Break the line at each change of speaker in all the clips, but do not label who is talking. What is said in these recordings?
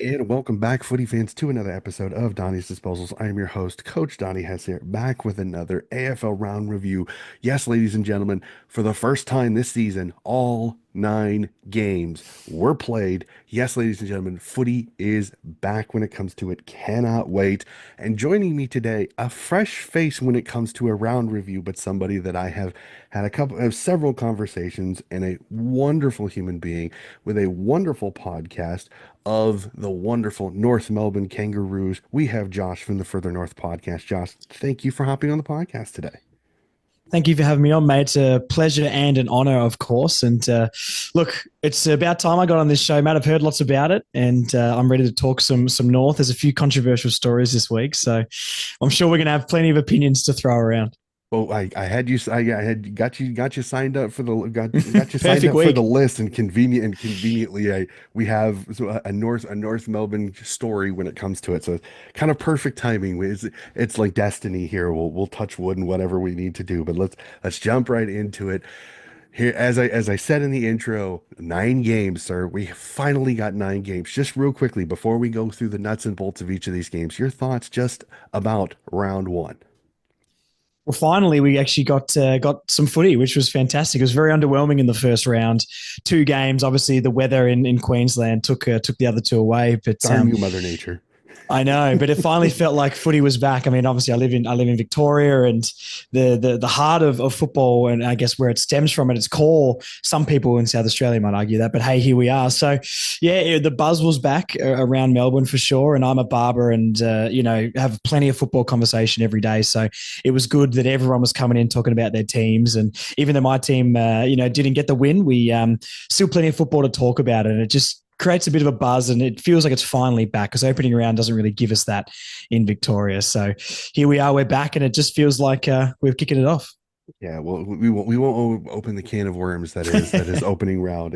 And welcome back, footy fans, to another episode of Donnie's Disposals. I am your host, Coach Donnie Hess here, back with another AFL round review. Yes, ladies and gentlemen, for the first time this season, all 9 games were played. Yes, ladies and gentlemen, footy is back when it comes to it. Cannot wait. And joining me today, a fresh face when it comes to a round review, but somebody that I have had several conversations, and a wonderful human being with a wonderful podcast of the wonderful North Melbourne Kangaroos. We have Josh from the Further North podcast. Josh, thank you for hopping on the podcast today.
Thank you for having me on, mate. It's a pleasure and an honor, of course. And look, it's about time I got on this show, mate. I've heard lots about it, and I'm ready to talk some North. There's a few controversial stories this week, so I'm sure we're going to have plenty of opinions to throw around.
Well, I had you. I had got you signed up for the got you signed
Perfect
up for the
week.
list, and conveniently, we have a North Melbourne story when it comes to it. So it's kind of perfect timing. It's like destiny here. We'll touch wood and whatever we need to do, but let's jump right into it. Here, as I said in the intro, 9 games, sir. We finally got 9 games. Just real quickly before we go through the nuts and bolts of each of these games, your thoughts just about round one.
Well, finally, we actually got some footy, which was fantastic. It was very underwhelming in the first round. 2 games, obviously, the weather in Queensland took the other two away, but
Darn you, Mother Nature.
I know, but it finally felt like footy was back. I mean, obviously, I live in Victoria, and the heart of football, and I guess where it stems from at its core. Some people in South Australia might argue that, but hey, here we are. So, yeah, the buzz was back around Melbourne for sure. And I'm a barber, and have plenty of football conversation every day. So it was good that everyone was coming in talking about their teams, and even though my team, didn't get the win, we still plenty of football to talk about, and it just creates a bit of a buzz, and it feels like it's finally back because opening round doesn't really give us that in Victoria. So here we are, we're back, and it just feels like we're kicking it off.
Yeah, well, we won't open the can of worms that is opening round.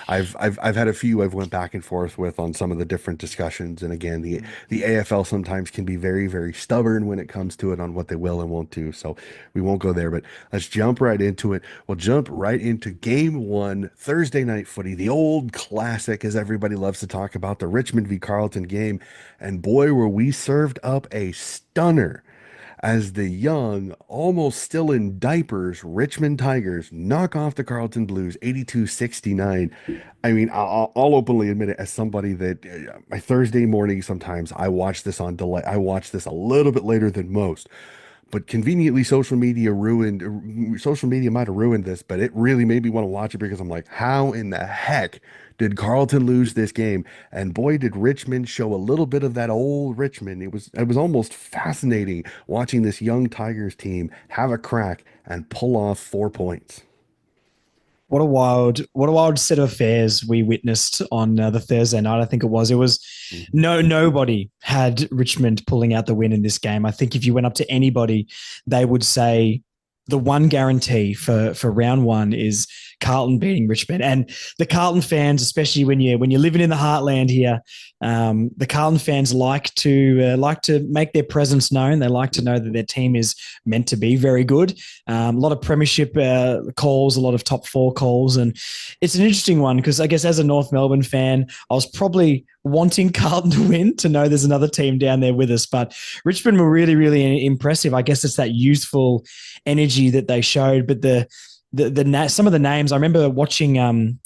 I've had a few I've went back and forth with on some of the different discussions, and again, the AFL sometimes can be very, very stubborn when it comes to it on what they will and won't do. So we won't go there, but let's jump right into it. We'll jump right into game one, Thursday night footy, the old classic, as everybody loves to talk about, the Richmond v Carlton game, and boy, were we served up a stunner as the young, almost still in diapers, Richmond Tigers knock off the Carlton Blues 82-69. I mean, I'll openly admit it as somebody that my Thursday morning, sometimes I watch this on delay. I watch this a little bit later than most. But conveniently, social media might have ruined this, but it really made me want to watch it because I'm like, how in the heck did Carlton lose this game? And boy, did Richmond show a little bit of that old Richmond. It was almost fascinating watching this young Tigers team have a crack and pull off 4 points.
What a wild set of affairs we witnessed on the Thursday night. I think it was. It was
Mhm.
nobody had Richmond pulling out the win in this game. I think if you went up to anybody, they would say the one guarantee for round one is Carlton beating Richmond. And the Carlton fans, especially when you're living in the heartland here, the Carlton fans like to make their presence known. They like to know that their team is meant to be very good. A lot of premiership calls, a lot of top four calls, and it's an interesting one because I guess as a North Melbourne fan, I was probably wanting Carlton to win to know there's another team down there with us. But Richmond were really, really impressive. I guess it's that youthful energy that they showed, but some of the names I remember watching them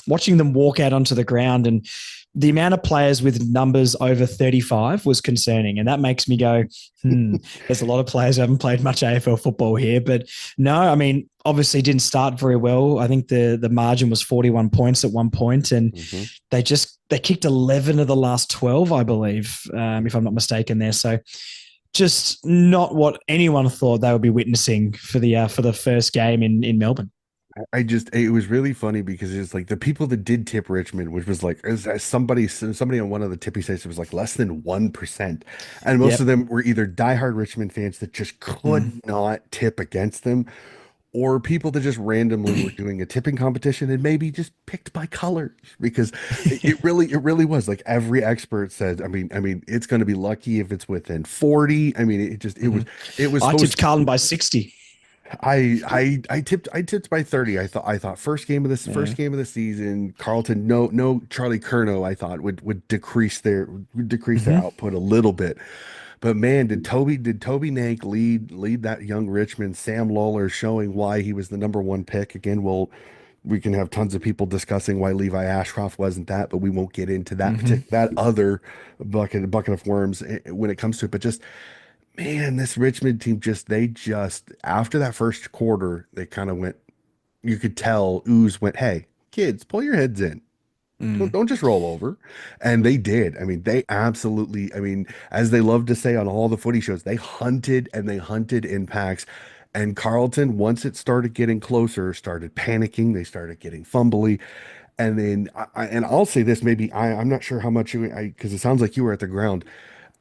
walk out onto the ground, and the amount of players with numbers over 35 was concerning. And that makes me go, there's a lot of players who haven't played much AFL football here. But no, I mean, obviously didn't start very well. I think the margin was 41 points at one point, and
Mhm.
they kicked 11 of the last 12, I believe, if I'm not mistaken there. So just not what anyone thought they would be witnessing for the first game in Melbourne.
It was really funny because it's like the people that did tip Richmond, which was like as somebody on one of the tippy sites was like less than 1%. And most of
Yep.
them were either diehard Richmond fans that just
Mm.
could not tip against them, or people that just randomly were doing a tipping competition and maybe just picked by colors because it really was like every expert said, I mean, it's going to be lucky if it's within 40. I mean, it
Mhm.
was
I tipped
supposed.
Carlton by 60.
I tipped by 30. I thought
Yeah.
first game of the season, Carlton, no Charlie Curnow, I thought would decrease their
Hmm.
output a little bit. But man, did Toby Nank lead that young Richmond? Sam Lawler showing why he was the number one pick. Again, we can have tons of people discussing why Levi Ashcroft wasn't that, but we won't get into
Hmm.
that other bucket of worms when it comes to it. But just man, this Richmond team just after that first quarter, they kind of went. You could tell Ooze went, "Hey, kids, pull your heads in. Don't
Mm.
don't just roll over." And they did. I mean, they absolutely, I mean, as they love to say on all the footy shows, they hunted and they hunted in packs. And Carlton, once it started getting closer, started panicking. They started getting fumbly. And then, and I'll say this, maybe I'm not sure how much because it sounds like you were at the ground.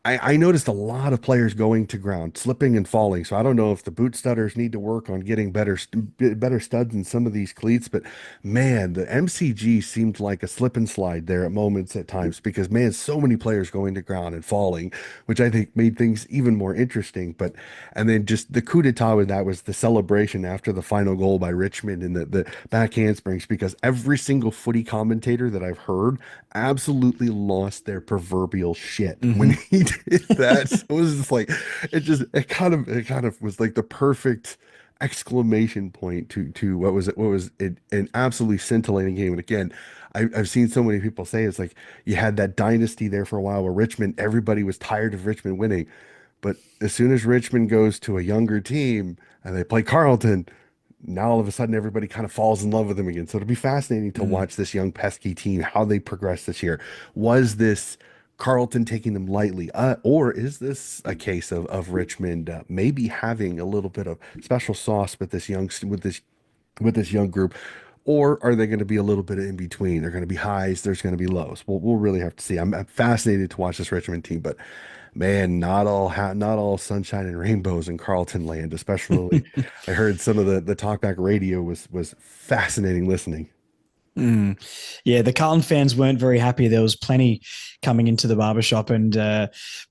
I noticed a lot of players going to ground, slipping and falling. So I don't know if the boot studders need to work on getting better studs in some of these cleats. But man, the MCG seemed like a slip and slide there at moments at times because man, so many players going to ground and falling, which I think made things even more interesting. But and then just the coup d'etat with that was the celebration after the final goal by Richmond and the back handsprings because every single footy commentator that I've heard absolutely lost their proverbial shit when
Hmm.
he did that. So it was just like it kind of was like the perfect exclamation point to what was an absolutely scintillating game. And again, I've seen so many people say it's like you had that dynasty there for a while where Richmond, everybody was tired of Richmond winning. But as soon as Richmond goes to a younger team and they play Carlton, now all of a sudden everybody kind of falls in love with him again. So it'll be fascinating to
Mm.
watch this young pesky team, how they progress this year. Was this Carlton taking them lightly? Or is this a case of Richmond maybe having a little bit of special sauce with this young group? Or are they going to be a little bit in between? They're going to be highs, there's going to be lows. We'll really have to see. I'm fascinated to watch this Richmond team, but man, not all sunshine and rainbows in Carlton land, especially I heard some of the talkback radio was fascinating listening.
Mm. Yeah, the Carlton fans weren't very happy. There was plenty coming into the barbershop and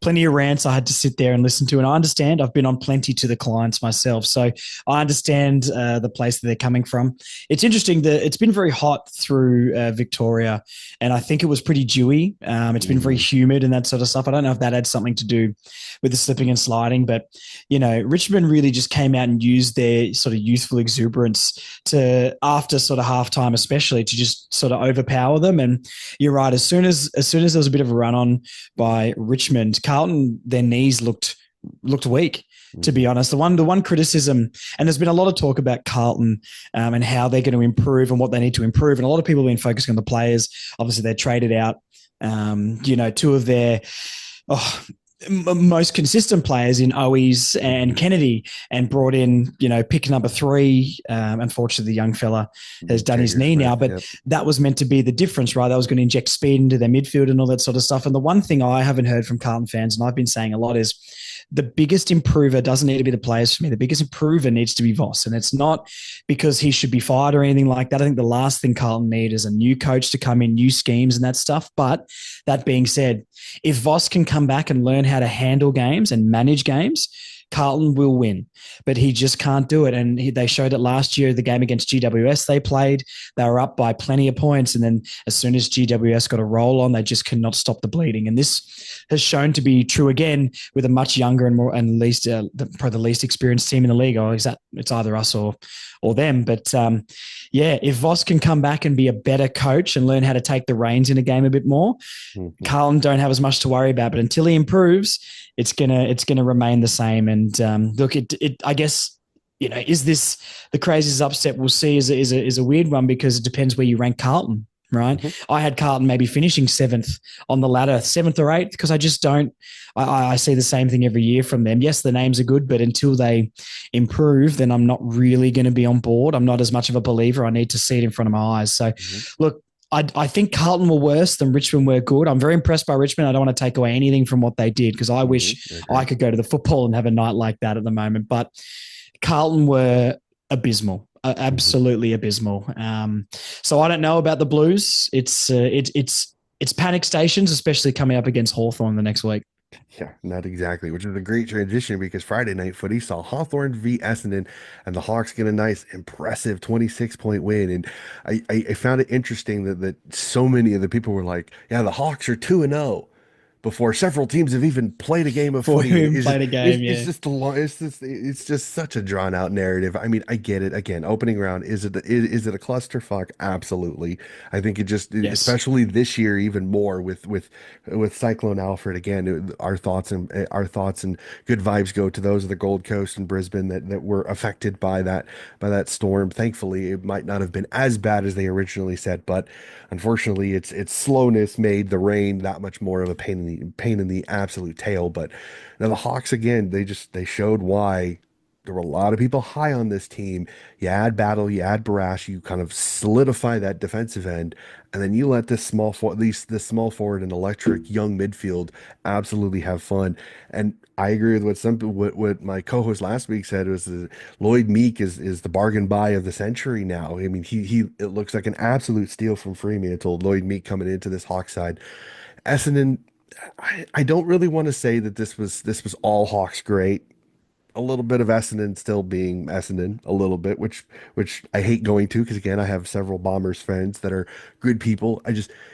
plenty of rants I had to sit there and listen to. And I understand, I've been on plenty to the clients myself. So I understand the place that they're coming from. It's interesting that it's been very hot through Victoria, and I think it was pretty dewy. It's been very
Hmm.
humid and that sort of stuff. I don't know if that had something to do with the slipping and sliding, but, Richmond really just came out and used their sort of youthful exuberance to after sort of halftime, especially to just sort of overpower them. And you're right. As soon as there was a bit of a run on by Richmond, Carlton, their knees looked weak. To be
Hmm.
honest, the one criticism, and there's been a lot of talk about Carlton and how they're going to improve and what they need to improve, and a lot of people have been focusing on the players. Obviously, they're traded out. Two of their oh, most consistent players in Owies and
Hmm.
Kennedy, and brought in, pick number three. Unfortunately, the young fella has done his
Jagger
knee now,
Smith,
but
yep.
that was meant to be the difference, right? That was going to inject speed into their midfield and all that sort of stuff. And the one thing I haven't heard from Carlton fans, and I've been saying a lot, is the biggest improver doesn't need to be the players for me. The biggest improver needs to be Voss. And it's not because he should be fired or anything like that. I think the last thing Carlton need is a new coach to come in, new schemes and that stuff. But that being said, if Voss can come back and learn how to handle games and manage games, Carlton will win, but he just can't do it. And they showed it last year, the game against GWS they played. They were up by plenty of points. And then as soon as GWS got a roll on, they just cannot stop the bleeding. And this has shown to be true again with a much younger and more and least probably the least experienced team in the league. Or is that it's either us or them? But yeah, if Voss can come back and be a better coach and learn how to take the reins in a game a bit more,
Hmm.
Carlton don't have as much to worry about. But until he improves, it's gonna remain the same. And look, it I guess, is this the craziest upset we'll see? Is a weird one because it depends where you rank Carlton. Right,
Hmm.
I had Carlton maybe finishing seventh on the ladder, seventh or eighth, because I just don't. I see the same thing every year from them. Yes, the names are good, but until they improve, then I'm not really going to be on board. I'm not as much of a believer. I need to see it in front of my eyes. So,
Hmm.
look, I think Carlton were worse than Richmond were good. I'm very impressed by Richmond. I don't want to take away anything from what they did because I
Hmm.
wish
I
I
agree.
could go to the football and have a night like that at the moment. But Carlton were abysmal,
Hmm.
absolutely abysmal. So I don't know about the Blues. It's panic stations, especially coming up against Hawthorn the next week.
Yeah, not exactly, which is a great transition because Friday night footy saw Hawthorn v Essendon, and the Hawks get a nice, impressive 26-point win. And I found it interesting that so many of the people were like, "Yeah, the Hawks are 2-0 before several teams have even played a game of
For
footy."
whom played a game,
It's
yeah.
just a long, it's just such a drawn out narrative. I mean, I get it. Again, opening round, is it a clusterfuck? Absolutely. I think it just,
Yes.
especially this year, even more with Cyclone Alfred. Again, our thoughts and good vibes go to those of the Gold Coast and Brisbane that were affected by that storm. Thankfully, it might not have been as bad as they originally said, but unfortunately, its slowness made the rain that much more of a pain in the absolute tail. But now the Hawks again, they showed why there were a lot of people high on this team. You add Battle, you add Barash, you kind of solidify that defensive end, and then you let this small forward and electric young midfield absolutely have fun. And I agree with what my co-host last week said was Lloyd Meek is the bargain buy of the century now. I mean, he it looks like an absolute steal from Fremantle. Lloyd Meek coming into this Hawk side. Essendon, I don't really want to say that this was all Hawks great. A little bit of Essendon still being Essendon, a little bit, which I hate going to because again I have several Bombers friends that are good people.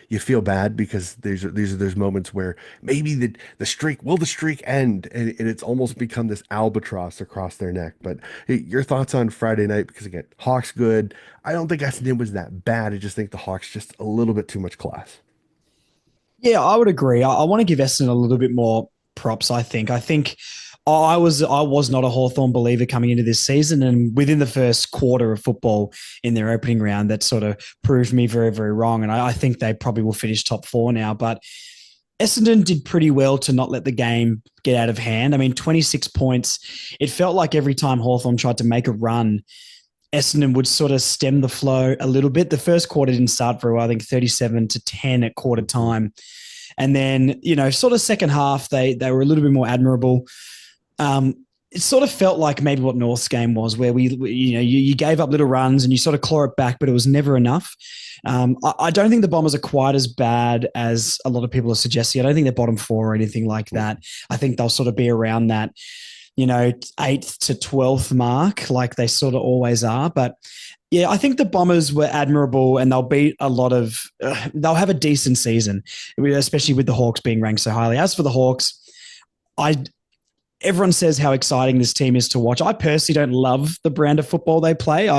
You feel bad because there's moments where maybe the streak end and it's almost become this albatross across their neck. But hey, your thoughts on Friday night because again Hawks good. I don't think Essendon was that bad. I just think the Hawks just a little bit too much class.
Yeah, I would agree. I want to give Essendon a little bit more props, I think. I was not a Hawthorn believer coming into this season, and within the first quarter of football in their opening round, that sort of proved me very, very wrong. And I think they probably will finish top four now. But Essendon did pretty well to not let the game get out of hand. I mean, 26 points. It felt like every time Hawthorn tried to make a run, Essendon would sort of stem the flow a little bit. The first quarter didn't start very well. I think 37-10 at quarter
Mhm.
time. And then, sort of second half, they were a little bit more admirable. It sort of felt like maybe what North's game was, where you gave up little runs and you sort of claw it back, but it was never enough. I don't think the Bombers are quite as bad as a lot of people are suggesting. I don't think they're bottom four or anything like that. I think they'll sort of be around that, 8th to 12th mark, like they sort of always are. But yeah, I think the Bombers were admirable and they'll beat a lot of, they'll have a decent season, especially with the Hawks being ranked so highly. As for the Hawks, I everyone says how exciting this team is to watch. I personally don't love the brand of football they play.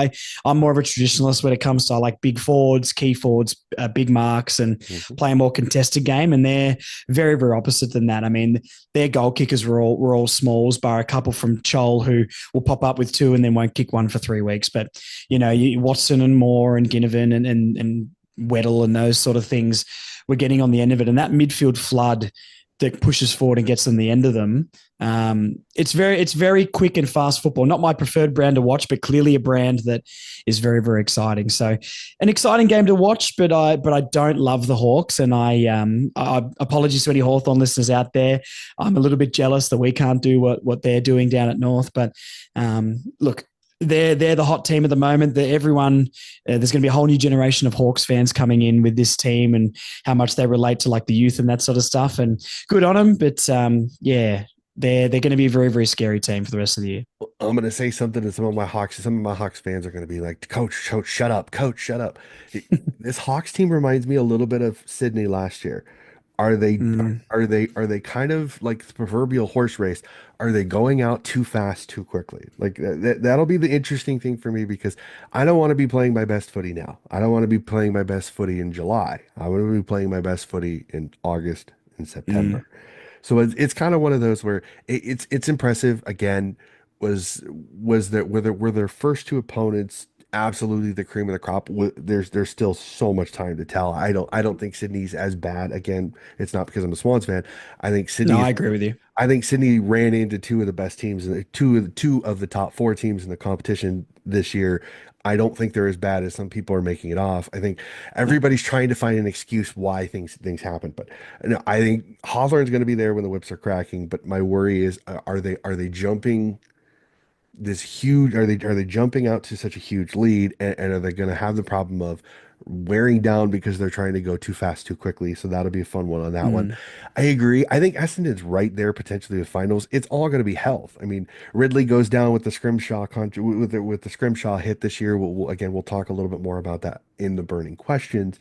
I'm more of a traditionalist when it comes to I like big forwards, key forwards, big marks, and
Mhm.
play a more contested game. And they're very, very opposite than that. I mean, their goal kickers were all smalls, bar a couple from Chol who will pop up with two and then won't kick one for 3 weeks. But Watson and Moore and Ginnivan and Weddle and those sort of things were getting on the end of it. And that midfield flood that pushes forward and gets on the end of them. It's very quick and fast football. Not my preferred brand to watch, but clearly a brand that is very, very exciting. So, an exciting game to watch, but I don't love the Hawks, and I apologies to any Hawthorn listeners out there. I'm a little bit jealous that we can't do what they're doing down at North, but look. They're the hot team at the moment. There's going to be a whole new generation of Hawks fans coming in with this team, and how much they relate to like the youth and that sort of stuff. And good on them, but yeah, they're going to be a very, very scary team for the rest of the year.
I'm gonna say something to some of my Hawks fans are gonna be like, Coach, shut up, Coach, shut up. This Hawks team reminds me a little bit of Sydney last year. Are they
Mm.
are they kind of like the proverbial horse race? Are they going out too fast, too quickly? Like that'll be the interesting thing for me because I don't want to be playing my best footy now. I don't want to be playing my best footy in July. I want to be playing my best footy in August and
Mm.
September. So it's kind of one of those where it's impressive. Again, were their first two opponents absolutely the cream of the crop? There's still so much time to tell. I don't think Sydney's as bad. Again, it's not because I'm a Swans fan. I think
No,
Sydney
I
is.
agree with you.
I think Sydney ran into two of the best teams and two of the top four teams in the competition this year. I don't think they're as bad as some people are making it off. I think everybody's trying to find an excuse why things happen. But no, I think Hawthorne's going to be there when the whips are cracking. But my worry is, are they jumping this huge? Are they jumping out to such a huge lead, and are they going to have the problem of wearing down because they're trying to go too fast too quickly. So that'll be a fun one on that one.
Mm,
I agree. I think Essendon's right there potentially with finals. It's all going to be health. I mean, Ridley goes down with the Scrimshaw with the Scrimshaw hit this year. Again, we'll talk a little bit more about that in the burning questions.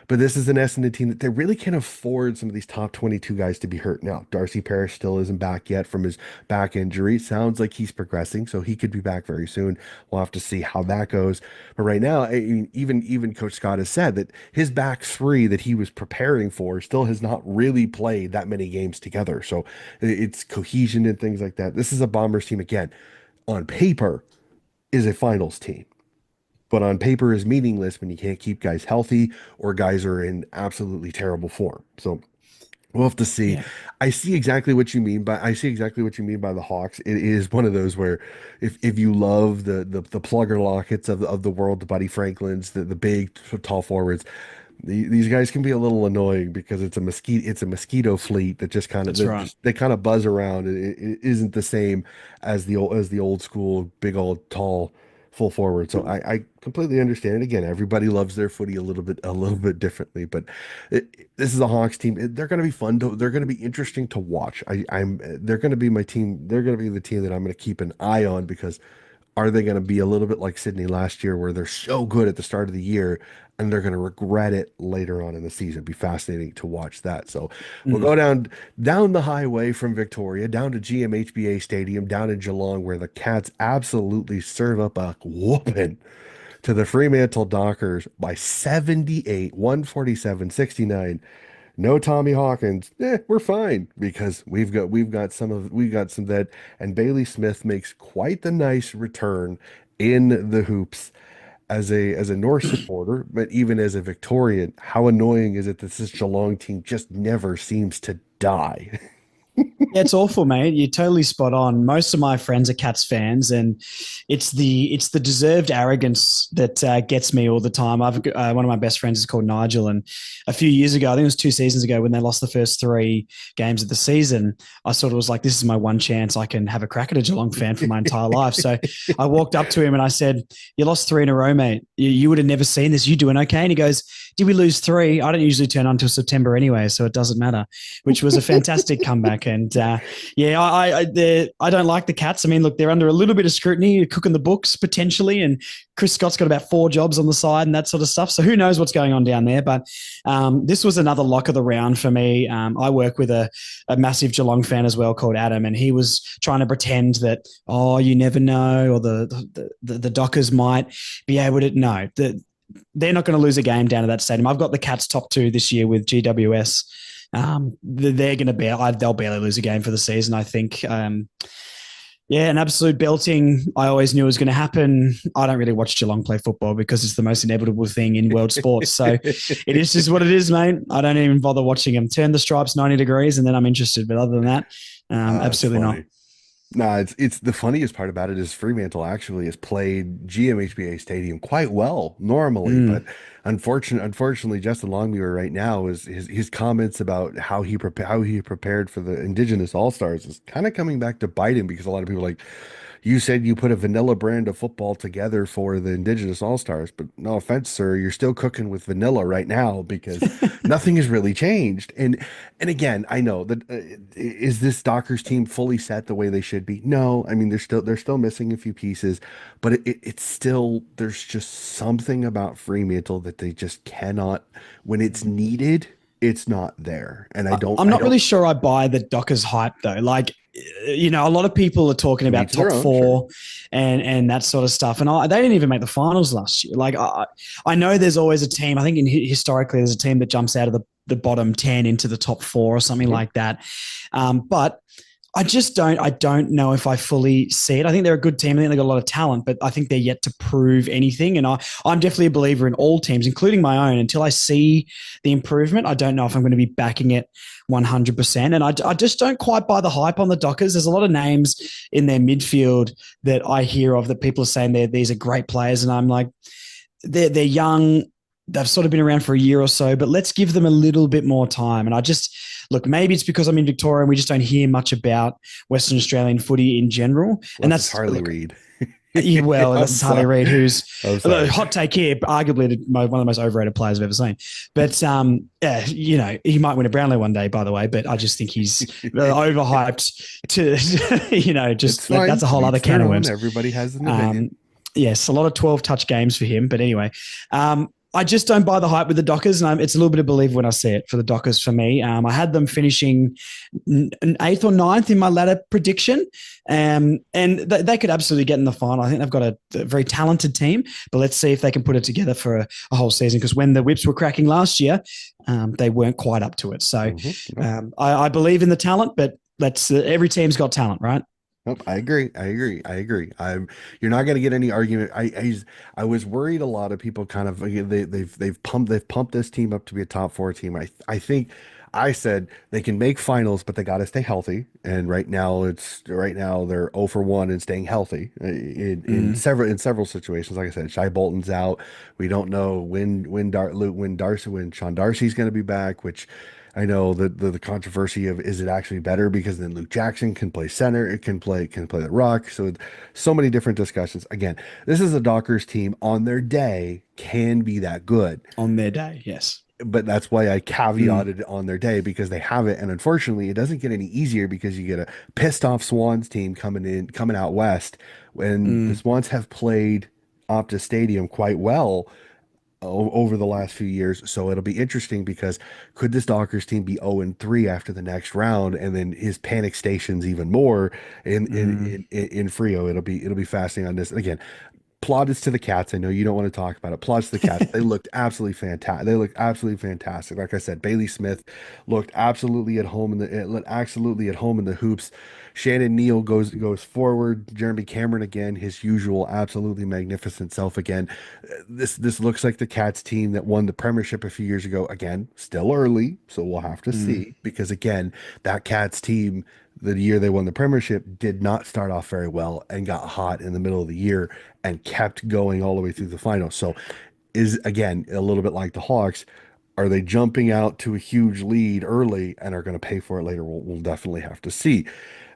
But this is an Essendon team that they really can't afford some of these top 22 guys to be hurt now. Darcy Parish still isn't back yet from his back injury. Sounds like he's progressing, so he could be back very soon. We'll have to see how that goes. But right now, I mean, even Coach Scott has said that his back three that he was preparing for still has not really played that many games together. So it's cohesion and things like that. This is a Bombers team again on paper is a finals team, but on paper is meaningless when you can't keep guys healthy or guys are in absolutely terrible form. So we'll have to see.
yeah,
I see exactly what you mean by the Hawks. It is one of those where if you love the Plugger Lockets of the world, the Buddy Franklins, the big tall forwards, these guys can be a little annoying because it's a mosquito fleet that just kind of
that's right.
they kind of buzz around. It isn't the same as the old school big old tall full forward. So I completely understand it. Again, everybody loves their footy a little bit differently, but this is a Hawks team. They're going to be fun. They're going to be interesting to watch. They're going to be my team. They're going to be the team that I'm going to keep an eye on because are they going to be a little bit like Sydney last year, where they're so good at the start of the year and they're going to regret it later on in the season? It'd be fascinating to watch that. So we'll
Mm.
go down the highway from Victoria, down to GMHBA Stadium, down in Geelong, where the Cats absolutely serve up a whooping to the Fremantle Dockers by 78, 147-69. No Tommy Hawkins. We're fine because we've got some that, and Bailey Smith makes quite the nice return in the hoops as a North supporter, but even as a Victorian. How annoying is it that this Geelong team just never seems to die?
Yeah, it's awful, mate. You're totally spot on. Most of my friends are Cats fans, and it's the deserved arrogance that gets me all the time. I've one of my best friends is called Nigel, and a few years ago, I think it was 2 seasons ago, when they lost the first three games of the season, I sort of was like, "This is my one chance I can have a crack at a Geelong fan for my entire life." So I walked up to him and I said, "You lost three in a row, mate. You would have never seen this. You doing okay?" And he goes, "Did we lose three? I don't usually turn on until September anyway, so it doesn't matter." Which was a fantastic comeback. And yeah, I don't like the Cats. I mean, look, they're under a little bit of scrutiny. You're cooking the books potentially, and Chris Scott's got about 4 jobs on the side and that sort of stuff. So who knows what's going on down there? But this was another lock of the round for me. I work with a massive Geelong fan as well called Adam, and he was trying to pretend that, oh, you never know, or the Dockers might be able to. No, they're not going to lose a game down at that stadium. I've got the Cats top two this year with GWS. They're going to they'll barely lose a game for the season, I think. Yeah, an absolute belting. I always knew it was going to happen. I don't really watch Geelong play football because it's the most inevitable thing in world sports. So it is just what it is, mate. I don't even bother watching them. Turn the stripes 90 degrees and then I'm interested. But other than that,
It's
absolutely not.
funny. No, it's the funniest part about it is Fremantle actually has played GMHBA Stadium quite well normally, but
Mm.
unfortunately, Justin Longmuir right now is his comments about how he prepared for the Indigenous All Stars is kind of coming back to bite him because a lot of people are like, you said you put a vanilla brand of football together for the Indigenous All Stars, but no offense, sir, you're still cooking with vanilla right now because nothing has really changed. And again, I know that is this Dockers team fully set the way they should be? No, I mean they're still missing a few pieces, but it's still there's just something about Fremantle that they just cannot when it's needed. It's not there, and
I'm
I
not
don't.
really sure I buy the Dockers hype though. Like, a lot of people are talking
To
about
each their
top
own, sure.
four and that sort of stuff. And they didn't even make the finals last year. Like, I know there's always a team. I think historically there's a team that jumps out of the bottom 10 into the top four or something
Mhm.
like that. But I don't know if I fully see it. I think they're a good team. I think they've got a lot of talent, but I think they're yet to prove anything. And I'm definitely a believer in all teams, including my own. Until I see the improvement, I don't know if I'm going to be backing it 100%. And I just don't quite buy the hype on the Dockers. There's a lot of names in their midfield that I hear of that people are saying these are great players. And I'm like, they're young. They've sort of been around for a year or so, but let's give them a little bit more time. And I just look, maybe it's because I'm in Victoria and we just don't hear much about Western Australian footy in general. And
Unless it's
that's
Harley
look,
Reid.
Well,
I'm
that's Harley
sorry.
Reid, who's
I'm
a
sorry.
hot take here, arguably one of the most overrated players I've ever seen. But yeah, he might win a Brownlow one day, by the way. But I just think he's overhyped to,
It's
just
fine.
that's a
To
whole other
each
can
their
of
own.
worms.
Everybody has an opinion.
Um, yes, a lot of 12 touch games for him. But anyway, I just don't buy the hype with the Dockers, and it's a little bit of belief when I see it for the Dockers for me. I had them finishing eighth or ninth in my ladder prediction, and they could absolutely get in the final. I think they've got a very talented team, but let's see if they can put it together for a whole season, because when the whips were cracking last year, they weren't quite up to it. So
Nope.
I believe in the talent, but every team's got talent, right?
Nope. I agree. I agree. I agree. You're not going to get any argument. I was worried a lot of people kind of they've pumped this team up to be a top four team. I think I said they can make finals, but they got to stay healthy. And right now they're 0 for 1 in staying healthy
Mm,
in several situations. Like I said, Shai Bolton's out. We don't know when Sean Darcy's going to be back, which I know the controversy of is it actually better because then Luke Jackson can play center, it can play the rock. So many different discussions. Again, this is a Dockers team on their day can be that good,
on their day, yes.
but that's why I
Mm,
caveated on their day because they have it, and unfortunately, it doesn't get any easier because you get a pissed off Swans team coming out west when the
mm,
Swans have played Optus Stadium quite well over the last few years. So it'll be interesting because could this Dockers team be 0-3 after the next round, and then his panic stations even more
mm.
in Frio? It'll be fascinating on this. And again, plaudits to the Cats. I know you don't want to talk about it. Plaudits to the Cats. They looked absolutely fantastic. They looked absolutely fantastic. Like I said, Bailey Smith looked absolutely at home in the hoops. Shannon Neal goes forward. Jeremy Cameron again, his usual absolutely magnificent self again. This looks like the Cats team that won the premiership a few years ago. Again, still early, so we'll have to
Mm,
see because again, that Cats team the year they won the premiership did not start off very well and got hot in the middle of the year and kept going all the way through the final. So is again a little bit like the Hawks. Are they jumping out to a huge lead early and are going to pay for it later? We'll definitely have to see.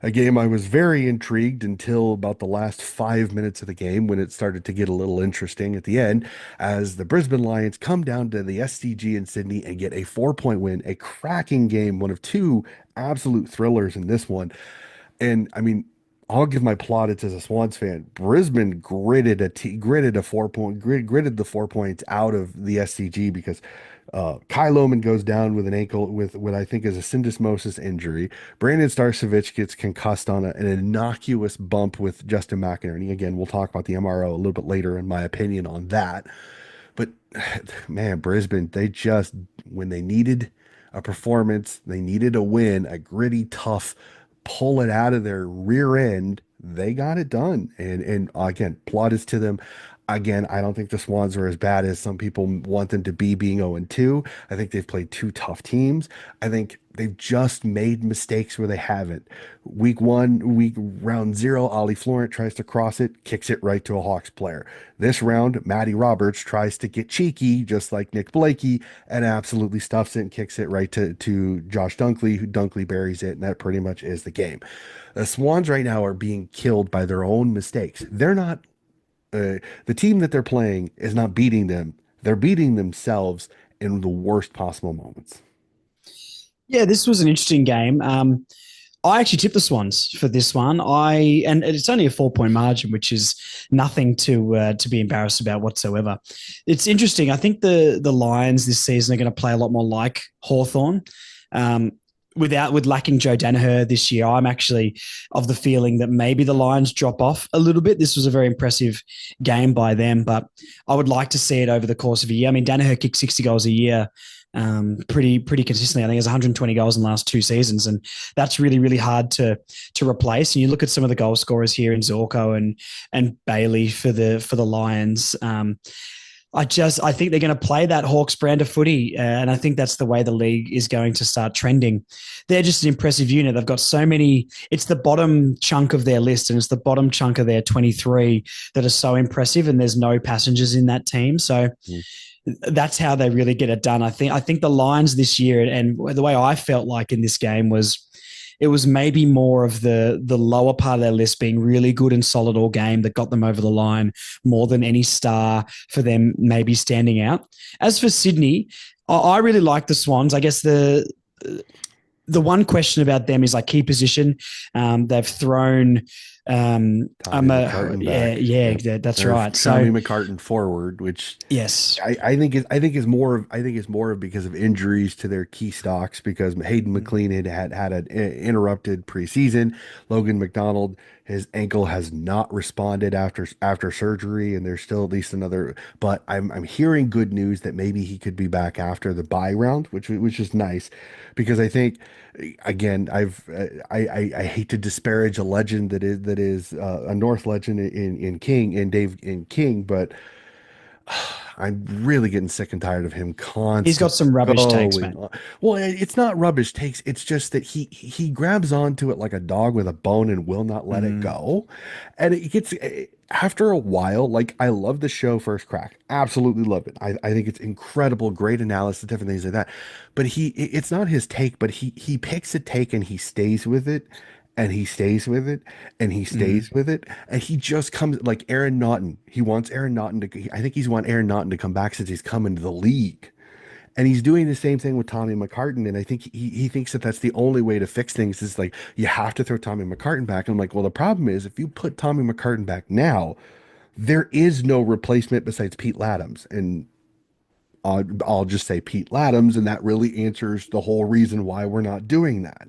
A game I was very intrigued until about the last 5 minutes of the game when it started to get a little interesting at the end as the Brisbane Lions come down to the SCG in Sydney and get a 4 point win, a cracking game, one of two absolute thrillers in this one. And I mean, I'll give my plaudits as a Swans fan. Brisbane gritted the 4 points out of the SCG because Kai Lohman goes down with an ankle with what I think is a syndesmosis injury. Brandon Starcevich gets concussed on an innocuous bump with Justin McInerney. Again, we'll talk about the MRO a little bit later, in my opinion, on that. But man, Brisbane, when they needed a performance, they needed a win, a gritty, tough, pull it out of their rear end, they got it done. And again, plaudits to them. Again, I don't think the Swans are as bad as some people want them to be being 0-2. I think they've played two tough teams. I think they've just made mistakes where they haven't. Round zero, Ollie Florent tries to cross it, kicks it right to a Hawks player. This round, Matty Roberts tries to get cheeky, just like Nick Blakey, and absolutely stuffs it and kicks it right to Josh Dunkley, who Dunkley buries it, and that pretty much is the game. The Swans right now are being killed by their own mistakes. They're not, the team that they're playing is not beating them. They're beating themselves in the worst possible moments.
Yeah, this was an interesting game. I actually tipped the Swans for this one. And it's only a 4 point margin, which is nothing to be embarrassed about whatsoever. It's interesting. I think the Lions this season are going to play a lot more like Hawthorn. Um, with lacking Joe Danaher this year, I'm actually of the feeling that maybe the Lions drop off a little bit. This was a very impressive game by them, but I would like to see it over the course of a year. I mean, Danaher kicked 60 goals a year pretty consistently. I think he has 120 goals in the last 2 seasons, and that's really hard to replace. And you look at some of the goal scorers here in Zorko and Bailey for the Lions. I think they're going to play that Hawks brand of footy, and I think that's the way the league is going to start trending. They're just an impressive unit. They've got so many. It's the bottom chunk of their list, and it's the bottom chunk of their 23 that are so impressive. And there's no passengers in that team, so that's how they really get it done. I think the Lions this year, and the way I felt like in this game was it was maybe more of the lower part of their list being really good and solid all game that got them over the line more than any star for them maybe standing out. As for Sydney, I really like the Swans. I guess the one question about them is like key position. They've thrown.
Tommy McCartan back.
Yeah,
Yep.
that's
Or
right.
Tommy
So
McCartan forward, which
yes.
I think is more of because of injuries to their key stocks because Hayden McLean had an interrupted preseason. Logan McDonald, his ankle has not responded after surgery, and there's still at least another. But I'm hearing good news that maybe he could be back after the bye round, which is nice, because I think again I hate to disparage a legend that is a North legend in King and Dave in King, but I'm really getting sick and tired of him
He's got
constantly
some rubbish takes,
going
mate.
on. Well, it's not rubbish takes. It's just that he grabs onto it like a dog with a bone and will not let it
Mm,
go. And it gets after a while, like I love the show First Crack. Absolutely love it. I think it's incredible, great analysis, different things like that. But it's not his take, but he picks a take and he stays with it. And he stays with it and he
mm,
stays with it. And he just comes like Aaron Naughton. He wants Aaron Naughton I think he's want Aaron Naughton to come back since he's come into the league. And he's doing the same thing with Tommy McCartan. And I think he thinks that that's the only way to fix things is like, you have to throw Tommy McCartan back. And I'm like, well, the problem is if you put Tommy McCartan back now, there is no replacement besides Pete Laddams. And I'll just say Pete Laddams, and that really answers the whole reason why we're not doing that.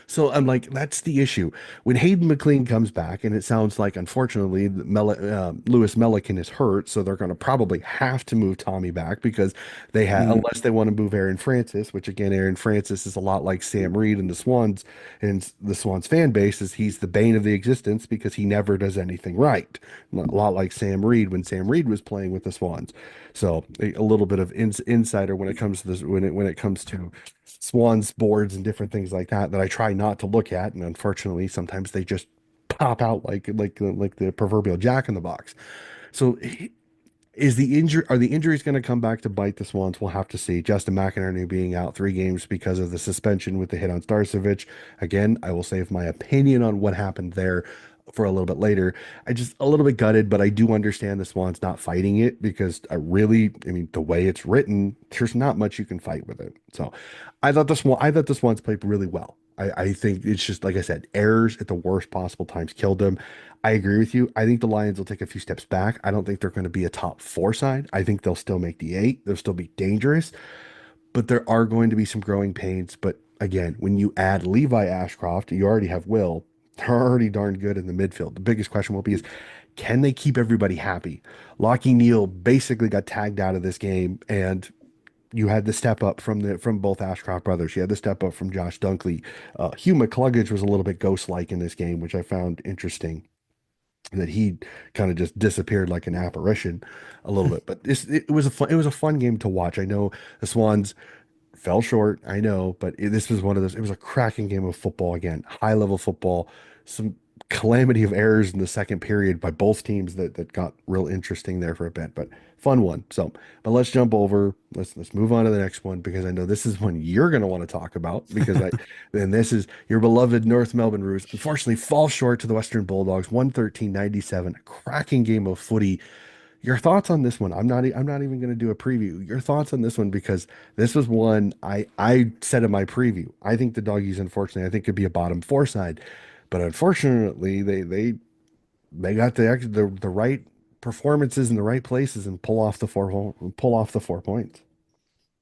So I'm like, that's the issue. When Hayden McLean comes back, and it sounds like, unfortunately, Lewis Melican is hurt, so they're going to probably have to move Tommy back because
mm.
unless they want to move Aaron Francis, which again, Aaron Francis is a lot like Sam Reed and the Swans fan base is he's the bane of the existence because he never does anything right. A lot like Sam Reed when Sam Reed was playing with the Swans. So a little bit of insider when it comes to this when it comes to Swans boards and different things like that I try not to look at, and unfortunately sometimes they just pop out like the proverbial jack in the box. So is the injury are the injuries going to come back to bite the Swans? We'll have to see. Justin McInerney being out 3 games because of the suspension with the hit on Starcevich. Again, I will save my opinion on what happened there for a little bit later. I just a little bit gutted, but I do understand the Swans not fighting it because I mean, the way it's written, there's not much you can fight with it. So I thought the Swans played really well. I think it's just like I said, errors at the worst possible times killed them. I agree with you. I think the Lions will take a few steps back. I don't think they're going to be a top 4 side. I think they'll still make the 8. They'll still be dangerous, but there are going to be some growing pains. But again, when you add Levi Ashcroft, you already have Will. They're already darn good in the midfield. The biggest question will be is can they keep everybody happy? Lockie Neal basically got tagged out of this game, and you had the step up from both Ashcroft brothers. You had the step up from Josh Dunkley. Hugh McCluggage was a little bit ghost-like in this game, which I found interesting that he kind of just disappeared like an apparition a little bit. But it was a fun game to watch. I know the Swans fell short, I know, but this was one of those. It was a cracking game of football again, high level football. Some calamity of errors in the second period by both teams that got real interesting there for a bit, but fun one. So, but let's jump over. Let's move on to the next one because I know this is one you're going to want to talk about because then this is your beloved North Melbourne Roos. Unfortunately, fall short to the Western Bulldogs, 113-97. A cracking game of footy. Your thoughts on this one? I'm not even going to do a preview. Your thoughts on this one because this was one I said in my preview. I think the doggies, unfortunately, I think could be a bottom 4 side, but unfortunately, they got the right performances in the right places and pull off the 4 points.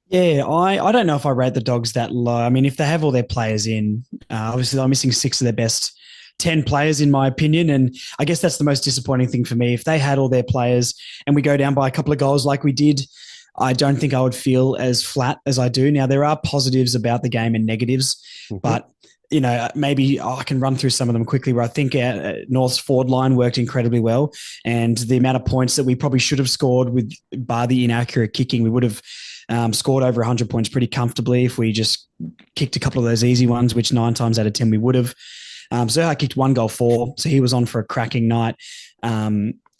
Yeah, I don't know if I rate the Dogs that low. I mean, if they have all their players in, obviously they're missing 6 of their best 10 players, in my opinion. And I guess that's the most disappointing thing for me. If they had all their players and we go down by a couple of goals like we did, I don't think I would feel as flat as I do. Now, there are positives about the game and negatives,
Mhm.
but maybe I can run through some of them quickly where I think North's forward line worked incredibly well. And the amount of points that we probably should have scored with bar the inaccurate kicking, we would have scored over 100 points pretty comfortably if we just kicked a couple of those easy ones, which 9 times out of 10 we would have. So I kicked 1 goal 4. So he was on for a cracking night.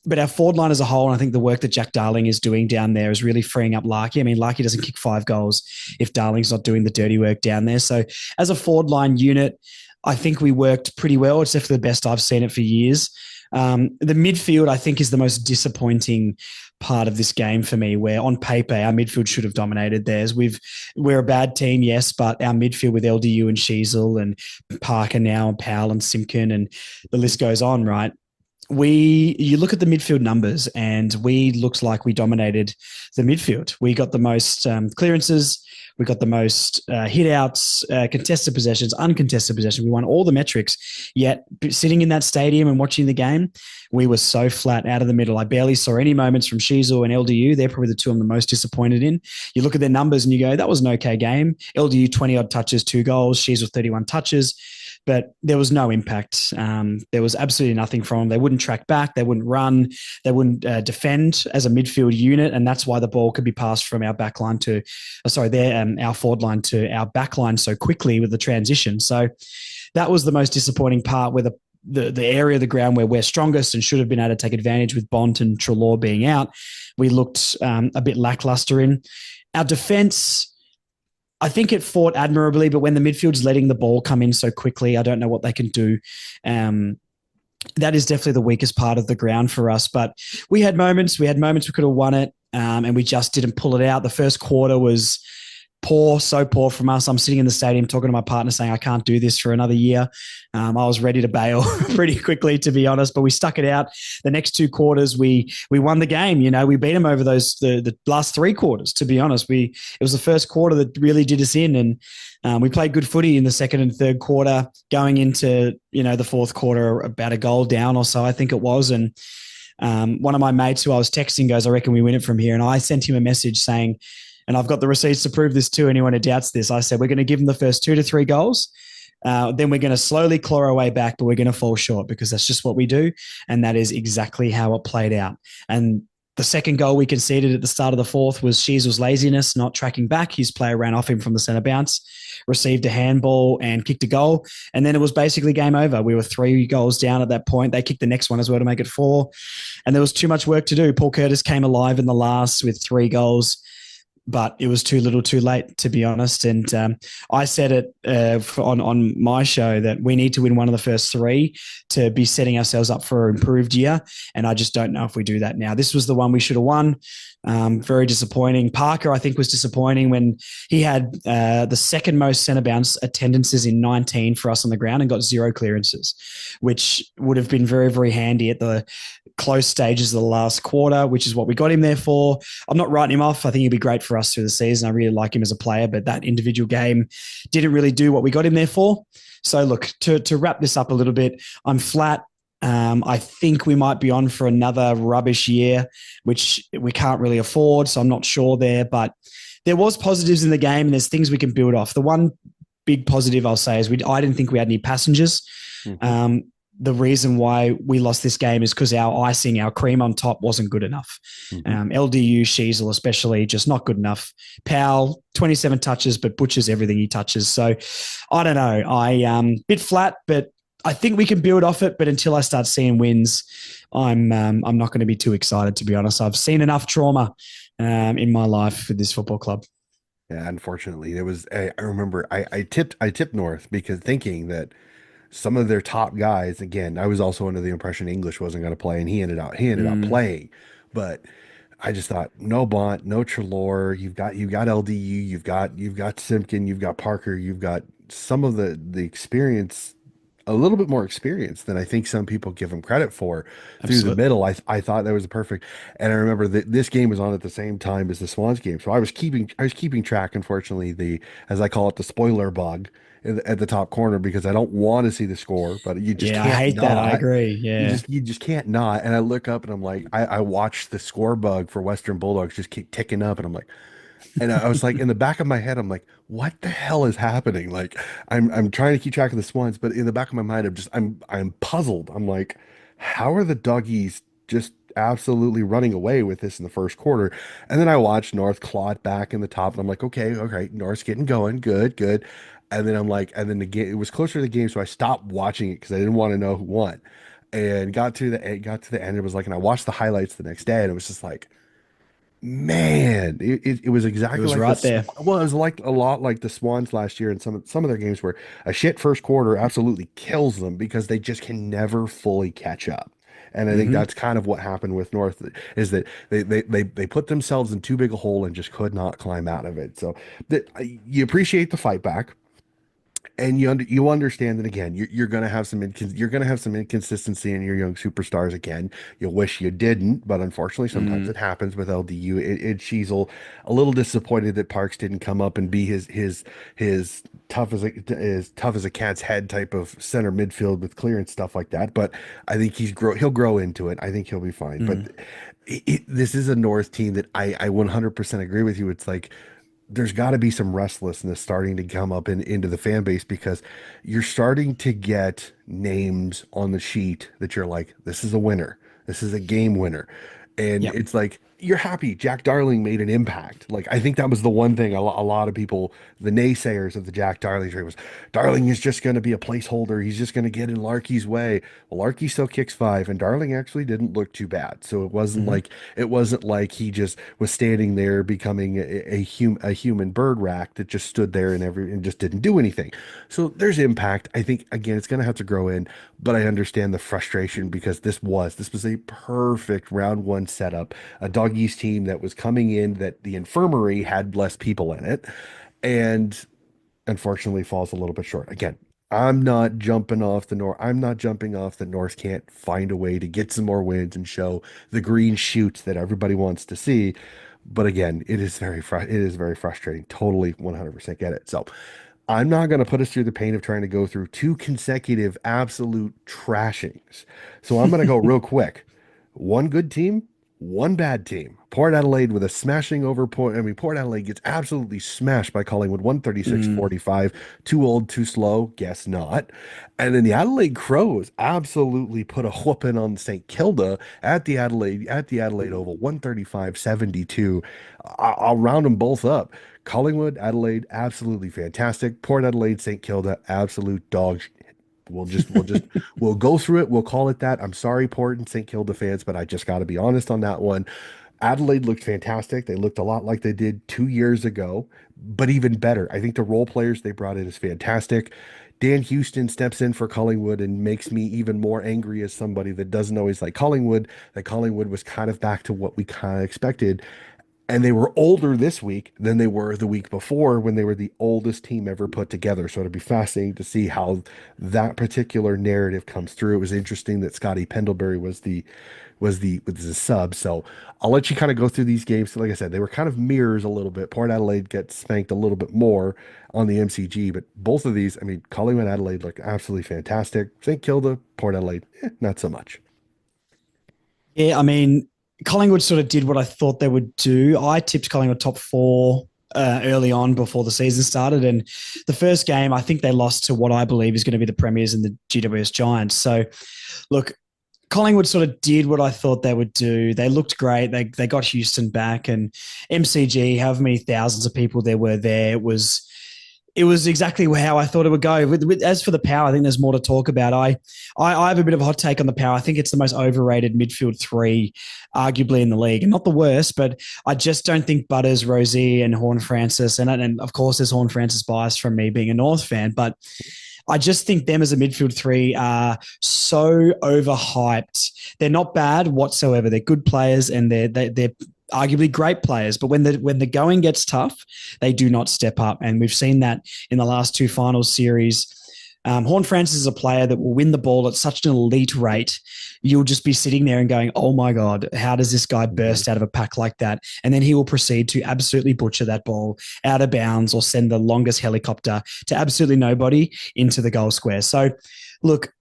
But our forward line as a whole, and I think the work that Jack Darling is doing down there is really freeing up Larky. I mean, Larky doesn't kick 5 goals if Darling's not doing the dirty work down there. So as a forward line unit, I think we worked pretty well. It's definitely the best I've seen it for years. The midfield, I think, is the most disappointing part of this game for me, where on paper our midfield should have dominated theirs. We're a bad team, yes, but our midfield with LDU and Sheasel and Parker now and Powell and Simpkin and the list goes on, right? You look at the midfield numbers and we looked like we dominated the midfield. We got the most clearances, we got the most hit outs, contested possessions, uncontested possessions. We won all the metrics. Yet sitting in that stadium and watching the game, we were so flat out of the middle. I barely saw any moments from Shizu and LDU. They're probably the two I'm the most disappointed in. You look at their numbers and you go, that was an okay game. LDU 20 odd touches, 2 goals. Shizu 31 touches, but there was no impact. There was absolutely nothing from them. They wouldn't track back. They wouldn't run. They wouldn't defend as a midfield unit, and that's why the ball could be passed from our back line to, our forward line to our back line so quickly with the transition. So that was the most disappointing part, where the area of the ground where we're strongest and should have been able to take advantage with Bont and Trelaw being out, we looked a bit lackluster in. Our defense, I think it fought admirably, but when the midfield's letting the ball come in so quickly, I don't know what they can do. That is definitely the weakest part of the ground for us. But we had moments. We could have won it, and we just didn't pull it out. The first quarter was poor, so poor from us. I'm sitting in the stadium talking to my partner saying, I can't do this for another year. I was ready to bail pretty quickly, to be honest, but we stuck it out. The next 2 quarters, we won the game. You know, we beat them over the last 3 quarters, to be honest. It was the first quarter that really did us in, and we played good footy in the second and third quarter, going into, the fourth quarter about a goal down or so, I think it was. And one of my mates who I was texting goes, I reckon we win it from here. And I sent him a message saying, and I've got the receipts to prove this too, anyone who doubts this. I said, we're going to give them the first 2 to 3 goals. Then we're going to slowly claw our way back, but we're going to fall short because that's just what we do. And that is exactly how it played out. And the second goal we conceded at the start of the fourth was Sheasel's laziness, not tracking back. His player ran off him from the centre bounce, received a handball and kicked a goal. And then it was basically game over. We were 3 goals down at that point. They kicked the next one as well to make it 4. And there was too much work to do. Paul Curtis came alive in the last with 3 goals. But it was too little too late, to be honest. And I said it on my show that we need to win one of the first 3 to be setting ourselves up for an improved year. And I just don't know if we do that now. This was the one we should have won. Very disappointing. Parker, I think, was disappointing when he had the second most centre bounce attendances in 19 for us on the ground and got 0 clearances, which would have been very, very handy at the close stages of the last quarter, which is what we got him there for. I'm not writing him off. I think he'd be great for us through the season. I really like him as a player, but that individual game didn't really do what we got him there for. So look, to wrap this up a little bit, I'm flat. I think we might be on for another rubbish year, which we can't really afford. So I'm not sure there, but there was positives in the game and there's things we can build off. The one big positive I'll say is I didn't think we had any passengers. Mm-hmm. The reason why we lost this game is because our icing, our cream on top wasn't good enough. Mm-hmm. LDU, Sheasel especially, just not good enough. Powell, 27 touches, but butchers everything he touches. So I don't know. Bit flat, but I think we can build off it. But until I start seeing wins, I'm not going to be too excited, to be honest. I've seen enough trauma in my life with this football club.
Yeah, unfortunately, it was. I remember I tipped North because thinking that some of their top guys, again, I was also under the impression English wasn't going to play, and he ended up playing. But I just thought, no Bont, no Trelaw, you've got LDU, you've got Simpkin, you've got Parker, you've got some of the experience, a little bit more experience than I think some people give him credit for through the middle. I thought that was perfect. And I remember that this game was on at the same time as the Swans game. So I was keeping track, unfortunately, as I call it, the spoiler bug at the top corner, because I don't want to see the score, but you just
Yeah, I
can't
hate that. I
not.
agree.
You
Yeah.
just you just can't not. And I look up and I'm like, I watched the score bug for Western Bulldogs just keep ticking up, and I'm like, and I was like, in the back of my head, I'm like, what the hell is happening? Like, I'm trying to keep track of the Swans, but in the back of my mind, I'm puzzled. I'm like, how are the doggies just absolutely running away with this in the first quarter? And then I watched North clawed back in the top, and I'm like, okay, North's getting going, good, good. And then I'm like, and then the game, it was closer to the game, so I stopped watching it because I didn't want to know who won. And got to the end, it was like, and I watched the highlights the next day, and it was just like, Man, it was
It
exactly
was
like
right
this.
there.
Well, it was like a lot like the Swans last year in some of their games where a shit first quarter absolutely kills them because they just can never fully catch up. And I think
Mm-hmm.
that's kind of what happened with North is that they put themselves in too big a hole and just could not climb out of it. So that you appreciate the fight back, and you understand that again you're going to have you're going to have some inconsistency in your young superstars again. You'll wish you didn't, but unfortunately sometimes
Mm.
it happens with LDU. She's a little disappointed that Parks didn't come up and be his tough as a cat's head type of center midfield with clearance stuff like that, but I think he'll grow into it. I think he'll be fine. But
Mm.
this is a North team that I 100% agree with you. It's like there's got to be some restlessness starting to come up into the fan base because you're starting to get names on the sheet that you're like, this is a winner. This is a game winner. And
Yep.
it's like, you're happy. Jack Darling made an impact. Like, I think that was the one thing a lot of people, the naysayers of the Jack Darling trade was Darling is just going to be a placeholder. He's just going to get in Larky's way. Well, Larky still kicks five, and Darling actually didn't look too bad. So
Mm-hmm.
it wasn't like he just was standing there becoming a human bird rack that just stood there and just didn't do anything. So there's impact. I think again it's going to have to grow in, but I understand the frustration because this was a perfect round one setup, a doggies team that was coming in that the infirmary had less people in it, and unfortunately falls a little bit short. Again, I'm not jumping off the North. I'm not jumping off the North can't find a way to get some more wins and show the green shoots that everybody wants to see. But again, it is very frustrating. Totally 100% get it. So I'm not going to put us through the pain of trying to go through two consecutive absolute trashings. So I'm going to go real quick. One good team, one bad team. Port Adelaide with a smashing over point. I mean, Port Adelaide gets absolutely smashed by Collingwood 136-45. Too old, too slow. Guess not. And then the Adelaide Crows absolutely put a whooping on St. Kilda at the Adelaide Oval 135-72. I'll round them both up. Collingwood, Adelaide, absolutely fantastic. Port Adelaide, St. Kilda, absolute dog. We'll go through it. We'll call it that. I'm sorry, Port and St. Kilda fans, but I just got to be honest on that one. Adelaide looked fantastic. They looked a lot like they did 2 years ago, but even better. I think the role players they brought in is fantastic. Dan Houston steps in for Collingwood and makes me even more angry as somebody that doesn't always like Collingwood, that Collingwood was kind of back to what we kind of expected. And they were older this week than they were the week before when they were the oldest team ever put together. So it'll be fascinating to see how that particular narrative comes through. It was interesting that Scotty Pendlebury was the sub. So I'll let you kind of go through these games. So like I said, they were kind of mirrors a little bit. Port Adelaide gets spanked a little bit more on the MCG, but both of these, I mean, Collingwood Adelaide looked absolutely fantastic. St. Kilda, Port Adelaide, not so much.
Yeah, I mean, Collingwood sort of did what I thought they would do. I tipped Collingwood top four early on before the season started. And the first game, I think they lost to what I believe is going to be the Premiers and the GWS Giants. So, look, Collingwood sort of did what I thought they would do. They looked great. They got Houston back and MCG, however many thousands of people there were there, it was exactly how I thought it would go. As for the Power, I think there's more to talk about. I have a bit of a hot take on the Power. I think it's the most overrated midfield three, arguably in the league, and not the worst. But I just don't think Butters, Rosie, and Horn Francis, and of course there's Horn Francis bias from me being a North fan, but I just think them as a midfield three are so overhyped. They're not bad whatsoever. They're good players and they're arguably great players. But when the going gets tough, they do not step up, and we've seen that in the last two finals series. Horn Francis is a player that will win the ball at such an elite rate. You'll just be sitting there and going, oh my God, how does this guy
Mhm.
burst out of a pack like that? And then he will proceed to absolutely butcher that ball out of bounds or send the longest helicopter to absolutely nobody into the goal square. So, look,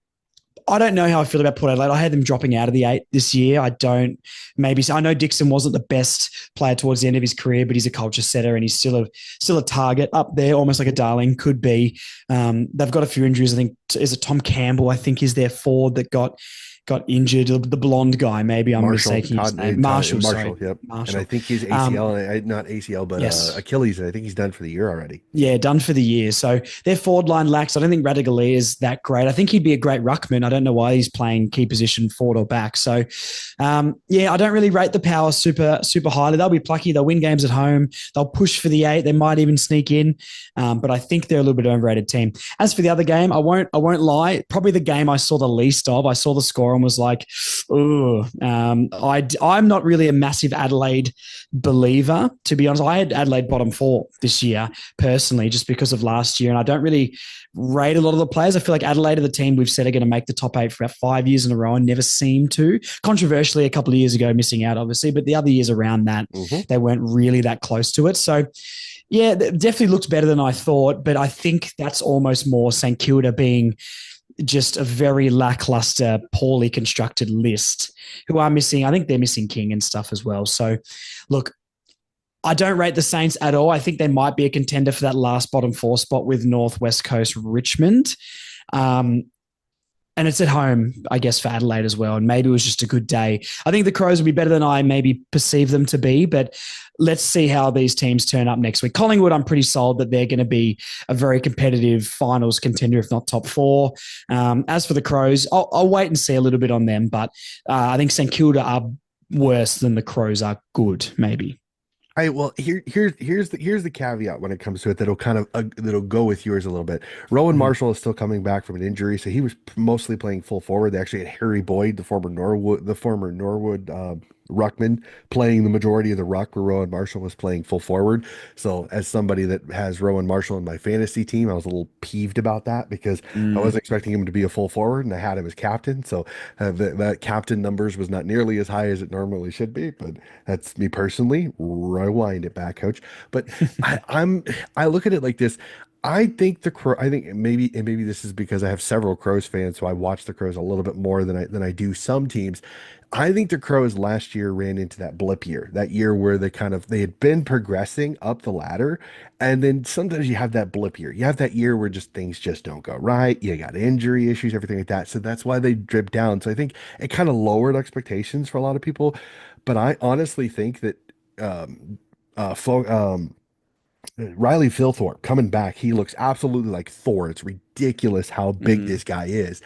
I don't know how I feel about Port Adelaide. I had them dropping out of the eight this year. I don't maybe I know Dixon wasn't the best player towards the end of his career, but he's a culture setter and he's still a target up there, almost like a Darling could be. They've got a few injuries. I think is it Tom Campbell? I think is their forward that got got injured. The blonde guy, maybe I'm
Marshall,
mistaking his name. Marshall, sorry,
Marshall, yep. And I
Marshall.
think his ACL,
Um,
not ACL, but
yes,
Achilles, and I think he's done for the year already.
yeah,
So,
done for the year. So their forward line lacks. I don't think Radigali is that great. I think he'd be a great ruckman. I don't know why he's playing key position forward or back. So, yeah, I don't really rate the Power super highly. They'll be plucky. They'll win games at home. They'll push for the 8. They might even sneak in, but I think they're a little bit overrated team. As for the other game, I won't lie. Probably the game I saw the least of. I saw the score and was like, oh, I'm not really a massive Adelaide believer, to be honest. I had Adelaide bottom 4 this year personally, just because of last year. And I don't really rate a lot of the players. I feel like Adelaide are the team we've said are going to make the top 8 for about 5 years in a row and never seem to. Controversially, a couple of years ago, missing out, obviously, but the other years around that,
mhm.
they weren't really that close to it. So, yeah, it definitely looked better than I thought, but I think that's almost more St Kilda being just a very lackluster, poorly constructed list who are missing. I think they're missing King and stuff as well. So, look, I don't rate the Saints at all. I think they might be a contender for that last bottom 4 spot with North West Coast Richmond. Um, and it's at home, I guess, for Adelaide as well. And maybe it was just a good day. I think the Crows will be better than I maybe perceive them to be, but let's see how these teams turn up next week. Collingwood, I'm pretty sold that they're going to be a very competitive finals contender, if not top 4. As for the Crows, I'll wait and see a little bit on them, but I think St Kilda are worse than the Crows are good, maybe.
Well, here's the caveat when it comes to it that'll kind of that'll go with yours a little bit. Rowan
Mhm.
Marshall is still coming back from an injury, so he was mostly playing full forward. They actually had Harry Boyd, the former Norwood ruckman, playing the majority of the ruck, where Rowan Marshall was playing full forward. So, as somebody that has Rowan Marshall in my fantasy team, I was a little peeved about that because I
Mm.
wasn't expecting him to be a full forward, and I had him as captain. So, that captain numbers was not nearly as high as it normally should be, but. That's me personally. Rewind it back, coach. But I look at it like this. I think the Crow. I think maybe this is because I have several Crows fans, so I watch the Crows a little bit more than I do some teams. I think the Crows last year ran into that blip year, that year where they had been progressing up the ladder, and then sometimes you have that blip year. You have that year where just things just don't go right. You got injury issues, everything like that. So that's why they drip down. So I think it kind of lowered expectations for a lot of people. But I honestly think that um, uh, Flo, um, Riley Philthorpe coming back, he looks absolutely like Thor. It's ridiculous how big
Mm.
this guy is.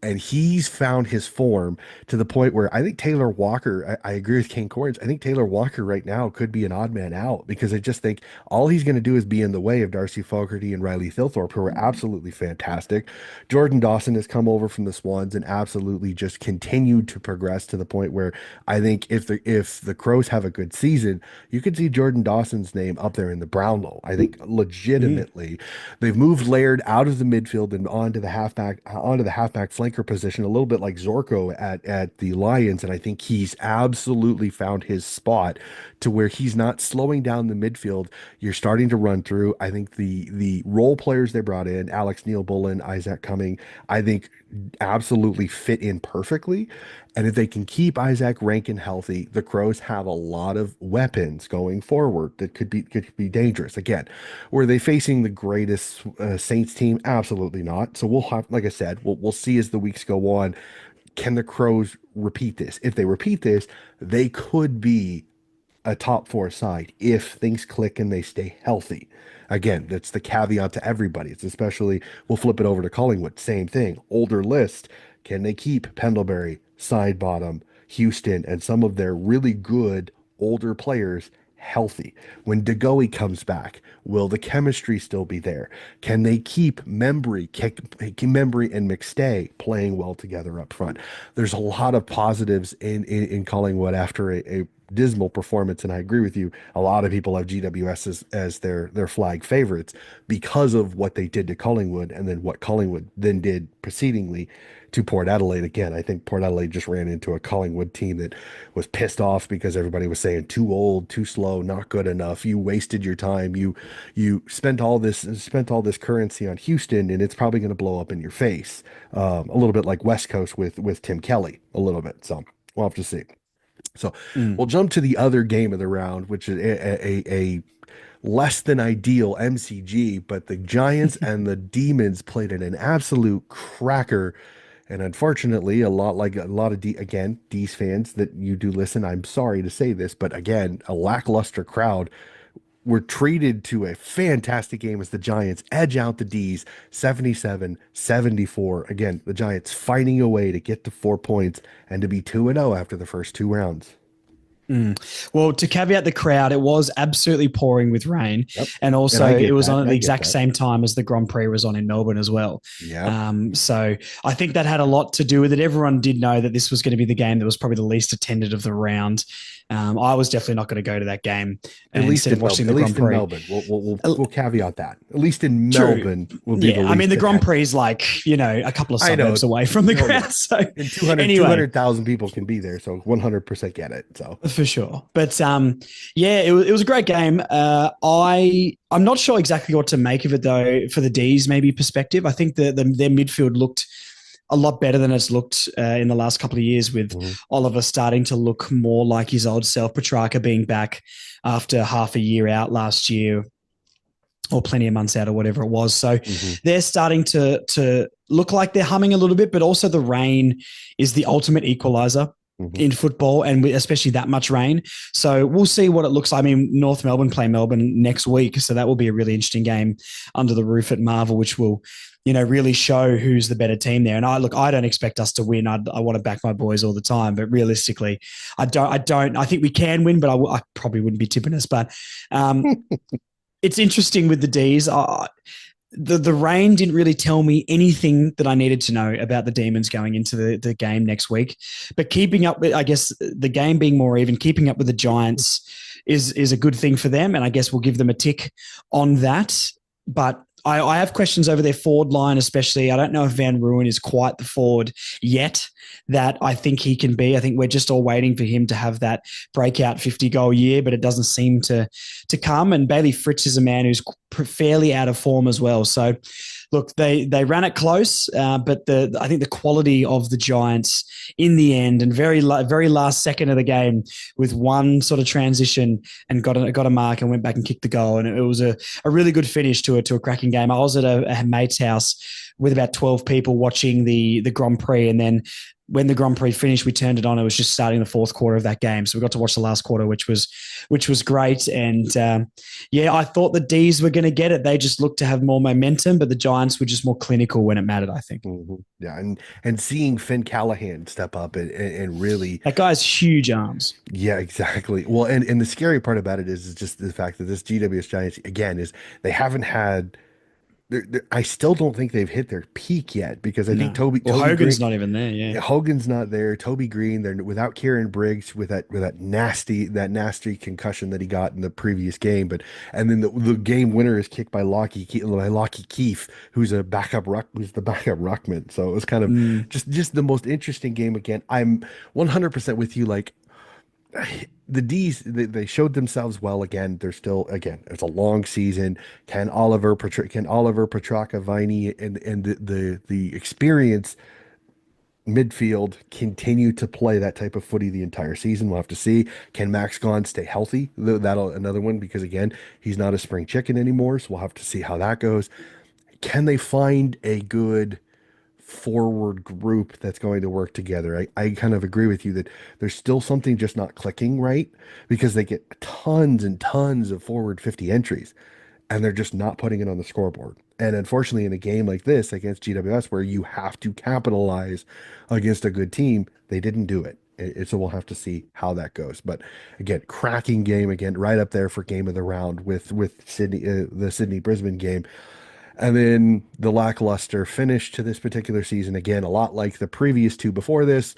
And he's found his form to the point where I think Taylor Walker, I agree with Kane Corns. I think Taylor Walker right now could be an odd man out because I just think all he's going to do is be in the way of Darcy Fogarty and Riley Thilthorpe, who are absolutely fantastic. Jordan Dawson has come over from the Swans and absolutely just continued to progress to the point where I think if the Crows have a good season, you could see Jordan Dawson's name up there in the Brownlow. I think
Mm.
legitimately they've moved Laird out of the midfield and onto the halfback flanker position, a little bit like Zorko at the Lions, and I think he's absolutely found his spot to where he's not slowing down the midfield. You're starting to run through. I think the role players they brought in, Alex Neil Bullen, Isaac Cumming, I think absolutely fit in perfectly. And if they can keep Isaac Rankin healthy, the Crows have a lot of weapons going forward that could be dangerous. Again, were they facing the greatest Saints team? Absolutely not. So we'll have, like I said, we'll see as the weeks go on. Can the Crows repeat this? If they repeat this, they could be a top 4 side if things click and they stay healthy. Again, that's the caveat to everybody. It's especially, we'll flip it over to Collingwood. Same thing. Older list. Can they keep Pendlebury, Sidebottom, Houston, and some of their really good older players healthy? When DeGoey comes back, will the chemistry still be there? Can they keep Membry and McStay playing well together up front? There's a lot of positives in Collingwood after a dismal performance, and I agree with you. A lot of people have GWS as their flag favorites because of what they did to Collingwood, and then what Collingwood then did precedingly to Port Adelaide. Again, I think Port Adelaide just ran into a Collingwood team that was pissed off because everybody was saying too old, too slow, not good enough. You wasted your time. You spent all this currency on Houston, and it's probably going to blow up in your face. A little bit like West Coast with Tim Kelly, a little bit. So we'll have to see. So
Mm.
we'll jump to the other game of the round, which is a less than ideal MCG, but the Giants and the Demons played in an absolute cracker And unfortunately, a lot of again, D's fans that you do listen, I'm sorry to say this, but again, a lackluster crowd were treated to a fantastic game as the Giants edge out the D's 77-74. Again, the Giants fighting a way to get to 4 points and to be 2-0 after the first two rounds.
Mm. Well, to caveat the crowd, it was absolutely pouring with rain,
Yep.
and
And
also
I
it
get
was
that.
on at
And
the
I get
exact
that.
same time as the Grand Prix was on in Melbourne as well.
Yep.
So I think that had a lot to do with it. Everyone did know that this was going to be the game that was probably the least attended of the round. I was definitely not going to go to that game
At least
instead of
in
watching
Melbourne.
the
At
Grand
least in
Prix.
Melbourne. We'll caveat that. At least in
True.
Melbourne will be the
Yeah, I mean
least
the Grand
attended.
Prix is like a couple of
I know.
suburbs away from the
Oh yeah.
ground. So
And 200
anyway,
200,000 people can be there, so 100% get it. So
for sure. But yeah, it was a great game. I'm not sure exactly what to make of it though. For the D's, maybe perspective, I think their midfield looked a lot better than it's looked in the last couple of years, with
mhm,
Oliver starting to look more like his old self. Petrarca being back after half a year out last year, or plenty of months out, or whatever it was. So
mhm,
they're starting to look like they're humming a little bit, but also the rain is the ultimate equalizer
mhm.
in football, and especially that much rain. So we'll see what it looks like. I mean, North Melbourne play Melbourne next week, so that will be a really interesting game under the roof at Marvel, which will, really show who's the better team there. And I don't expect us to win. I want to back my boys all the time, but realistically, I don't. I think we can win, but I probably wouldn't be tipping us. But it's interesting with the D's. The rain didn't really tell me anything that I needed to know about the Demons going into the game next week. But keeping up with, I guess, the game being more even, keeping up with the Giants is a good thing for them. And I guess we'll give them a tick on that. But I have questions over their forward line, especially. I don't know if Van Ruin is quite the forward yet that I think he can be. I think we're just all waiting for him to have that breakout 50-goal year, but it doesn't seem to come. And Bailey Fritz is a man who's fairly out of form as well. So, look, they ran it close, but I think the quality of the Giants in the end, and very last second of the game, with one sort of transition and got a mark and went back and kicked the goal, and it was a really good finish to a cracking game. I was at a mate's house with about 12 people watching the Grand Prix, and then when the Grand Prix finished, we turned it on. It was just starting the fourth quarter of that game, so we got to watch the last quarter, which was great. And yeah, I thought the D's were going to get it. They just looked to have more momentum, but the Giants were just more clinical when it mattered, I think.
mhm. Yeah, and seeing Finn Callahan step up and really,
That guy's huge arms.
yeah, exactly. Well, and the scary part about it is just the fact that this GWS Giants again is they haven't had. I still don't think they've hit their peak yet because I think
No. Well,
Toby
Hogan's
Green,
not even there. Yeah.
yeah, Hogan's not there. Toby Green, they're without Kieran Briggs with that nasty concussion that he got in the previous game. But and then the game winner is kicked by Lockie Keefe, who's the backup ruckman. So it was kind of
Mm,
just the most interesting game again. I'm 100% with you. Like the D's, they showed themselves well again. They're still again. It's a long season. Can Oliver Petraka Viney and the experience midfield continue to play that type of footy the entire season? We'll have to see. Can Max Gahn stay healthy? That'll another one because again, he's not a spring chicken anymore. So we'll have to see how that goes. Can they find a good forward group that's going to work together? I kind of agree with you that there's still something just not clicking right because they get tons and tons of forward 50 entries and they're just not putting it on the scoreboard. And unfortunately, in a game like this against GWS, where you have to capitalize against a good team, they didn't do it. So we'll have to see how that goes. But again, cracking game again, right up there for game of the round with Sydney, the Sydney Brisbane game. And then the lackluster finish to this particular season, again, a lot like the previous two before this.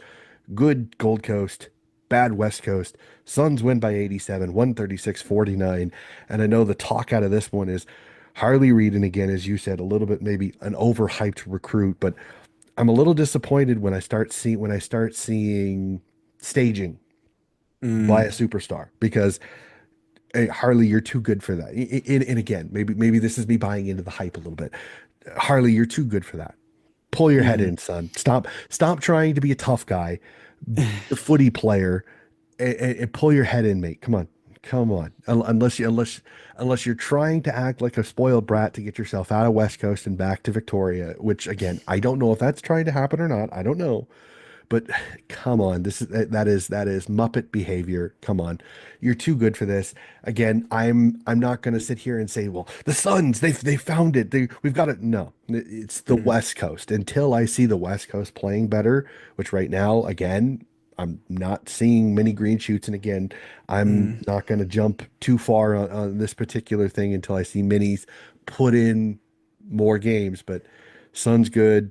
Good Gold Coast, bad West Coast. Suns win by 87, 136-49. And I know the talk out of this one is Harley Reid, and again, as you said, a little bit maybe an overhyped recruit, but I'm a little disappointed when I start seeing staging by a
mm,
superstar because hey, Harley, you're too good for that. And again, maybe this is me buying into the hype a little bit. Harley, you're too good for that. Pull your head
mm.
in, son. Stop trying to be a tough guy, the footy player, and pull your head in, mate. Come on. Unless you're trying to act like a spoiled brat to get yourself out of West Coast and back to Victoria, which again, I don't know if that's trying to happen or not. I don't know. But come on, that is Muppet behavior. Come on, you're too good for this. Again, I'm not going to sit here and say, well, the Suns, they found it. We've got it. No, it's the
Mm,
West Coast. Until I see the West Coast playing better, which right now, again, I'm not seeing many green shoots. And again, I'm
mm,
not going to jump too far on this particular thing until I see minis put in more games. But Suns good,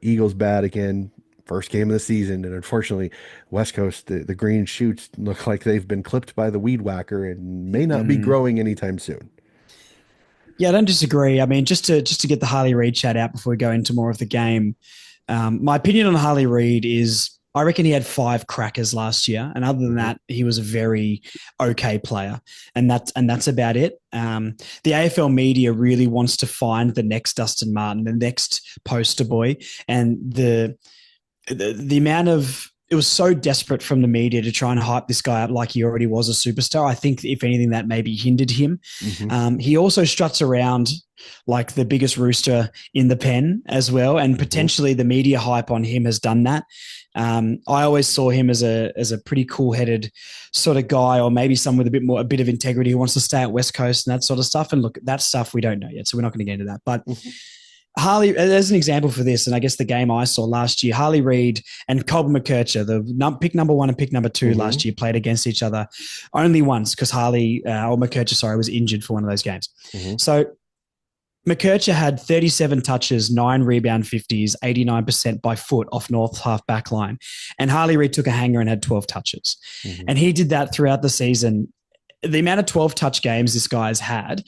Eagles bad again. First game of the season, and unfortunately, West Coast, the green shoots look like they've been clipped by the weed whacker and may not be
mm.
growing anytime soon.
Yeah, I don't disagree. I mean, just to get the Harley Reid chat out before we go into more of the game, my opinion on Harley Reid is I reckon he had five crackers last year, and other than
Hmm.
that, he was a very okay player, and that's about it. The AFL media really wants to find the next Dustin Martin, the next poster boy, and the amount of it was so desperate from the media to try and hype this guy up like he already was a superstar. I think if anything that maybe hindered him.
Hmm.
He also struts around like the biggest rooster in the pen as well, and
Hmm.
potentially the media hype on him has done that. I always saw him as a pretty cool headed sort of guy, or maybe someone with a bit of integrity who wants to stay at West Coast and that sort of stuff. And look, that stuff we don't know yet, so we're not going to get into that. But
Hmm.
Harley, as an example for this, and I guess the game I saw last year, Harley Reid and Colton McKercher, pick number one and pick number two last
Hmm.
year, played against each other only once because or McKercher, sorry, was injured for one of those games.
Hmm.
So McKercher had 37 touches, 9 rebound 50s, 89% by foot off North half back line. And Harley Reid took a hanger and had 12 touches.
Hmm.
And he did that throughout the season. The amount of 12 touch games this guy's had,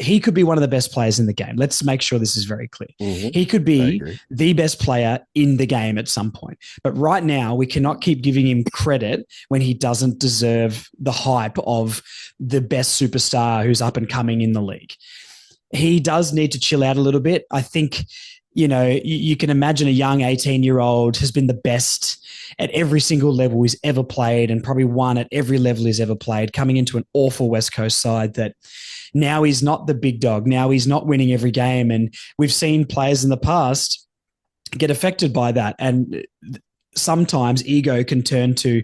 he could be one of the best players in the game. Let's make sure this is very clear.
Hmm.
He could
I
be
agree.
the best player in the game at some point. But right now, we cannot keep giving him credit when he doesn't deserve the hype of the best superstar who's up and coming in the league. He does need to chill out a little bit. I think, you can imagine a young 18-year-old has been the best at every single level he's ever played and probably won at every level he's ever played, coming into an awful West Coast side that now he's not the big dog. Now he's not winning every game. And we've seen players in the past get affected by that. And sometimes ego can turn to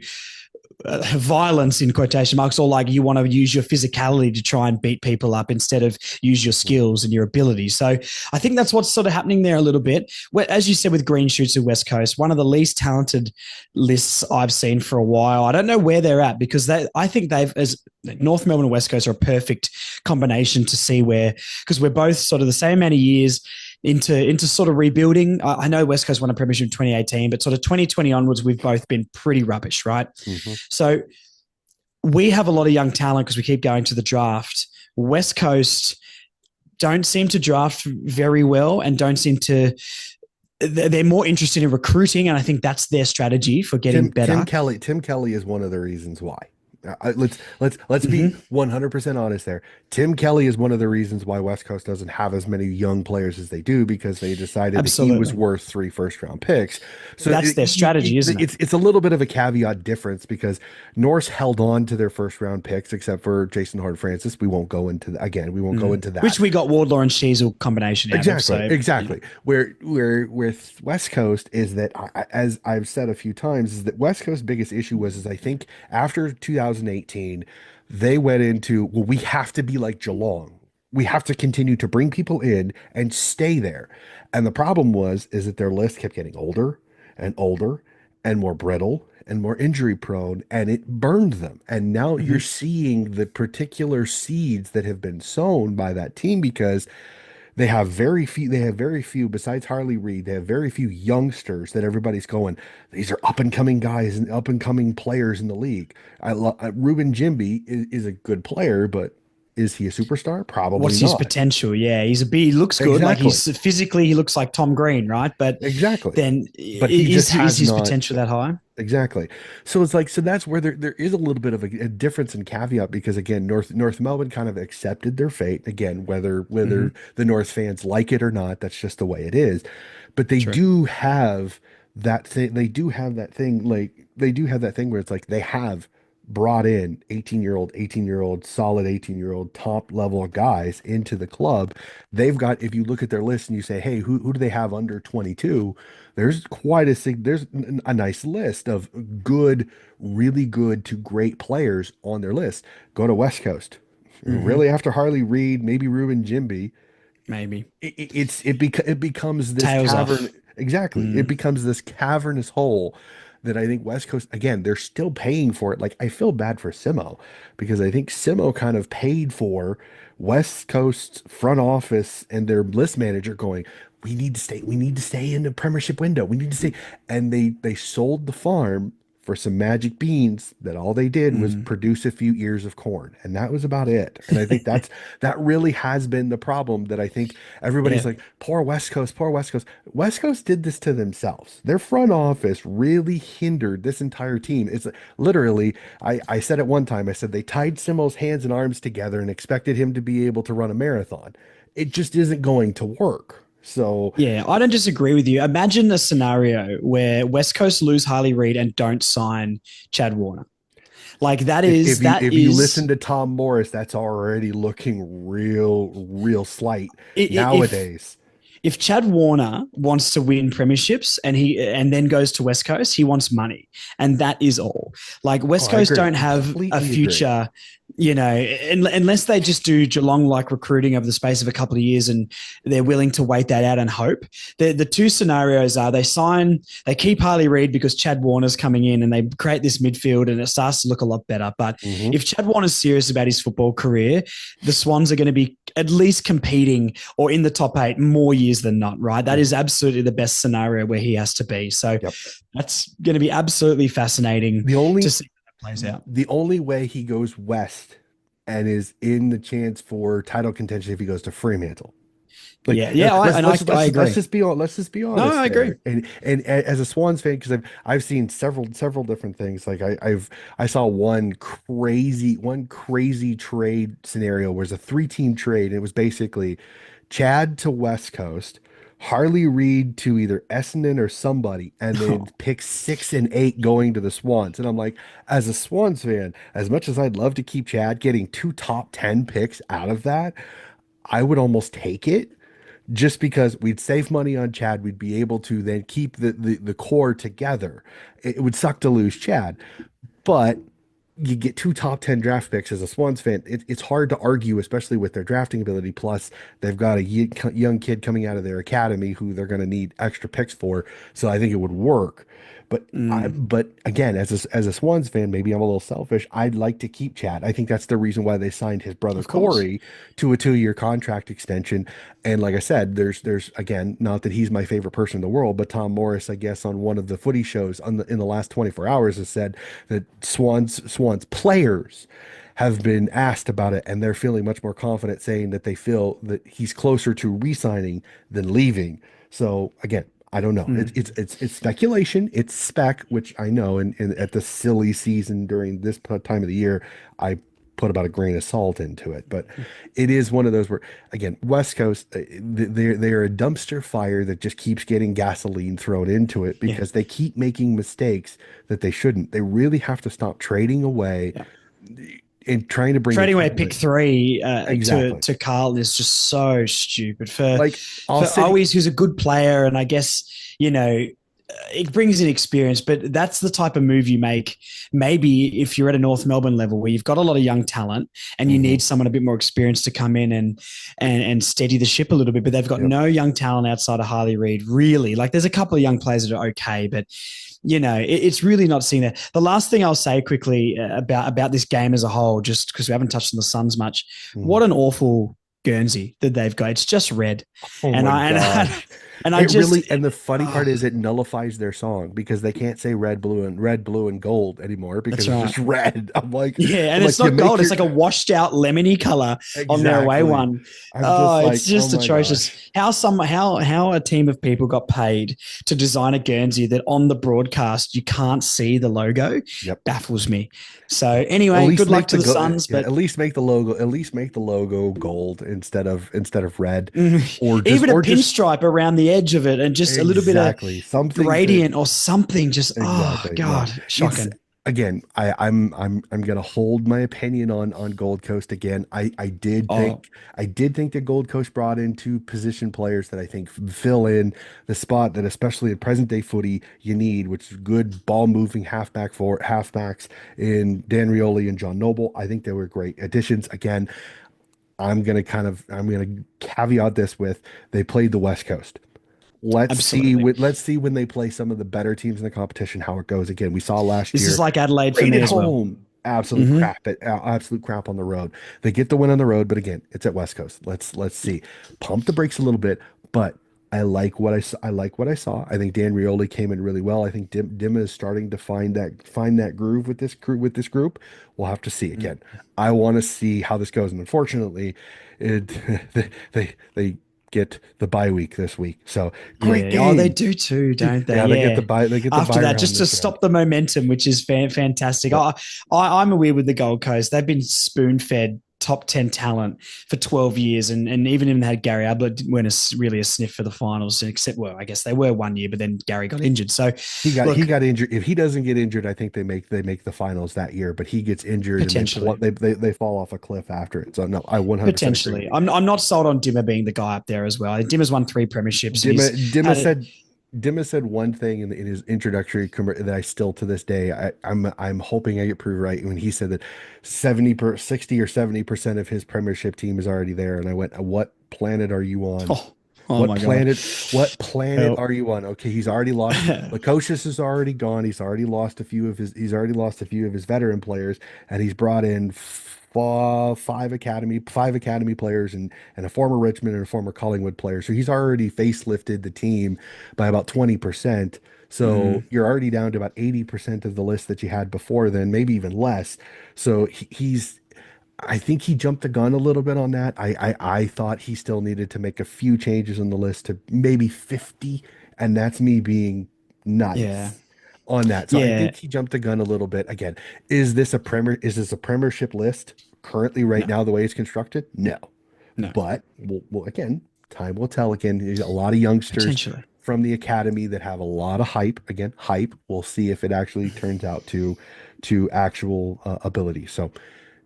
violence in quotation marks, or like you want to use your physicality to try and beat people up instead of use your skills and your ability. So I think that's what's sort of happening there a little bit. As you said with green shoots at West Coast, one of the least talented lists I've seen for a while. I don't know where they're at because I think they've as North Melbourne and West Coast are a perfect combination to see where, because we're both sort of the same amount of years into sort of rebuilding. I know West Coast won a premiership in 2018, but sort of 2020 onwards, we've both been pretty rubbish, right?
Hmm.
So we have a lot of young talent because we keep going to the draft. West Coast don't seem to draft very well and don't seem to. They're more interested in recruiting, and I think that's their strategy for getting better.
Tim Kelly is one of the reasons why. Let's be
Mm-hmm.
100% honest there. Tim Kelly is one of the reasons why West Coast doesn't have as many young players as they do because they decided that he was
Absolutely,
worth 3 first-round picks. So
that's their strategy, isn't it?
it's a little bit of a caveat difference because Norse held on to their first-round picks except for Jason Hard-Francis. We won't go into again. We won't go into
Which
that.
we got Wardlaw and Sheasel combination out of.
Exactly,
So
exactly. Where with West Coast is that as I've said a few times, is that West Coast's biggest issue was is I think after 2018, they went into, well, we have to be like Geelong. We have to continue to bring people in and stay there. And the problem was is that their list kept getting older and older and more brittle and more injury prone, and it burned them. And now you're
mhm.
seeing the particular seeds that have been sown by that team because they have very few besides Harley Reid. They have very few youngsters that everybody's going, these are up and coming guys and up and coming players in the league. Ruben Jimby is a good player, but is he a superstar? Probably
What's his
not.
potential? Yeah, he looks good. Like
Exactly.
he's physically, he looks like Tom Green, right? But
Exactly.
then
But he just
is
has
his
not.
potential that high?
Exactly. So it's like, so that's where there is a little bit of a difference in caveat because again, North Melbourne kind of accepted their fate. Again, whether
Mm-hmm.
the North fans like it or not, that's just the way it is. But they
True.
do have that thing. They do have that thing. Like they do have that thing where it's like they have brought in 18-year old solid 18-year-old top level guys into the club. They've got, if you look at their list and you say, hey, who do they have under 22? There's a nice list of good, really good to great players on their list. Go to West Coast.
Mm-hmm.
Really after Harley Reid, maybe Ruben Jimby,
Maybe.
it becomes this
Tails
cavern.
off.
Exactly, it
Mm.
becomes this cavernous hole that I think West Coast, again, they're still paying for it. Like, I feel bad for Simo because I think Simo kind of paid for West Coast's front office and their list manager going, we need to stay in the premiership window, we need to stay, and they sold the farm for some magic beans that all they did was
Mm.
produce a few ears of corn, and that was about it. And I think that really has been the problem, that I think
Yeah.
everybody's like, poor West Coast, poor West Coast. West Coast did this to themselves. Their front office really hindered this entire team. It's literally, I said at one time, I said they tied Simo's hands and arms together and expected him to be able to run a marathon. It just isn't going to work. So
Yeah, I don't disagree with you. Imagine a scenario where West Coast lose Harley Reid and don't sign Chad Warner. Like that is that
if you
is
listen to Tom Morris, that's already looking real slight
if
nowadays.
if Chad Warner wants to win premierships and then goes to West Coast, he wants money, and that is all. Like
Oh,
West
I
Coast
agree.
don't have a
Completely agree.
future, unless they just do Geelong like recruiting over the space of a couple of years, and they're willing to wait that out and hope. The two scenarios are they keep Harley Reid because Chad Warner's coming in, and they create this midfield, and it starts to look a lot better. But
Hmm.
if Chad Warner's serious about his football career, the Swans are going to be at least competing or in the top 8 more years than not, right? That is
Hmm.
absolutely the best scenario where he has to be. So
Yep.
that's going to be absolutely fascinating
The
to
only
see how that plays out.
the only way he goes west and is in the chance for title contention if he goes to Fremantle. Like,
Yeah, yeah, I
let's
agree.
just be let's just be
No,
honest
I agree.
there. And as a Swans fan, because I've seen several different things. Like, I saw one crazy trade scenario where it's a 3-team trade. And it was basically Chad to West Coast, Harley Reid to either Essendon or somebody, and then pick 6 and 8 going to the Swans. And I'm like, as a Swans fan, as much as I'd love to keep Chad, getting two top 10 picks out of that, I would almost take it, just because we'd save money on Chad. We'd be able to then keep the core together. It would suck to lose Chad, but you get two top 10 draft picks as a Swans fan. It's hard to argue, especially with their drafting ability. Plus, they've got a young kid coming out of their academy who they're going to need extra picks for. So I think it would work.
Mm,
But again, as a Swans fan, maybe I'm a little selfish. I'd like to keep Chad. I think that's the reason why they signed his brother
of course.
Corey to a 2-year contract extension. And like I said, there's again, not that he's my favorite person in the world, but Tom Morris, I guess, on one of the footy shows in the last 24 hours, has said that Swans players have been asked about it, and they're feeling much more confident, saying that they feel that he's closer to re-signing than leaving. So again, I don't know.
Mm,
It's speculation. It's spec, which I know. And at the silly season during this time of the year, I put about a grain of salt into it. But it is one of those where, again, West Coast, they're a dumpster fire that just keeps getting gasoline thrown into it
yeah,
because they keep making mistakes that they shouldn't. They really have to stop trading away
yeah.
and trying to bring in
Trading away pick
talent.
3
Exactly.
to Carl is just so stupid
Like, I'll
for
sit.
Owies, who's a good player, and I guess it brings in experience, but that's the type of move you make. Maybe if you're at a North Melbourne level where you've got a lot of young talent and you
Mhm.
need someone a bit more experienced to come in and steady the ship a little bit, but they've got
Yep.
no young talent outside of Harley Reid, really. Like there's a couple of young players that are okay, but it's really not seen there. The last thing I'll say quickly about this game as a whole, just because we haven't touched on the Suns much,
Mhm.
what an awful Guernsey that they've got. It's just red,
Oh
and
my
I and I,
gosh.
and I
It
just
really, and the funny
oh,
part is it nullifies their song because they can't say red, blue, and gold anymore because
that's
it's
right.
just red.
Yeah, and
I'm
it's
like, you
not
make
gold. It's
your
like a washed out lemony color on their away
exactly.
one.
I'm
Oh,
just
it's
like, oh
just
my
atrocious.
gosh.
How a team of people got paid to design a Guernsey that on the broadcast you can't see the logo
Yep.
baffles me. So
At
anyway,
least
good luck
make
to
the
the
go
Suns,
yeah,
but
at least make the logo gold instead of red, or just
even a pinstripe around the edge of it and just a little bit of
exactly something to
gradient or something. Just oh
exactly. No,
god,
it's
shocking.
again, I'm gonna hold my opinion on Gold Coast again.
Oh,
I did think that Gold Coast brought in two position players that I think fill in the spot that, especially in present day footy, you need, which is good ball moving halfbacks in Dan Rioli and John Noble. I think they were great additions. Again, I'm gonna caveat this with they played the West Coast.
absolutely.
Let's see when they play some of the better teams in the competition how it goes. Again, we saw last
This is
year,
like Adelaide for
great
me
at
as well.
home,
Hmm.
absolute crap on the road. They get the win on the road, but again, it's at West Coast. Let's see. Pump the brakes a little bit, but I like what I saw. I think Dan Rioli came in really well. I think Dimma is starting to find that groove with this group. We'll have to see again. I want to see how this goes, and unfortunately, it they get the bye week this week. So great
Yeah. Oh, they
game.
do too, don't they?
Yeah,
Yeah.
they get the
After
bye
that,
round
just to
this round.
stop the momentum, which is fantastic.
Yep.
I'm aware with the Gold Coast. They've been spoon fed top 10 talent for 12 years. And even when they had Gary Ablett, weren't really a sniff for the finals, except, well, I guess they were one year, but then Gary got injured. So,
He
look,
got injured. If he doesn't get injured, I think they make the finals that year. But he gets injured and
potentially.
they fall off a cliff after it. So no, I 100% agree with
Potentially.
you.
I'm not sold on Dimmer being the guy up there as well. Dimmer's won 3 premierships and he's
Dimma
had it.
said Dimma said one thing in his introductory that I still to this day I'm hoping I get proved right when he said that 60 or 70% of his premiership team is already there, and I went, what planet are you on?
Oh, oh
What
my God.
planet? What planet
Help.
are you on? Okay, he's already lost. Lukosius is already gone. He's already lost a few of his veteran players, and he's brought in five academy players and a former Richmond and a former Collingwood player. So he's already facelifted the team by about 20%. So
Mm,
you're already down to about 80% of the list that you had before then, maybe even less. So he's I think he jumped the gun a little bit on that. I thought he still needed to make a few changes on the list to maybe 50, and that's me being
yeah.
nice on that. So I
Yeah.
think he jumped the gun a little bit. Again, is this a premiership list currently right
No,
now the way it's constructed? No.
no.
But again, time will tell. Again, there's a lot of youngsters
Potentially.
from the academy that have a lot of hype. Again, hype. We'll see if it actually turns out to actual ability. So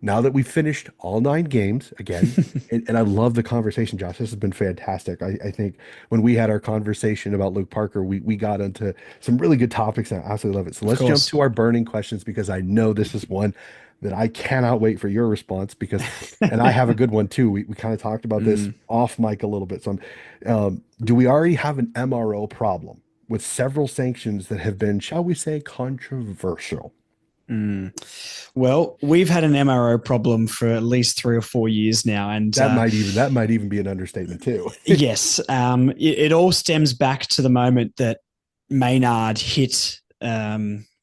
now that we've finished all 9 games again, and I love the conversation, Josh. This has been fantastic. I think when we had our conversation about Luke Parker, we got into some really good topics, and I absolutely love it. So
Of
let's jump
course.
to our burning questions because I know this is one that I cannot wait for your response because, and I have a good one too. We kind of talked about this
Mm,
off mic a little bit. So, do we already have an MRO problem with several sanctions that have been, shall we say, controversial?
mm. Well, we've had an MRO problem for at least 3 or 4 years now, and
That might even be an understatement too.
yes, it all stems back to the moment that Maynard hit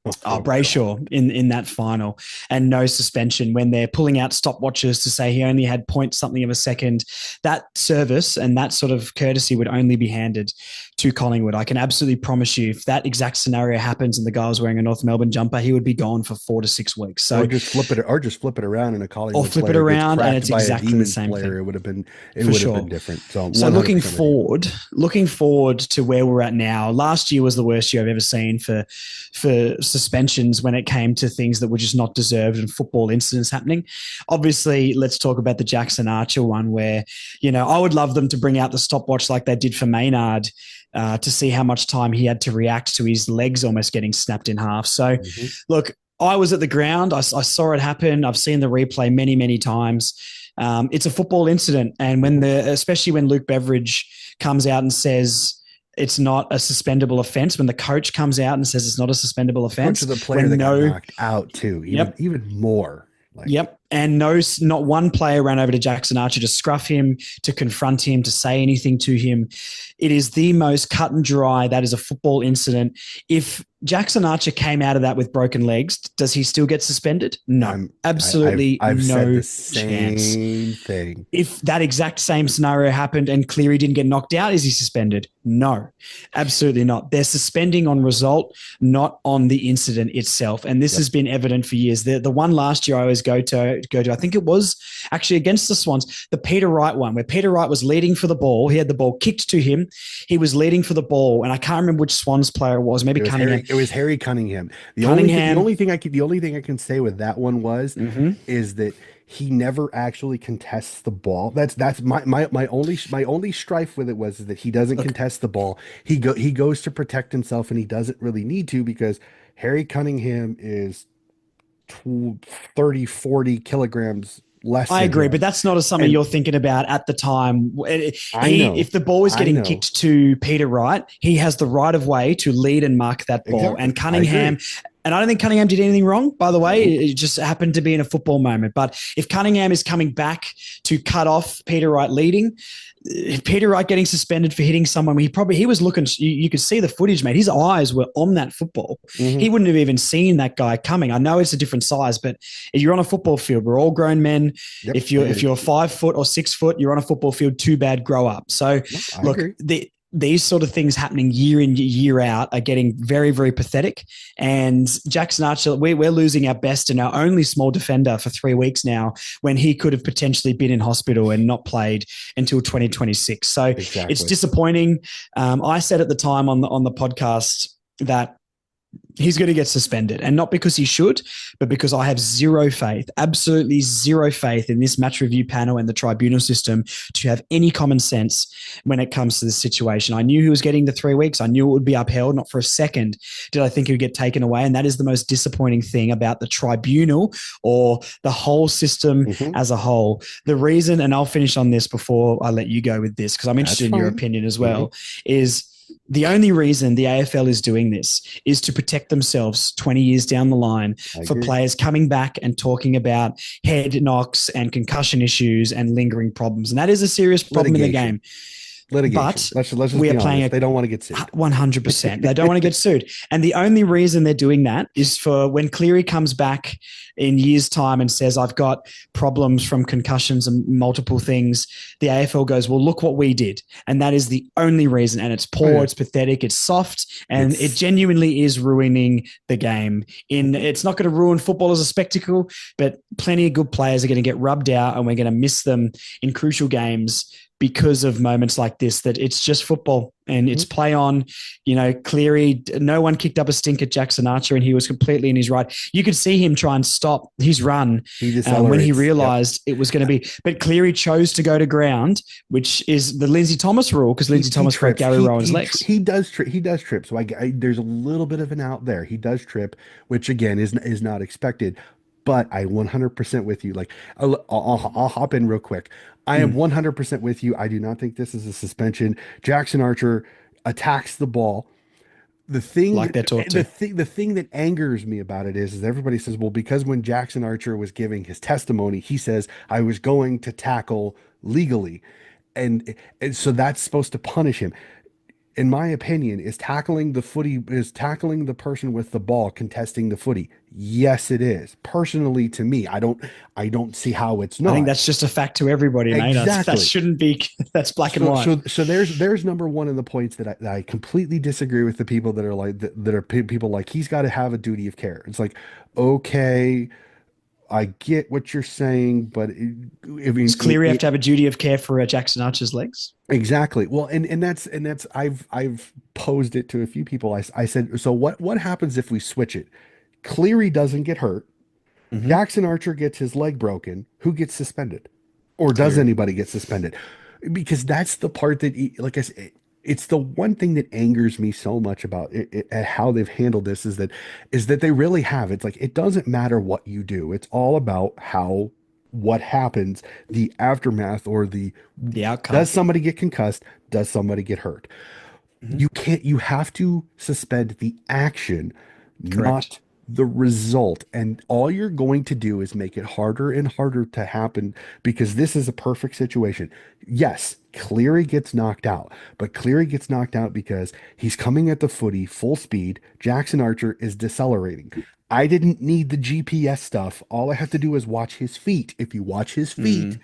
Oh God.
Brayshaw in that final, and no suspension when they're pulling out stopwatches to say he only had point something of a second. That service and that sort of courtesy would only be handed to Collingwood. I can absolutely promise you, if that exact scenario happens and the guy was wearing a North Melbourne jumper, he would be gone for 4 to 6 weeks. So,
Or just flip it around and a
or
Collingwood
flip it
player gets
around, and
cracked
it's
by a
exactly the
Demons
same
player.
thing
It
for
would have been
sure.
different. So
So
100% with you.
looking forward to where we're at now. Last year was the worst year I've ever seen for suspensions when it came to things that were just not deserved and football incidents happening. Obviously, let's talk about the Jackson Archer one where, I would love them to bring out the stopwatch like they did for Maynard to see how much time he had to react to his legs almost getting snapped in half. So,
Mhm.
look, I was at the ground. I saw it happen. I've seen the replay many, many times. It's a football incident, and
Mhm.
especially when Luke Beveridge comes out and says it's not a suspendable offence, when the coach comes out and says it's not a suspendable
The coach of the
offence,
player that
when
got
no,
knocked out too,
yep,
even more. Like
yep. And no, not one player ran over to Jackson Archer to scruff him, to confront him, to say anything to him. It is the most cut and dry. That is a football incident. If Jackson Archer came out of that with broken legs, does he still get suspended? No, absolutely
I've said the
no chance.
same thing.
If that exact same scenario happened and Cleary didn't get knocked out, is he suspended? No, absolutely not. They're suspending on result, not on the incident itself. And this
Yep.
has been evident for years. The one last year I always go to, I think it was actually against the Swans, the Peter Wright one, where Peter Wright was leading for the ball. He had the ball kicked to him. He was leading for the ball. And I can't remember which Swans player it was, maybe Cunningham.
It was Harry Cunningham.
Cunningham.
The only thing I can say with that one
Mm-hmm.
is that he never actually contests the ball. That's my only strife with it was that he doesn't
Look,
contest the ball. He goes to protect himself and he doesn't really need to because Harry Cunningham is 30, 40 kilograms less
I
than
agree,
him.
but that's not something
And
you're thinking about at the time.
I know,
If the ball is
I
getting
know
kicked to Peter Wright, he has the right of way to lead and mark that ball. And
exactly. I
Cunningham,
agree.
and I don't think Cunningham did anything wrong, by the way.
Nope.
It just happened to be in a football moment. But if Cunningham is coming back to cut off Peter Wright leading, Peter Wright getting suspended for hitting someone, he was looking, you could see the footage, mate. His eyes were on that football. He
Hmm.
wouldn't have even seen that guy coming. I know it's a different size, but if you're on a football field, we're all grown men.
Yep.
If you're 5 foot or 6 foot, you're on a football field. Too bad, grow up. So,
Nope, I
look,
agree.
these sort of things happening year in year out are getting very very pathetic. And Jackson Archer, we're losing our best and our only small defender for 3 weeks now, when he could have potentially been in hospital and not played until 2026. So it's
Exactly.
disappointing. I said at the time on the podcast that he's going to get suspended, and not because he should, but because I have zero faith, absolutely zero faith in this match review panel and the tribunal system to have any common sense when it comes to this situation. I knew he was getting the 3 weeks. I knew it would be upheld. Not for a second did I think he would get taken away. And that is the most disappointing thing about the tribunal or the whole system
Hmm.
as a whole. The reason, and I'll finish on this before I let you go with this, because I'm
That's
interested in your
fine.
opinion as
Hmm.
well, is the only reason the AFL is doing this is to protect themselves 20 years down the line
I
for
agree.
players coming back and talking about head knocks and concussion issues and lingering problems. And that is a serious problem in the
Litigation.
game.
Litigation.
But
Let's just
we are
be
playing
honest.
a
They don't want to get sued.
100%. They don't want to get sued. And the only reason they're doing that is for when Cleary comes back in years' time and says, I've got problems from concussions and multiple things, the AFL goes, well, look what we did. And that is the only reason. And it's
Oh
poor,
yeah.
it's pathetic, it's soft, and it
It's
genuinely is ruining the game.
Mhm.
It's not going to ruin football as a spectacle, but plenty of good players are going to get rubbed out and we're going to miss them in crucial games because of moments like this. That it's just football and it's
Mhm.
play on. Cleary, no one kicked up a stink at Jackson Archer, and he was completely in his right. You could see him try and stop his run
He
when he
decelerates. Yep.
realized it was going to be. But Cleary chose to go to ground, which is the Lindsay Thomas rule, because Lindsay
He
Thomas broke
trips.
Gary Rowan's legs.
He does trip. So there's a little bit of an out there. He does trip, which again is not expected. But I 100% with you. Like I'll hop in real quick. I am
Mm,
100% with you. I do not think this is a suspension. Jackson Archer attacks the ball.
like they're taught to.
The thing that angers me about it is everybody says, well, because when Jackson Archer was giving his testimony, he says I was going to tackle legally, and so that's supposed to punish him. In my opinion, is tackling the person with the ball contesting the footy. Yes, it is. Personally, to me, I don't see how it's
I think
not.
that's just a fact to everybody, mate. That
Exactly.
shouldn't be. That's black and white.
So there's number one in the points that I completely disagree with the people that are like that are people like he's got to have a duty of care. It's like, okay, I get what you're saying, but I
Does
mean,
Cleary have to have a duty of care for Jackson Archer's legs?
exactly. Well, and that's I've posed it to a few people. I said, so what happens if we switch it? Cleary doesn't get hurt.
Mm-hmm.
Jackson Archer gets his leg broken. Who gets suspended? Or does
Cleary.
anybody get suspended? Because that's the part that, like I said, it's the one thing that angers me so much about how they've handled this is that they really have. It's like it doesn't matter what you do. It's all about how what happens, the aftermath or the
The
does
outcome.
somebody get concussed? Does somebody get hurt?
Mm-hmm.
You have to suspend the action,
Correct.
not the result. And all you're going to do is make it harder and harder to happen because this is a perfect situation. Yes, Cleary gets knocked out, but Cleary gets knocked out because he's coming at the footy full speed. Jackson Archer is decelerating. I didn't need the GPS stuff. All I have to do is watch his feet. If you watch his feet,
Mm.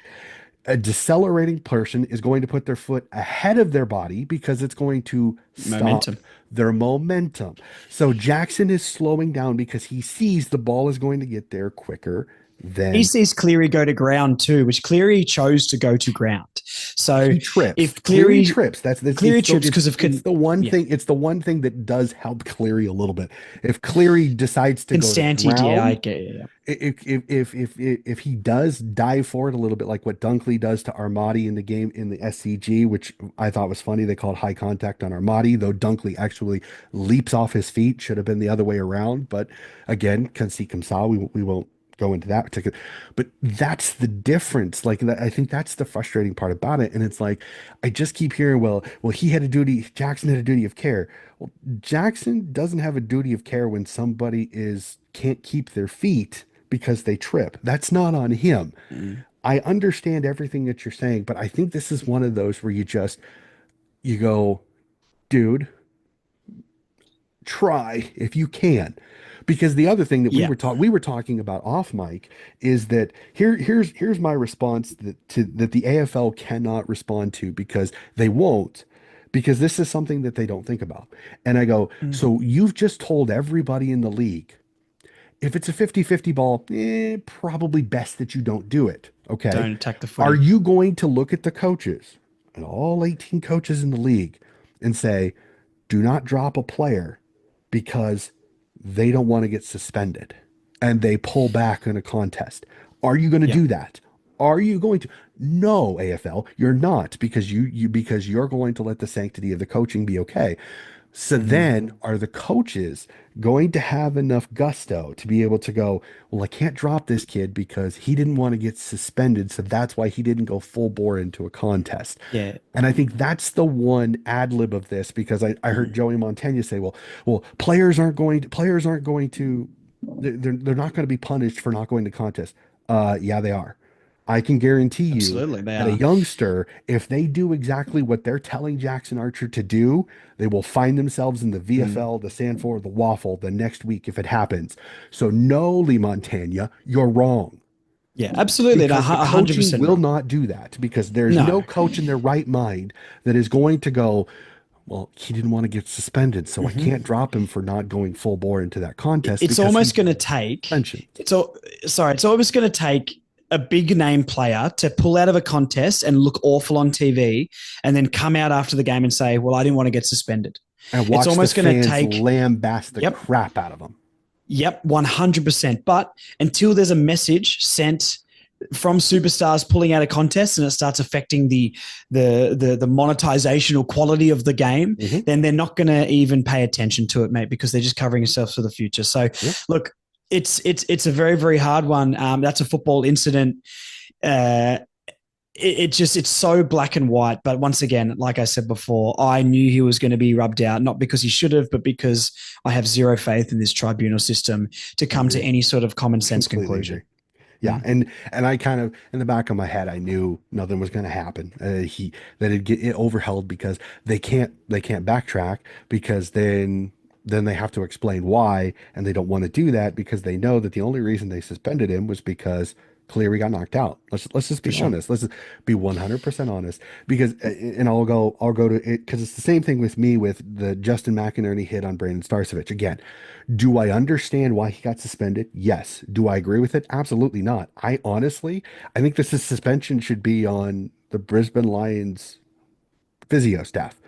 a decelerating person is going to put their foot ahead of their body because it's going to stop
Momentum.
their momentum. So Jackson is slowing down because he sees the ball is going to get there quicker
He
than
sees Cleary go to ground too, which Cleary chose to go to ground. So
He trips.
if
Cleary
Cleary
trips. That's
Cleary trips because of
it's the one
yeah,
thing. It's the one thing that does help Cleary a little bit. If Cleary decides to go to
Constanti, yeah, I
ground,
get yeah,
if he does dive forward a little bit, like what Dunkley does to Armadi in the game in the SCG, which I thought was funny. They called high contact on Armadi, though Dunkley actually leaps off his feet. Should have been the other way around. But again, Kansi Kamsa, we won't go into that particular. But that's the difference. Like that, I think that's the frustrating part about it. And it's like I just keep hearing, well, he had a duty. Jackson had a duty of care. Well, Jackson doesn't have a duty of care when somebody is can't keep their feet because they trip. That's not on him.
mm,
I understand everything that you're saying, but I think this is one of those where you go, dude, try if you can. Because the other thing that
yeah,
we were talking about off mic is that here's my response that the AFL cannot respond to because they won't, because this is something that they don't think about. And I go,
mm,
so you've just told everybody in the league, if it's a 50-50 ball, probably best that you don't do it. Okay.
don't attack the
Are
footy.
you going to look at the coaches and all 18 coaches in the league and say, do not drop a player because they don't want to get suspended and they pull back in a contest? Are you going to
Yeah,
do that? Are you going to? No, AFL, you're not, because because you're going to let the sanctity of the coaching be okay. So
mm,
then are the coaches going to have enough gusto to be able to go, well, I can't drop this kid because he didn't want to get suspended. So that's why he didn't go full bore into a contest.
yeah,
And I think that's the one ad lib of this, because I heard
mm,
Joey Montana say, well, players aren't going to, they're not going to be punished for not going to contest. Yeah, they are. I can guarantee you
absolutely they
that a
are.
youngster, if they do exactly what they're telling Jackson Archer to do, they will find themselves in the
Mm,
VFL, the Sanford, the Waffle the next week if it happens. So no, Lee Montana, you're wrong,
yeah, absolutely,
because the
a hundred
coaching
percent
will
wrong.
not do that, because there's
No,
no coach in their right mind that is going to go, well, he didn't want to get suspended, so I
hmm
can't drop him for not going full bore into that contest
it's
because he
almost going to
deserves
take
suspension.
it's all sorry, it's almost going to take a big name player to pull out of a contest and look awful on TV and then come out after the game and say, well, I didn't want to get suspended.
And
It's
watch the
almost going to
fans
take,
lambaste the
yep,
crap out of him.
yep, 100%. But until there's a message sent from superstars pulling out of contests and it starts affecting the monetization or quality of the game,
Hmm.
then they're not going to even pay attention to it, mate, because they're just covering themselves for the future. So,
Yeah.
look, it's a very very hard one. That's a football incident. Uh, it's so black and white. But once again, like I said before, I knew he was going to be rubbed out, not because he should have, but because I have zero faith in this tribunal system to
I
come to
agree.
any sort of common sense
Completely agree.
conclusion.
Yeah,
Mm,
and I kind of in the back of my head I knew nothing was going to happen. He that it'd get it overheld because they can't backtrack, because then they have to explain why, and they don't want to do that because they know that the only reason they suspended him was because Cleary got knocked out. Let's just
for
be
sure.
honest. Let's just be 100% honest, because and I'll go to it because it's the same thing with me with the Justin McInerney hit on Brandon Starcevich. Again, do I understand why he got suspended? Yes. Do I agree with it? Absolutely not. I honestly, I think this suspension should be on the Brisbane Lions physio staff,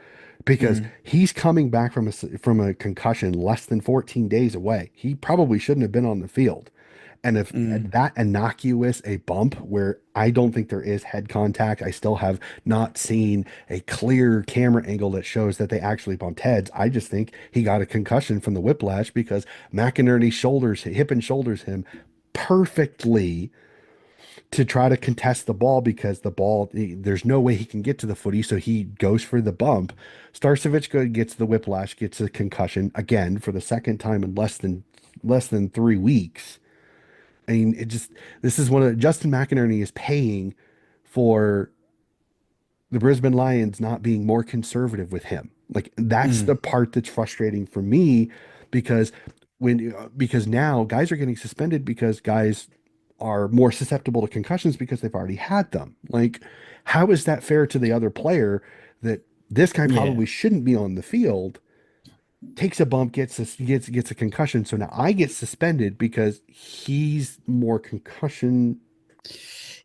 because
Mm,
he's coming back from a concussion less than 14 days away. He probably shouldn't have been on the field. And if
mm,
that innocuous a bump where I don't think there is head contact, I still have not seen a clear camera angle that shows that they actually bumped heads. I just think he got a concussion from the whiplash because McInerney hip and shoulders him perfectly to try to contest the ball, because there's no way he can get to the footy, so he goes for the bump. Starcevich gets the whiplash, gets a concussion again for the second time in less than 3 weeks. I mean, this is one of Justin McInerney is paying for the Brisbane Lions not being more conservative with him. Like that's
mm,
the part that's frustrating for me, because because now guys are getting suspended because guys are more susceptible to concussions because they've already had them. Like, how is that fair to the other player that this guy
yeah.
probably shouldn't be on the field, takes a bump, gets a concussion. So now I get suspended because he's more concussion.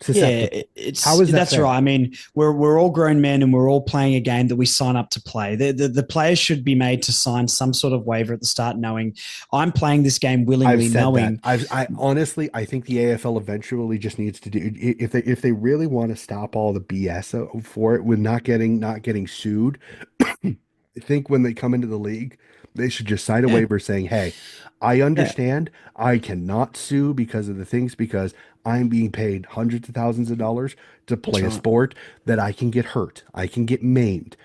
Yeah,
susceptible. How is that
that's
fair?
right. I mean, we're all grown men and we're all playing a game that we sign up to play. The players should be made to sign some sort of waiver at the start, knowing I'm playing this game
I've
willingly,
said that.
knowing
I honestly, I think the AFL eventually just needs to do, if they really want to stop all the BS for it with not getting sued. I think when they come into the league, they should just sign a
yeah,
waiver saying, "Hey, I
yeah,
understand I cannot sue because of the things because I'm being paid hundreds of thousands of dollars to
that's
play a
right.
sport that I can get hurt, I can get maimed,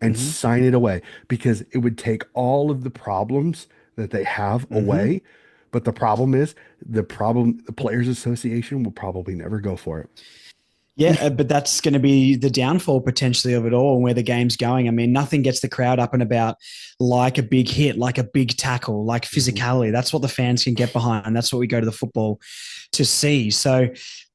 and
Mm-hmm,
sign it away because it would take all of the problems that they have
mm-hmm.
away." But the Players Association will probably never go for it.
Yeah, but that's going to be the downfall potentially of it all and where the game's going. I mean, nothing gets the crowd up and about like a big hit, like a big tackle, like
Mhm.
physicality. That's what the fans can get behind. That's what we go to the football to see. So,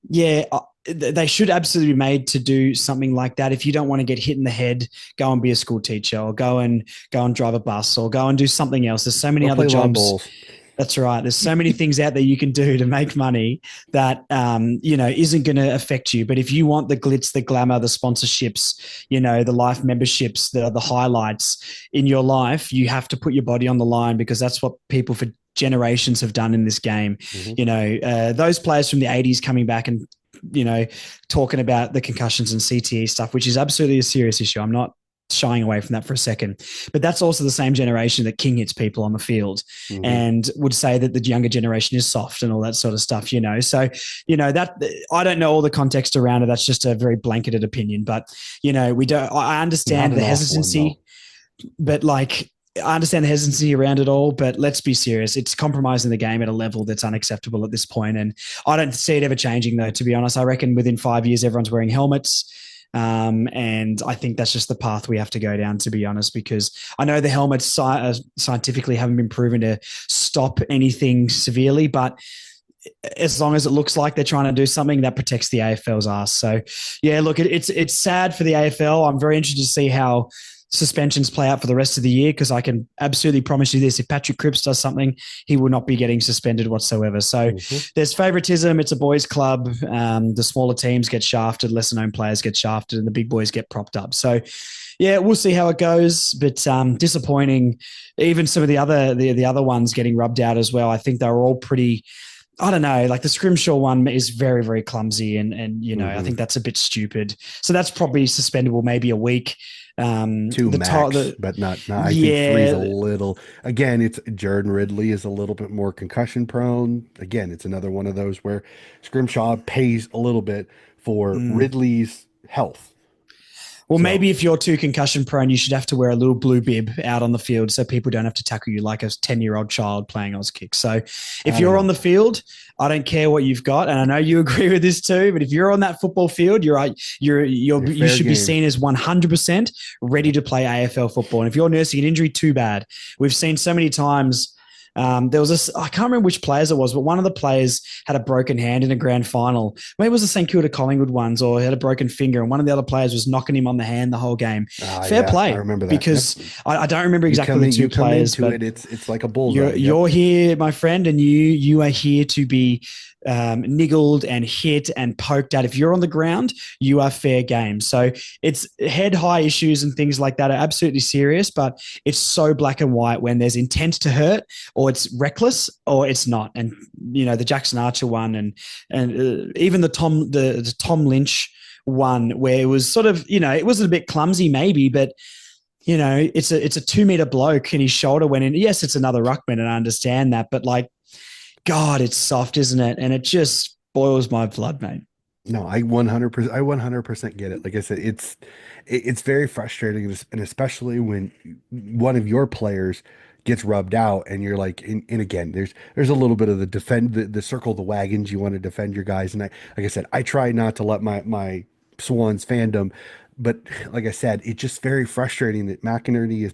yeah, they should absolutely be made to do something like that. If you don't want to get hit in the head, go and be a school teacher, or go and drive a bus, or go and do something else. There's so many
Go
other
play lawn
jobs.
bowls.
That's right. There's so many things out there you can do to make money that isn't going to affect you. But if you want the glitz, the glamour, the sponsorships, the life memberships, the highlights in your life, you have to put your body on the line because that's what people for generations have done in this game.
Mhm.
Those players from the '80s coming back and talking about the concussions and CTE stuff, which is absolutely a serious issue. I'm not shying away from that for a second. But that's also the same generation that King hits people on the field
Mhm.
and would say that the younger generation is soft and all that sort of stuff. So, that I don't know all the context around it. That's just a very blanketed opinion. But, we don't, I
Not
understand
an
the
off one though.
hesitancy, but like, I understand the hesitancy around it all, but let's be serious. It's compromising the game at a level that's unacceptable at this point. And I don't see it ever changing, though, to be honest. I reckon within 5 years, everyone's wearing helmets. And I think that's just the path we have to go down, to be honest, because I know the helmets scientifically haven't been proven to stop anything severely, but as long as it looks like they're trying to do something that protects the AFL's ass. So, yeah, look, it's sad for the AFL. I'm very interested to see how suspensions play out for the rest of the year because I can absolutely promise you this: if Patrick Cripps does something, he will not be getting suspended whatsoever. So
Mhm.
there's favoritism. It's a boys' club. The smaller teams get shafted, lesser known players get shafted, and the big boys get propped up. So yeah, we'll see how it goes. But disappointing. Even some of the other ones getting rubbed out as well. I think they were all pretty. I don't know, like the Scrimshaw one is very, very clumsy, and I
Mhm.
think that's a bit stupid. So that's probably suspendable, maybe a week.
Two max,
The
but not. I think three's a
yeah,
little. Again, it's Jordan Ridley is a little bit more concussion prone. Again, it's another one of those where Scrimshaw pays a little bit for
mm.
Ridley's health.
Well,
So
maybe if you're too concussion prone, you should have to wear a little blue bib out on the field so people don't have to tackle you like a 10-year-old child playing Oz kick. So if
I don't
you're on
know.
the field, I don't care what you've got. And I know you agree with this too, but if you're on that football field,
You're
you
fair
should be
game.
seen as 100% ready
Yep.
to play AFL football. And if you're nursing an injury, too bad. We've seen so many times. There was this, I can't remember which players it was, but one of the players had a broken hand in a grand final. Maybe it was the St Kilda Collingwood ones, or he had a broken finger, and one of the other players was knocking him on the hand the whole game.
Ah,
Fair
yeah, I
play,
remember that. Yep.
because I don't remember exactly the two
You come
players,
into
but
it, it's like a bullseye. Yep.
you're here, my friend, and you are here to be niggled and hit and poked at. If you're on the ground, you are fair game. So it's head high issues and things like that are absolutely serious, but it's so black and white when there's intent to hurt, or it's reckless, or it's not. And the Jackson Archer one, and even the Tom Lynch one, where it was sort of it was a bit clumsy maybe, but it's a 2 meter bloke and his shoulder went in. Yes, it's another ruckman, and I understand that, but like, God, it's soft, isn't it? And it just boils my blood, mate.
No, I 100% get it. Like I said, it's very frustrating, and especially when one of your players gets rubbed out, and you're like, and again, there's a little bit of the circle the wagons. You want to defend your guys, and like I said, I try not to let my Swans fandom, but like I said, it's just very frustrating that McInerney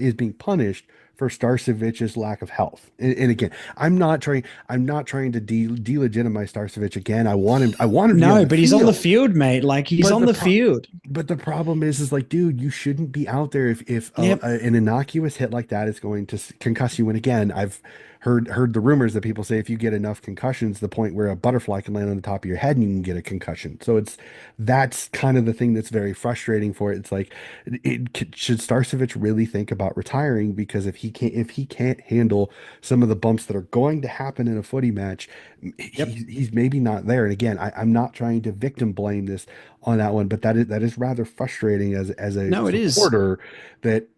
is being punished for Starcevic's lack of health. And again, I'm not trying to delegitimize Starcevic again. I want him to be on
No,
the
but he's on the
field.
field, mate. Like he's
But
on
the
the
pro
field.
but the problem is like, dude, you shouldn't be out there if
Yep.
an innocuous hit like that is going to concuss you. And again, heard the rumors that people say if you get enough concussions, the point where a butterfly can land on the top of your head and you can get a concussion. So that's kind of the thing that's very frustrating for it. It's like should Starcevich really think about retiring because if he can't handle some of the bumps that are going to happen in a footy match,
Yep.
he's maybe not there. And again, I'm not trying to victim blame this on that one, but that is rather frustrating as a
No, it is.
supporter that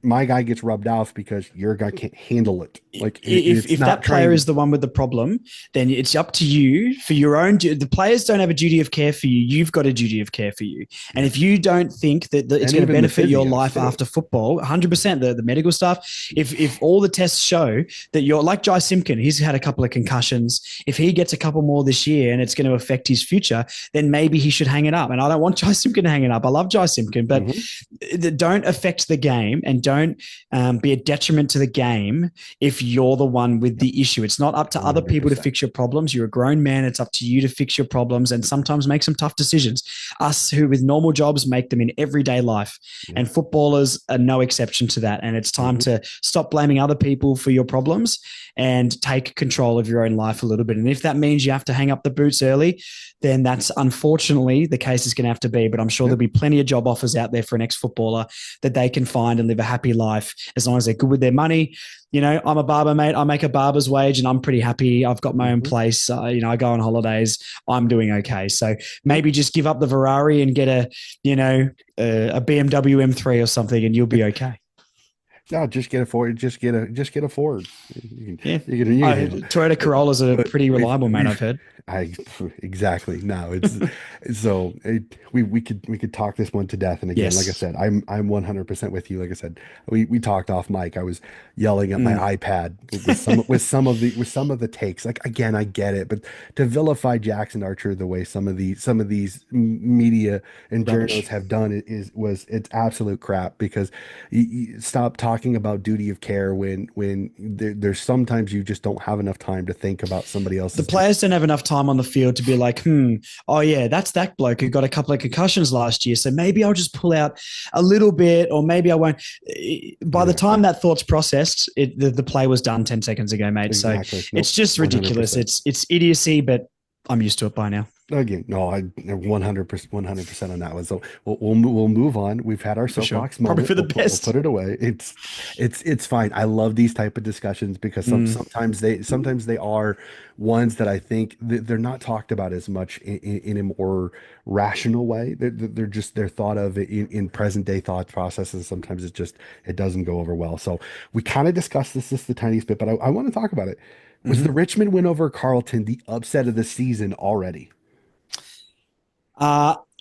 my guy gets rubbed off because your guy can't handle it. Like
if
it's
if
not
that player
trying to.
is the one with the problem, then it's up to you for your own. The players don't have a duty of care for you. You've got a duty of care for you. And
Yeah,
if you don't think that it's
and
going to
even the
benefit your
physios
life
too.
after football, 100% the medical staff. If all the tests show that you're like Jai Simpkin, he's had a couple of concussions. If he gets a couple more this year and it's going to affect his future, then maybe he should hang it up. And I don't want Jai Simpkin to hang it up. I love Jai Simpkin, but
Hmm.
don't affect the game and don't be a detriment to the game if you're the one with
Yep,
the issue. It's not up to other people to
100%.
fix your problems. You're a grown man. It's up to you to fix your problems and sometimes make some tough decisions. Us who with normal jobs make them in everyday life.
Yep.
And footballers are no exception to that. And it's time
Hmm.
to stop blaming other people for your problems and take control of your own life a little bit. And if that means you have to hang up the boots early, then that's unfortunately the case is going to have to be. But I'm sure
Yep.
there'll be plenty of job offers out there for an ex-footballer that they can find and live a happy life as long as they're good with their money. I'm a barber, mate. I make a barber's wage and I'm pretty happy. I've got my own
Hmm.
place. I go on holidays. I'm doing okay. So
Yep.
maybe just give up the Ferrari and get a BMW M3 or something and you'll be okay.
No, just get a Ford. Just get a Ford. You can,
Yeah.
you can,
Toyota Corollas are
but
pretty reliable, mate,
we
I've heard.
I exactly no, it's so we could talk this one to death. And again, like I
Yes.
said, I'm 100% with you. Like I said, we talked off mic. I was yelling at my
Mm.
iPad with some of the takes. Like again, I get it, but to vilify Jackson Archer the way some of these media and journalists
Rubbish.
have done it's absolute crap because you stop talking about duty of care when there's sometimes you just don't have enough time to think about somebody
The
else's duty.
players don't have enough time on the field to be like, oh yeah, that's that bloke who got a couple of concussions last year. So maybe I'll just pull out a little bit, or maybe I won't. By the time
Exactly.
that thought's processed, the play was done 10 seconds ago, mate. So
Exactly.
it's
Nope.
just ridiculous.
100%.
It's idiocy, but I'm used to it by now.
Again, no, I 100% on that one. So we'll move on. We've had our
For sure.
soapbox
Probably
moment.
for the
We'll
best.
put it away. It's fine. I love these type of discussions because
Mm.
sometimes they are ones that I think they're not talked about as much in a more rational way. They're thought of in present day thought processes. Sometimes it doesn't go over well. So we kind of discussed this just the tiniest bit, but I want to talk about it. Was the
Hmm.
Richmond win over Carlton the upset of the season already?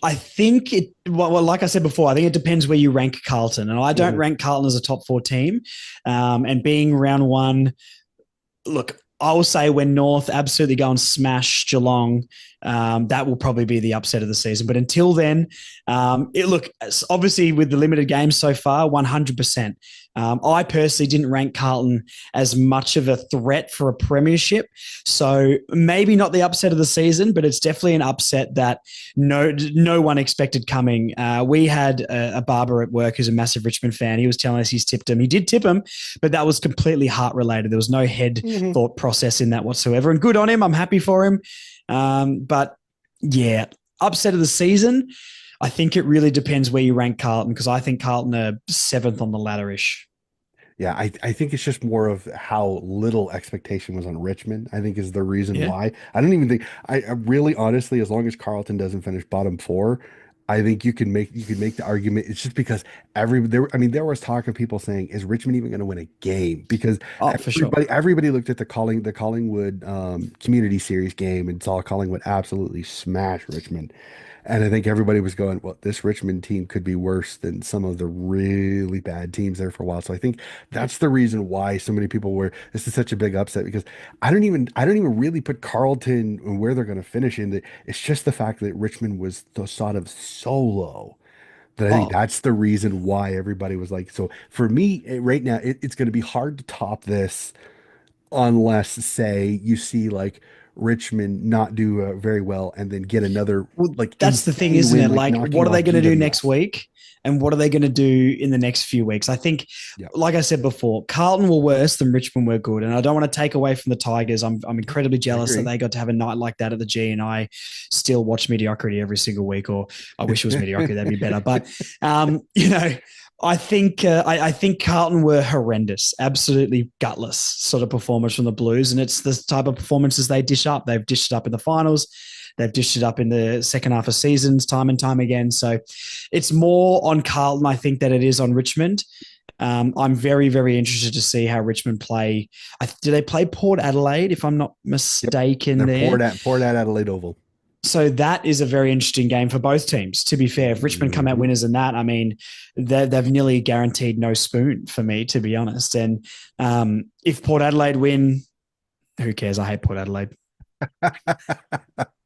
I think well, like I said before, I think it depends where you rank Carlton. And I don't
Hmm.
rank Carlton as a top four team. And being round one, look, I will say when North absolutely go and smash Geelong, that will probably be the upset of the season. But until then, look, obviously with the limited games so far, 100%. I personally didn't rank Carlton as much of a threat for a premiership. So maybe not the upset of the season, but it's definitely an upset that no one expected coming. We had a barber at work who's a massive Richmond fan. He was telling us he's tipped him. He did tip him, but that was completely heart related. There was no head
Hmm.
thought process in that whatsoever. And good on him. I'm happy for him. But yeah, upset of the season. I think it really depends where you rank Carlton because I think Carlton are seventh on the ladder ish.
Yeah, I think it's just more of how little expectation was on Richmond, I think is the reason
Yeah.
why. I don't even think I really honestly, as long as Carlton doesn't finish bottom four, I think you could make the argument. It's just because there was talk of people saying, is Richmond even going to win a game? Because
Oh, for sure.
everybody looked at the Collingwood Community Series game and saw Collingwood absolutely smash Richmond. And I think everybody was going, well, this Richmond team could be worse than some of the really bad teams there for a while. So I think that's the reason why so many people were, this is such a big upset because I don't even really put Carlton and where they're going to finish in the, it's just the fact that Richmond was thought of so low that I think
Oh,
that's the reason why everybody was like, so for me right now, it's going to be hard to top this unless say you see like Richmond not do very well and then get another
Well,
like
that's the thing,
insane
isn't
win,
it?
like
Like, what
knocking
are they
off
going to do next
GWS.
week? And what are they going to do in the next few weeks? I think,
Yeah,
like I said before, Carlton were worse than Richmond were good. And I don't want to take away from the Tigers. I'm incredibly
I
jealous that
agree.
they got to have a night like that at the G. And I still watch mediocrity every single week, or I wish it was mediocrity. That'd be better. But, I think Carlton were horrendous, absolutely gutless sort of performance from the Blues, and it's the type of performances they dish up. They've dished it up in the finals, they've dished it up in the second half of seasons, time and time again. So it's more on Carlton, I think, than it is on Richmond. I'm very, very interested to see how Richmond play. Do they play Port Adelaide, if I'm not
Yep.
mistaken?
They're
There,
poured at Adelaide Oval.
so that is a very interesting game for both teams. To be fair, if Richmond come out
Hmm.
winners in that, I mean, they've nearly guaranteed no spoon for me, to be honest. And if Port Adelaide win, who cares? I hate Port Adelaide.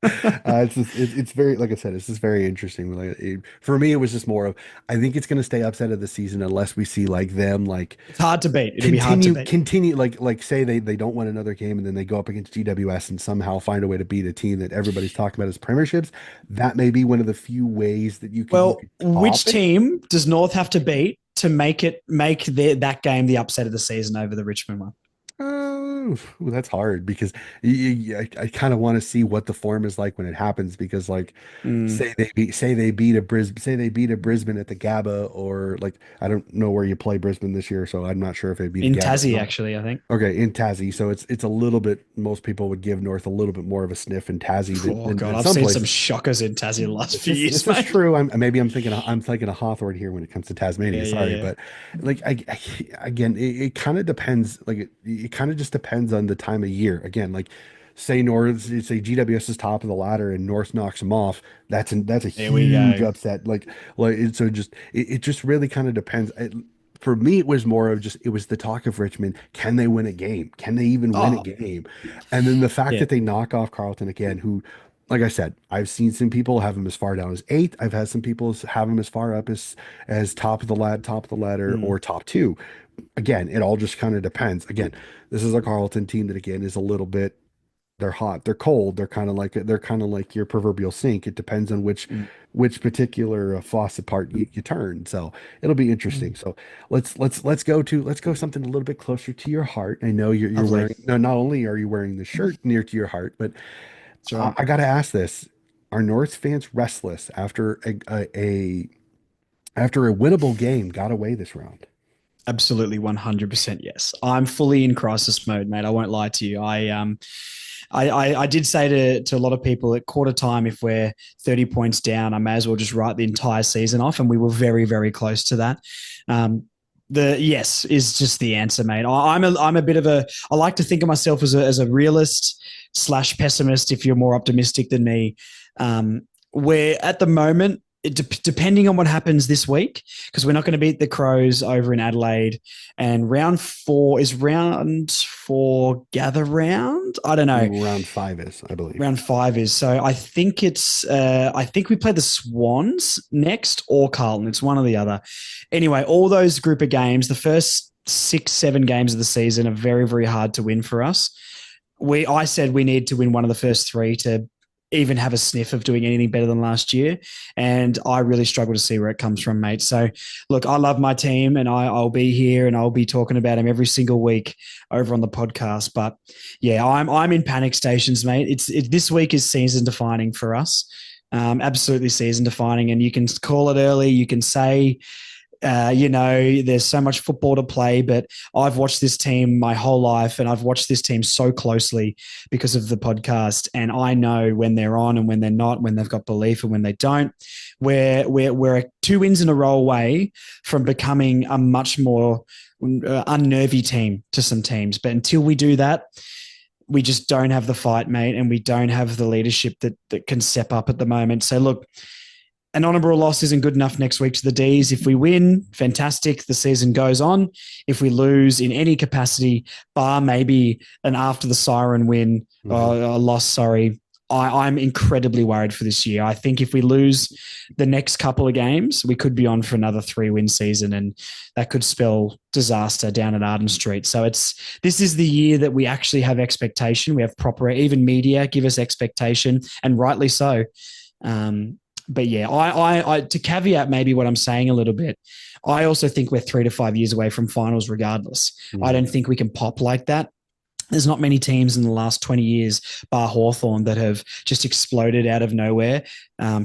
It's very, like I said, it's just very interesting. For me, it was just more of, I think it's going to stay upset of the season unless we see like them like
It's hard to beat. It'll be hard to beat.
continue like say they don't win another game and then they go up against GWS and somehow find a way to beat a team that everybody's talking about as premierships. That may be one of the few ways that you
Well,
could
which
top it.
team does North have to beat to make that game the upset of the season over the Richmond one?
Oh, that's hard because I kind of want to see what the form is like when it happens because like
Mm.
say they beat a Brisbane at the Gabba or like I don't know where you play Brisbane this year, so I'm not sure if they beat a
In
Gabba or
Tassie,
not.
actually, I think.
Okay, in Tassie, so it's a little bit. Most people would give North a little bit more of a sniff in Tassie
Oh god,
than
I've
some
seen some
places.
shockers in Tassie the last few
This
years,
is
mate.
true. Maybe I'm thinking of Hawthorne here when it comes to
Yeah,
Tasmania.
yeah,
Sorry,
yeah.
but like again, it kind of depends. Like it kind of just depends on the time of year. Again, like say GWS is top of the ladder and North knocks them off. That's a
There we
huge
go.
upset. So just it just really kind of depends. For me, it was more of just it was the talk of Richmond. Can they win a game? Can they even win a
Oh,
game? And then the fact
yeah.
that they knock off Carlton again, who like I said, I've seen some people have him as far down as eighth. I've had some people have him as far up as top of the ladder,
Mm,
or top two. Again, it all just kind of depends. Again, this is a Carlton team that again is a little bit. They're hot, they're cold, they're kind of like your proverbial sink. It depends on
mm,
which particular faucet part you turn. So it'll be interesting.
mm.
So let's go something a little bit closer to your heart. I know you're
Lovely.
wearing no, not only are you wearing the shirt near to your heart, but
That's right.
I got to ask this. Are North fans restless after after a winnable game got away this round?
Absolutely 100% yes. I'm fully in crisis mode, mate. I won't lie to you. I did say to a lot of people at quarter time, if we're 30 points down, I may as well just write the entire season off. And we were very, very close to that. The yes is just the answer, mate. I'm a bit of a, I like to think of myself as a realist slash pessimist if you're more optimistic than me. Where at the moment, depending on what happens this week, because we're not going to beat the Crows over in Adelaide, and round four gather round. I don't know.
Round five is, I believe.
Round five is, so I think I think we play the Swans next or Carlton. It's one or the other. Anyway, all those group of games, the first 6, 7 games of the season are very, very hard to win for us. I said we need to win one of the first three to even have a sniff of doing anything better than last year. And I really struggle to see where it comes from, mate. So look, I love my team and I'll be here and I'll be talking about them every single week over on the podcast. But yeah, I'm in panic stations, mate. This week is season defining for us. Absolutely season defining. And you can call it early. You can say, there's so much football to play, but I've watched this team my whole life and I've watched this team so closely because of the podcast. And I know when they're on and when they're not, when they've got belief and when they don't. We're 2 wins in a row away from becoming a much more unnervy team to some teams. But until we do that, we just don't have the fight, mate, and we don't have the leadership that can step up at the moment. So look, an honourable loss isn't good enough next week to the D's. If we win, fantastic. The season goes on. If we lose in any capacity, bar maybe an after the siren win,
Hmm.
a loss, sorry, I'm incredibly worried for this year. I think if we lose the next couple of games, we could be on for another 3-win season, and that could spell disaster down at Arden Street. So this is the year that we actually have expectation. We have proper, even media give us expectation, and rightly so. But yeah, I to caveat maybe what I'm saying a little bit, I also think we're 3 to 5 years away from finals regardless. I
Mm.
don't think we can pop like that. There's not many teams in the last 20 years, bar Hawthorn, that have just exploded out of nowhere.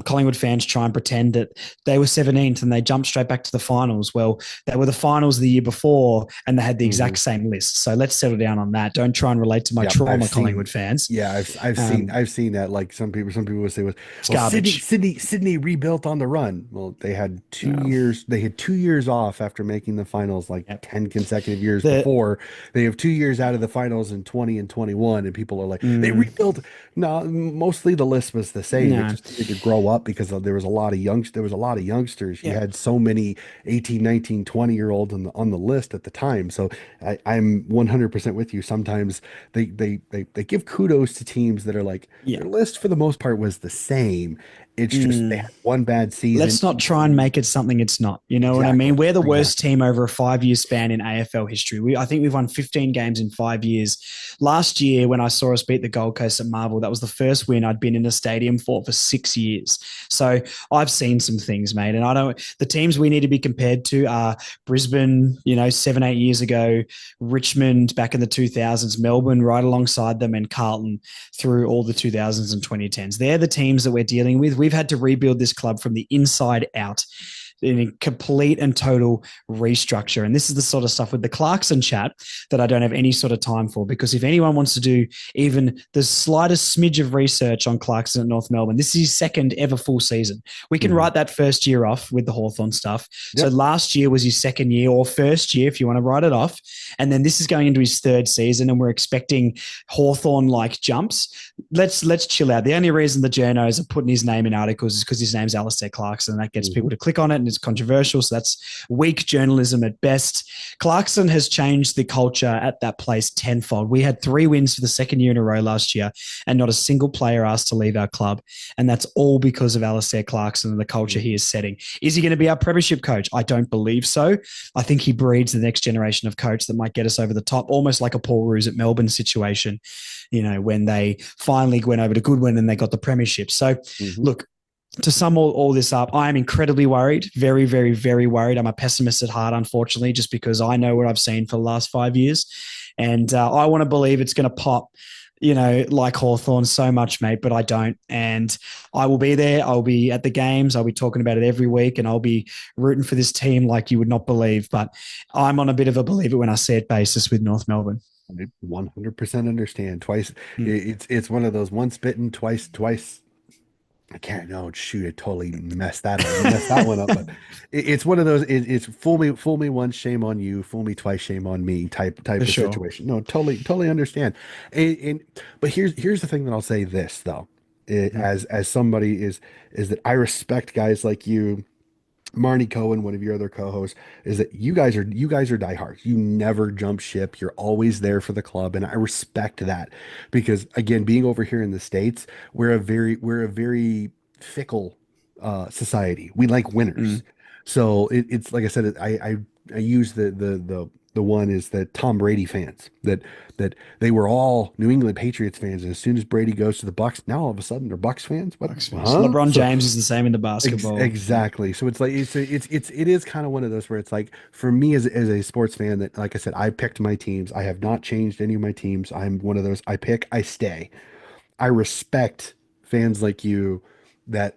Collingwood fans try and pretend that they were 17th and they jumped straight back to the finals. Well, they were the finals the year before and they had the exact
Mhm.
same list. So let's settle down on that. Don't try and relate to my
Yep, I've
trauma,
seen.
Collingwood fans.
Yeah,
Um,
I've seen that. Like some people would say,
it's
well,
garbage.
Sydney rebuilt on the run. Well, they had two
No.
years. They had 2 years off after making the finals, like
Yep.
10 consecutive years
The
before. They have 2 years out of the finals in 20 and 21, and people are like, they
mm,
rebuilt. No, mostly the list was the same. It
no.
just needed to grow up because there was a lot of there was a lot of youngsters. You
Yeah.
had so many 18, 19, 20 year olds on the list at the time. So I'm 100% with you. Sometimes they give kudos to teams that are like
Yeah.
their list for the most part was the same. It's just they
Mm.
had one bad season.
Let's not try and make it something it's not. You know what I mean?
Exactly.
We're the worst
Exactly.
team over a 5 year span in AFL history. I think we've won 15 games in 5 years. Last year, when I saw us beat the Gold Coast at Marvel, that was the first win I'd been in a stadium for 6 years. So I've seen some things, mate. And I don't, the teams we need to be compared to are Brisbane, 7, 8 years ago, Richmond back in the 2000s, Melbourne right alongside them, and Carlton through all the 2000s and 2010s. They're the teams that we're dealing with. We've had to rebuild this club from the inside out in a complete and total restructure. And this is the sort of stuff with the Clarkson chat that I don't have any sort of time for, because if anyone wants to do even the slightest smidge of research on Clarkson at North Melbourne, this is his second ever full season. We can
Mhm.
write that first year off with the Hawthorn stuff. So
Yep.
last year was his second year, or first year if you want to write it off. And then this is going into his third season, and we're expecting Hawthorn like jumps. Let's chill out. The only reason the journos are putting his name in articles is because his name's Alistair Clarkson, and that gets people
Mhm.
to click on it, and it's controversial. So that's weak journalism at best. Clarkson has changed the culture at that place tenfold. We had 3 wins for the second year in a row last year, and not a single player asked to leave our club. And that's all because of Alistair Clarkson and the culture he
Mhm.
is setting. Is he going to be our premiership coach? I don't believe so. I think he breeds the next generation of coach that might get us over the top, almost like a Paul Roos at Melbourne situation, when they finally went over to Goodwin and they got the premiership. So,
Mhm.
look, to sum all this up, I am incredibly worried, very, very, very worried. I'm a pessimist at heart, unfortunately, just because I know what I've seen for the last 5 years. And I want to believe it's going to pop, like Hawthorn so much, mate, but I don't. And I will be there. I'll be at the games. I'll be talking about it every week, and I'll be rooting for this team like you would not believe. But I'm on a bit of a believe it when I see it basis with North Melbourne.
I 100% understand. Twice,
Mm,
it's one of those once bitten, twice. I can't know. Shoot, I totally messed that one up. But it's one of those. It's fool me once, shame on you. Fool me twice, shame on me.
for
Type of
sure.
situation. No, totally understand. And but here's the thing that I'll say this though,
Mm,
as somebody is that I respect guys like you, Marnie Cohen, one of your other co-hosts, is that you guys are diehards. You never jump ship. You're always there for the club, and I respect that because again, being over here in the States, we're a very fickle society. We like winners,
mm,
so it's like I said, I use the one is that Tom Brady fans that they were all New England Patriots fans, and as soon as Brady goes to the Bucks, now all of a sudden they're Bucks fans. What?
Bucks fans.
Huh?
LeBron
So
James is the same in the basketball. Yeah,
Exactly. So it's like it is kind of one of those where it's like for me as a sports fan that like I said I picked my teams. I have not changed any of my teams. I'm one of those I pick, I stay. I respect fans like you that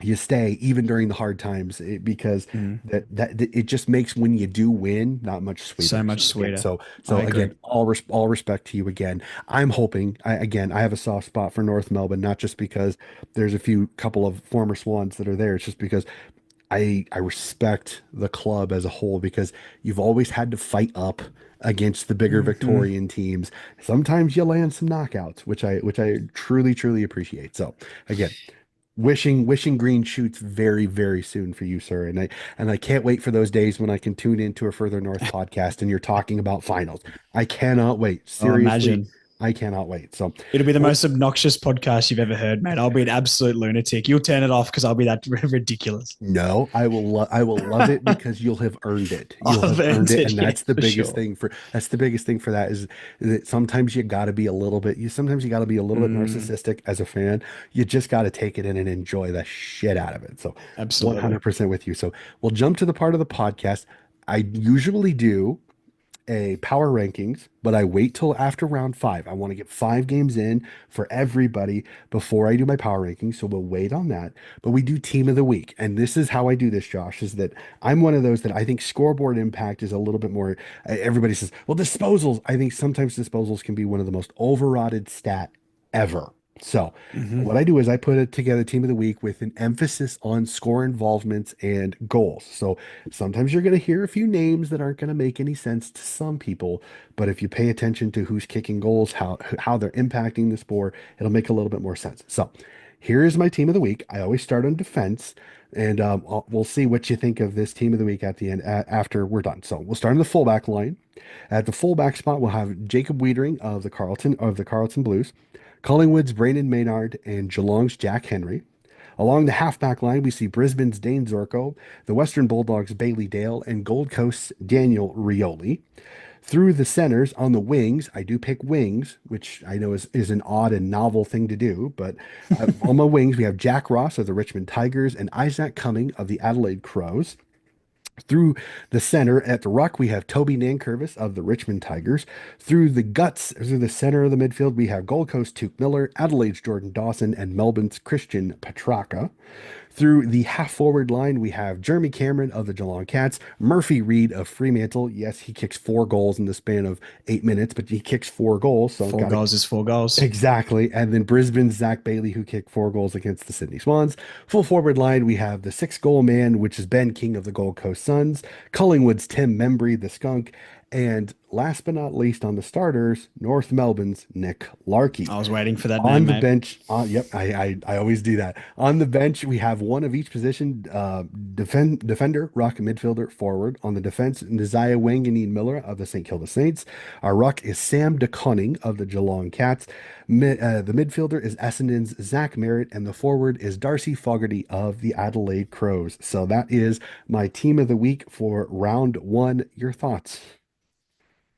you stay even during the hard times because
mm,
that it just makes when you do win not much
so
sweeter.
much
So again,
sweeter. I
so
agree.
again, all respect to you again. I'm hoping I have a soft spot for North Melbourne, not just because there's a few couple of former Swans that are there. It's just because I respect the club as a whole because you've always had to fight up against the bigger
Mm-hmm.
Victorian teams. Sometimes you land some knockouts, which I truly appreciate. So again, wishing green shoots very soon for you, sir. And I can't wait for those days when I can tune into a Further North podcast and you're talking about finals. I cannot wait.
Oh,
Seriously,
imagine.
I cannot wait. So,
It'll be the
well,
most obnoxious podcast you've ever heard, mate. I'll be an absolute lunatic. You'll turn it off because I'll be that ridiculous.
no, I will love it because you'll have earned it. You'll
I've
have earned
earned
it,
it,
and
yeah,
that's the
for
biggest
sure.
thing for that is that sometimes you got to be a little bit sometimes you got to be a little bit
Mm,
narcissistic as a fan. You just got to take it in and enjoy the shit out of it. So,
absolutely.
100% with you. So, we'll jump to the part of the podcast I usually do a power rankings, but I wait till after round five. I want to get 5 games in for everybody before I do my power rankings. So we'll wait on that. But we do team of the week. And this is how I do this, Josh, is that I'm one of those that I think scoreboard impact is a little bit more. Everybody says, well, disposals. I think sometimes disposals can be one of the most overrated stat ever. So
Mm-hmm.
what I do is I put it together team of the week with an emphasis on score involvements and goals. So sometimes you're going to hear a few names that aren't going to make any sense to some people, but if you pay attention to who's kicking goals, how they're impacting the sport, it'll make a little bit more sense. So here is my team of the week. I always start on defense, and we'll see what you think of this team of the week at the end after we're done. So we'll start in the fullback line. At the fullback spot, we'll have Jacob Wiedering of the Carleton Blues, Collingwood's Brandon Maynard, and Geelong's Jack Henry. Along the halfback line, we see Brisbane's Dane Zorko, the Western Bulldogs' Bailey Dale, and Gold Coast's Daniel Rioli. Through the centers on the wings, I do pick wings, which I know is an odd and novel thing to do. But on my wings, we have Jack Ross of the Richmond Tigers and Isaac Cumming of the Adelaide Crows. Through the center at the ruck, we have Toby Nankervis of the Richmond Tigers. Through the center of the midfield, we have Gold Coast Tuke Miller, Adelaide's Jordan Dawson, and Melbourne's Christian Petraka. Through the half forward line, we have Jeremy Cameron of the Geelong Cats, Murphy Reed of Fremantle. Yes, he kicks 4 goals in the span of 8 minutes, but he kicks 4 goals, so
Four
got to
goals is four goals.
exactly. And then Brisbane's Zach Bailey, who kicked 4 goals against the Sydney Swans. Full forward line, we have the 6 goal man, which is Ben King of the Gold Coast Suns, Collingwood's Tim Membry, the Skunk, and last but not least on the starters, North Melbourne's Nick Larkey.
I was waiting for that name,
On the
mate.
bench, yep, I always do that. On the bench, we have one of each position: defender, ruck, midfielder, forward. On the defense, Nasiah Wanganeen Miller of the St Kilda Saints. Our ruck is Sam DeConning of the Geelong Cats. The midfielder is Essendon's Zach Merritt, and the forward is Darcy Fogarty of the Adelaide Crows. So that is my team of the week for round one. Your thoughts?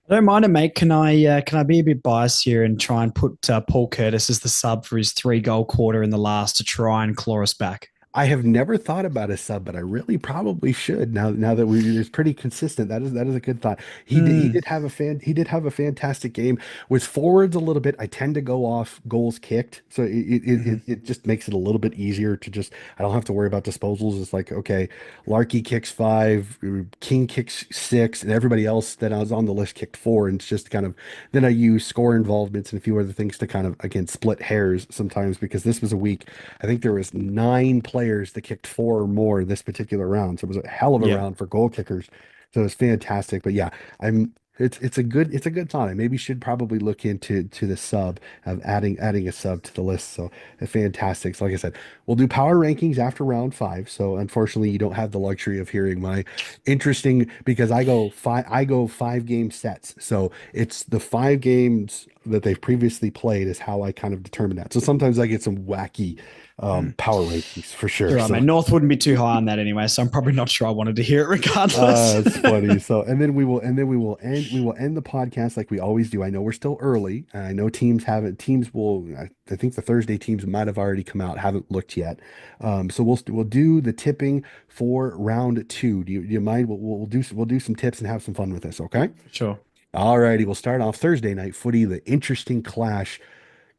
I don't mind it, mate. Can I be a bit biased here and try and put Paul Curtis as the sub for his 3 goal quarter in the last to try and claw us back?
I have never thought about a sub, but I really probably should now that it's pretty consistent. That is a good thought.
Mm,
He did have a fantastic game. With forwards a little bit, I tend to go off goals kicked, so
mhm.
it just makes it a little bit easier to just I don't have to worry about disposals. It's like okay, Larkey kicks 5, King kicks 6, and everybody else that I was on the list kicked 4, and it's just kind of then I use score involvements and a few other things to kind of again split hairs sometimes because this was a week. I think there was 9 players that kicked 4 or more this particular round. So it was a hell of a
Yeah.
round for goal kickers. So it was fantastic. But yeah, I'm it's a good thought. I maybe should probably look into the sub of adding a sub to the list. So fantastic. So like I said, we'll do power rankings after round five. So unfortunately, you don't have the luxury of hearing my interesting because I go 5 game sets. So it's the 5 games that they've previously played is how I kind of determine that. So sometimes I get some wacky
Mm.
power rankings for
You're
sure.
right,
So
mate. North wouldn't be too high on that anyway, so I'm probably not sure I wanted to hear it regardless.
it's funny. So we will end the podcast like we always do. I know we're still early. And I know teams haven't teams will I think the Thursday teams might have already come out, haven't looked yet. So we'll do the tipping for round two. Do you mind? We'll do some tips and have some fun with this, okay?
Sure.
All righty, we'll start off Thursday night footy, the interesting clash.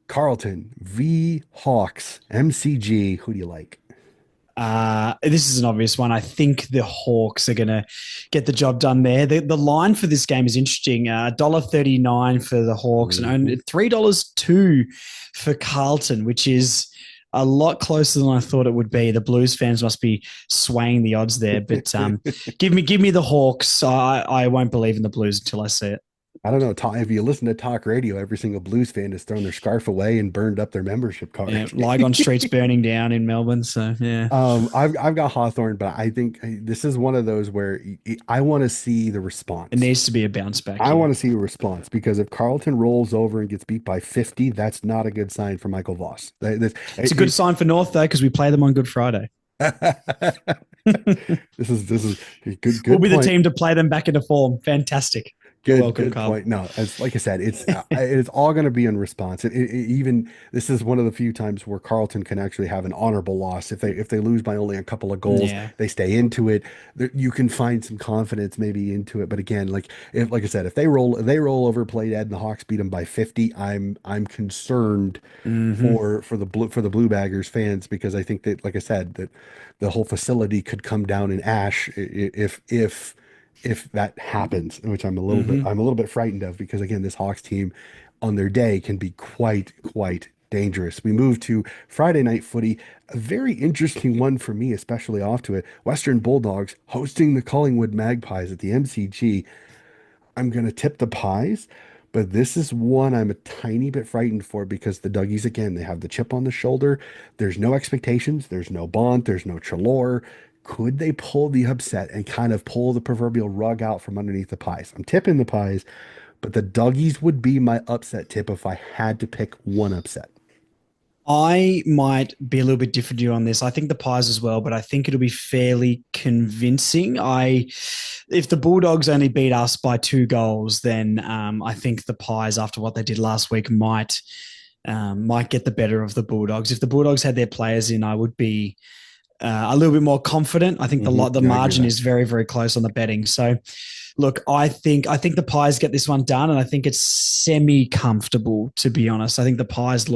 Carlton v Hawks, MCG. Who do you like?
This is an obvious one. I think the Hawks are going to get the job done there. The line for this game is interesting. $1.39 for the Hawks and
Mhm.
only $3.02 for Carlton, which is a lot closer than I thought it would be. The Blues fans must be swaying the odds there, but give me the Hawks. I won't believe in the Blues until I see it.
I don't know. If you listen to talk radio, every single Blues fan has thrown their scarf away and burned up their membership
Yeah,
card.
Lygon Street's burning down in Melbourne, so yeah,
I've got Hawthorn, but I think this is one of those where I want to see the
it
response.
needs to be a bounce back.
I
Yeah.
want to see a response because if Carlton rolls over and gets beat by 50, that's not a good sign for Michael Voss.
It's a good sign for North though because we play them on Good Friday.
This is a
We'll
good
be the
point.
team to play them back into form. Fantastic. You're welcome,
Good
Carl.
point. No, as like I said, it's all going to be in response. Even this is one of the few times where Carlton can actually have an honorable loss. If they lose by only a couple of goals,
Yeah.
they stay into it. You can find some confidence maybe into it. But again, like I said, if they roll over, play dead, and the Hawks beat them by 50, I'm concerned
Hmm.
for the Blue Baggers fans because I think that, like I said, that the whole facility could come down in ash if that happens, which
Hmm.
I'm a little bit frightened of because again, this Hawks team on their day can be quite dangerous. We move to Friday night footy, a very interesting one for me, especially off to it. Western Bulldogs hosting the Collingwood Magpies at the MCG. I'm going to tip the Pies, but this is one I'm a tiny bit frightened for because the Duggies, again, they have the chip on the shoulder. There's no expectations, there's no Bont, there's no Chalor. Could they pull the upset and kind of pull the proverbial rug out from underneath the Pies? I'm tipping the Pies, but the Duggies would be my upset tip if I had to pick one upset.
I might be a little bit different to you on this. I think the Pies as well, but I think it'll be fairly convincing. If the Bulldogs only beat us by 2 goals, then I think the Pies, after what they did last week, might get the better of the Bulldogs. If the Bulldogs had their players in, I would be a little bit more confident. I think the
Yeah, I agree with
margin
that.
is very very close on the betting. So look, I think the Pies get this one done, and I think it's semi comfortable to be honest. I think the Pies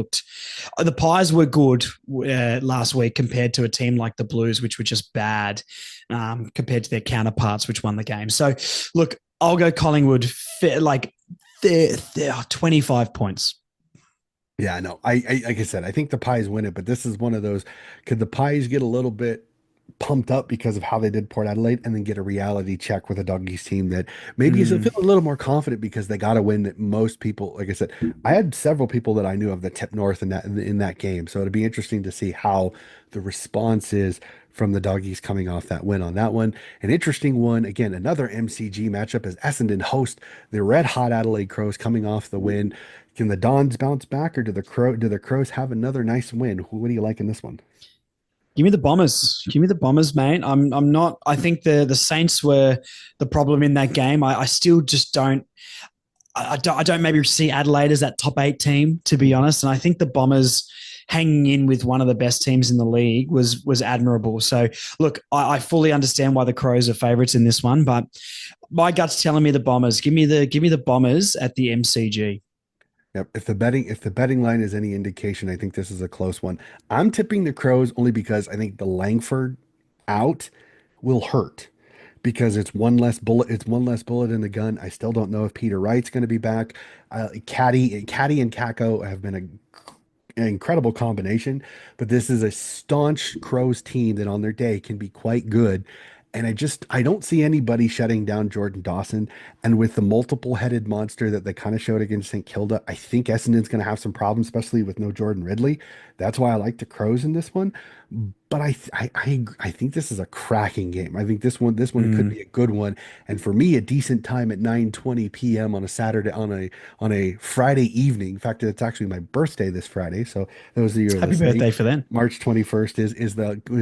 were good last week compared to a team like the Blues, which were just bad compared to their counterparts, which won the game. So look, I'll go Collingwood like they're 25 points.
Yeah, no, like I said, I think the Pies win it, but this is one of those. Could the Pies get a little bit pumped up because of how they did Port Adelaide and then get a reality check with a Doggies team that maybe is
Mm,
feeling a little more confident because they got a win that most people, like I said, I had several people that I knew of that tipped North in that game. So it'd be interesting to see how the response is from the Doggies coming off that win on that one. An interesting one, again, another MCG matchup as Essendon host the red hot Adelaide Crows coming off the win. Can the Dons bounce back or do the Crows have another nice win? What do you like in this one?
Give me the Bombers. Give me the Bombers, mate. I'm not. I think the Saints were the problem in that game. I still just don't. I don't maybe see Adelaide as that top 8 team, to be honest. And I think the Bombers hanging in with one of the best teams in the league was admirable. So look, I fully understand why the Crows are favourites in this one, but my gut's telling me the Bombers. Give me the Bombers at the MCG.
Yep. If the betting line is any indication, I think this is a close one. I'm tipping the Crows only because I think the Langford out will hurt because it's one less bullet. It's one less bullet in the gun. I still don't know if Peter Wright's going to be back. Caddy and Kako have been an incredible combination, but this is a staunch Crows team that on their day can be quite good. And I don't see anybody shutting down Jordan Dawson. And with the multiple headed monster that they kind of showed against St. Kilda, I think Essendon's going to have some problems, especially with no Jordan Ridley. That's why I like the Crows in this one. But I think this is a cracking game. I think this one could
Mm,
be a good one. And for me, a decent time at 9:20 p.m. on a Saturday on a Friday evening. In fact, it's actually my birthday this Friday. So those of you who are
happy
listening,
birthday for them.
March 21st is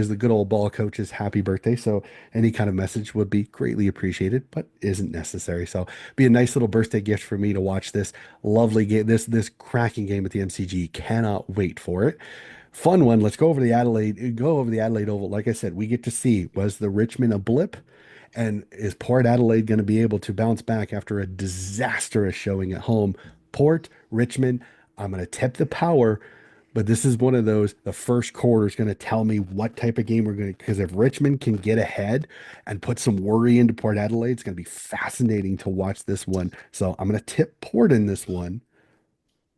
the good old ball coach's happy birthday. So any kind of message would be greatly appreciated, but isn't necessary. So be a nice little birthday gift for me to watch this lovely game, this cracking game at the MCG. Cannot wait for it. Fun one. Let's go over the Adelaide Oval. Like I said, we get to see, was the Richmond a blip? And is Port Adelaide going to be able to bounce back after a disastrous showing at home? Port, Richmond, I'm going to tip the power, but this is one of those, the first quarter is going to tell me what type of game we're going to, because if Richmond can get ahead and put some worry into Port Adelaide, it's going to be fascinating to watch this one. So I'm going to tip Port in this one,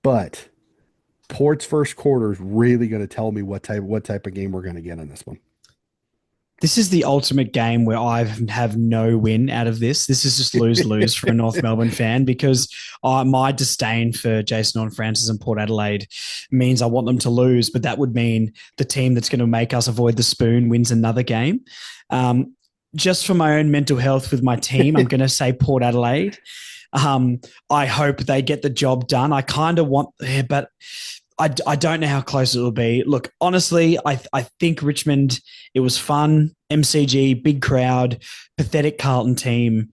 but Port's first quarter is really going to tell me what type of game we're going to get on this one.
This is the ultimate game where I have no win out of this. This is just lose lose for a North Melbourne fan because my disdain for Jason on Francis and Port Adelaide means I want them to lose, but that would mean the team that's going to make us avoid the spoon wins another game. Um, just for my own mental health with my team, I'm going to say Port Adelaide. I hope they get the job done. I kind of want, but I don't know how close it will be. Look, honestly, I think Richmond, it was fun. MCG, big crowd, pathetic Carlton team.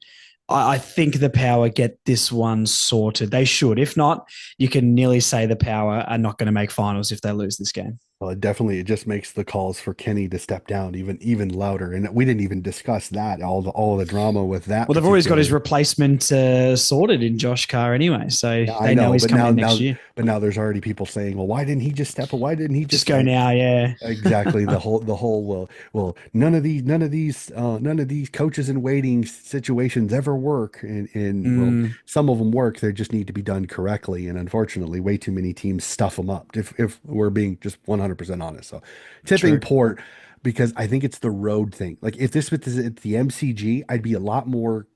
I think the Power get this one sorted. They should. If not, you can nearly say the Power are not going to make finals if they lose this game.
Well, it just makes the calls for Kenny to step down even louder. And we didn't even discuss that, all the drama with that
Well, they've always got his
particular.
replacement sorted in Josh Carr anyway, so
Yeah, I
they know
know,
he's
but
coming in next year.
now there's already people saying, well, why didn't he just step? Why didn't he
Just
just
go now, yeah.
exactly the whole well none of these coaches in waiting situations ever work, and well,
Mm,
some of them work. They just need to be done correctly, and unfortunately, way too many teams stuff them up. If we're being just 100% honest, so tipping
true.
Port because I think it's the road thing. Like if this was at the MCG, I'd be a lot more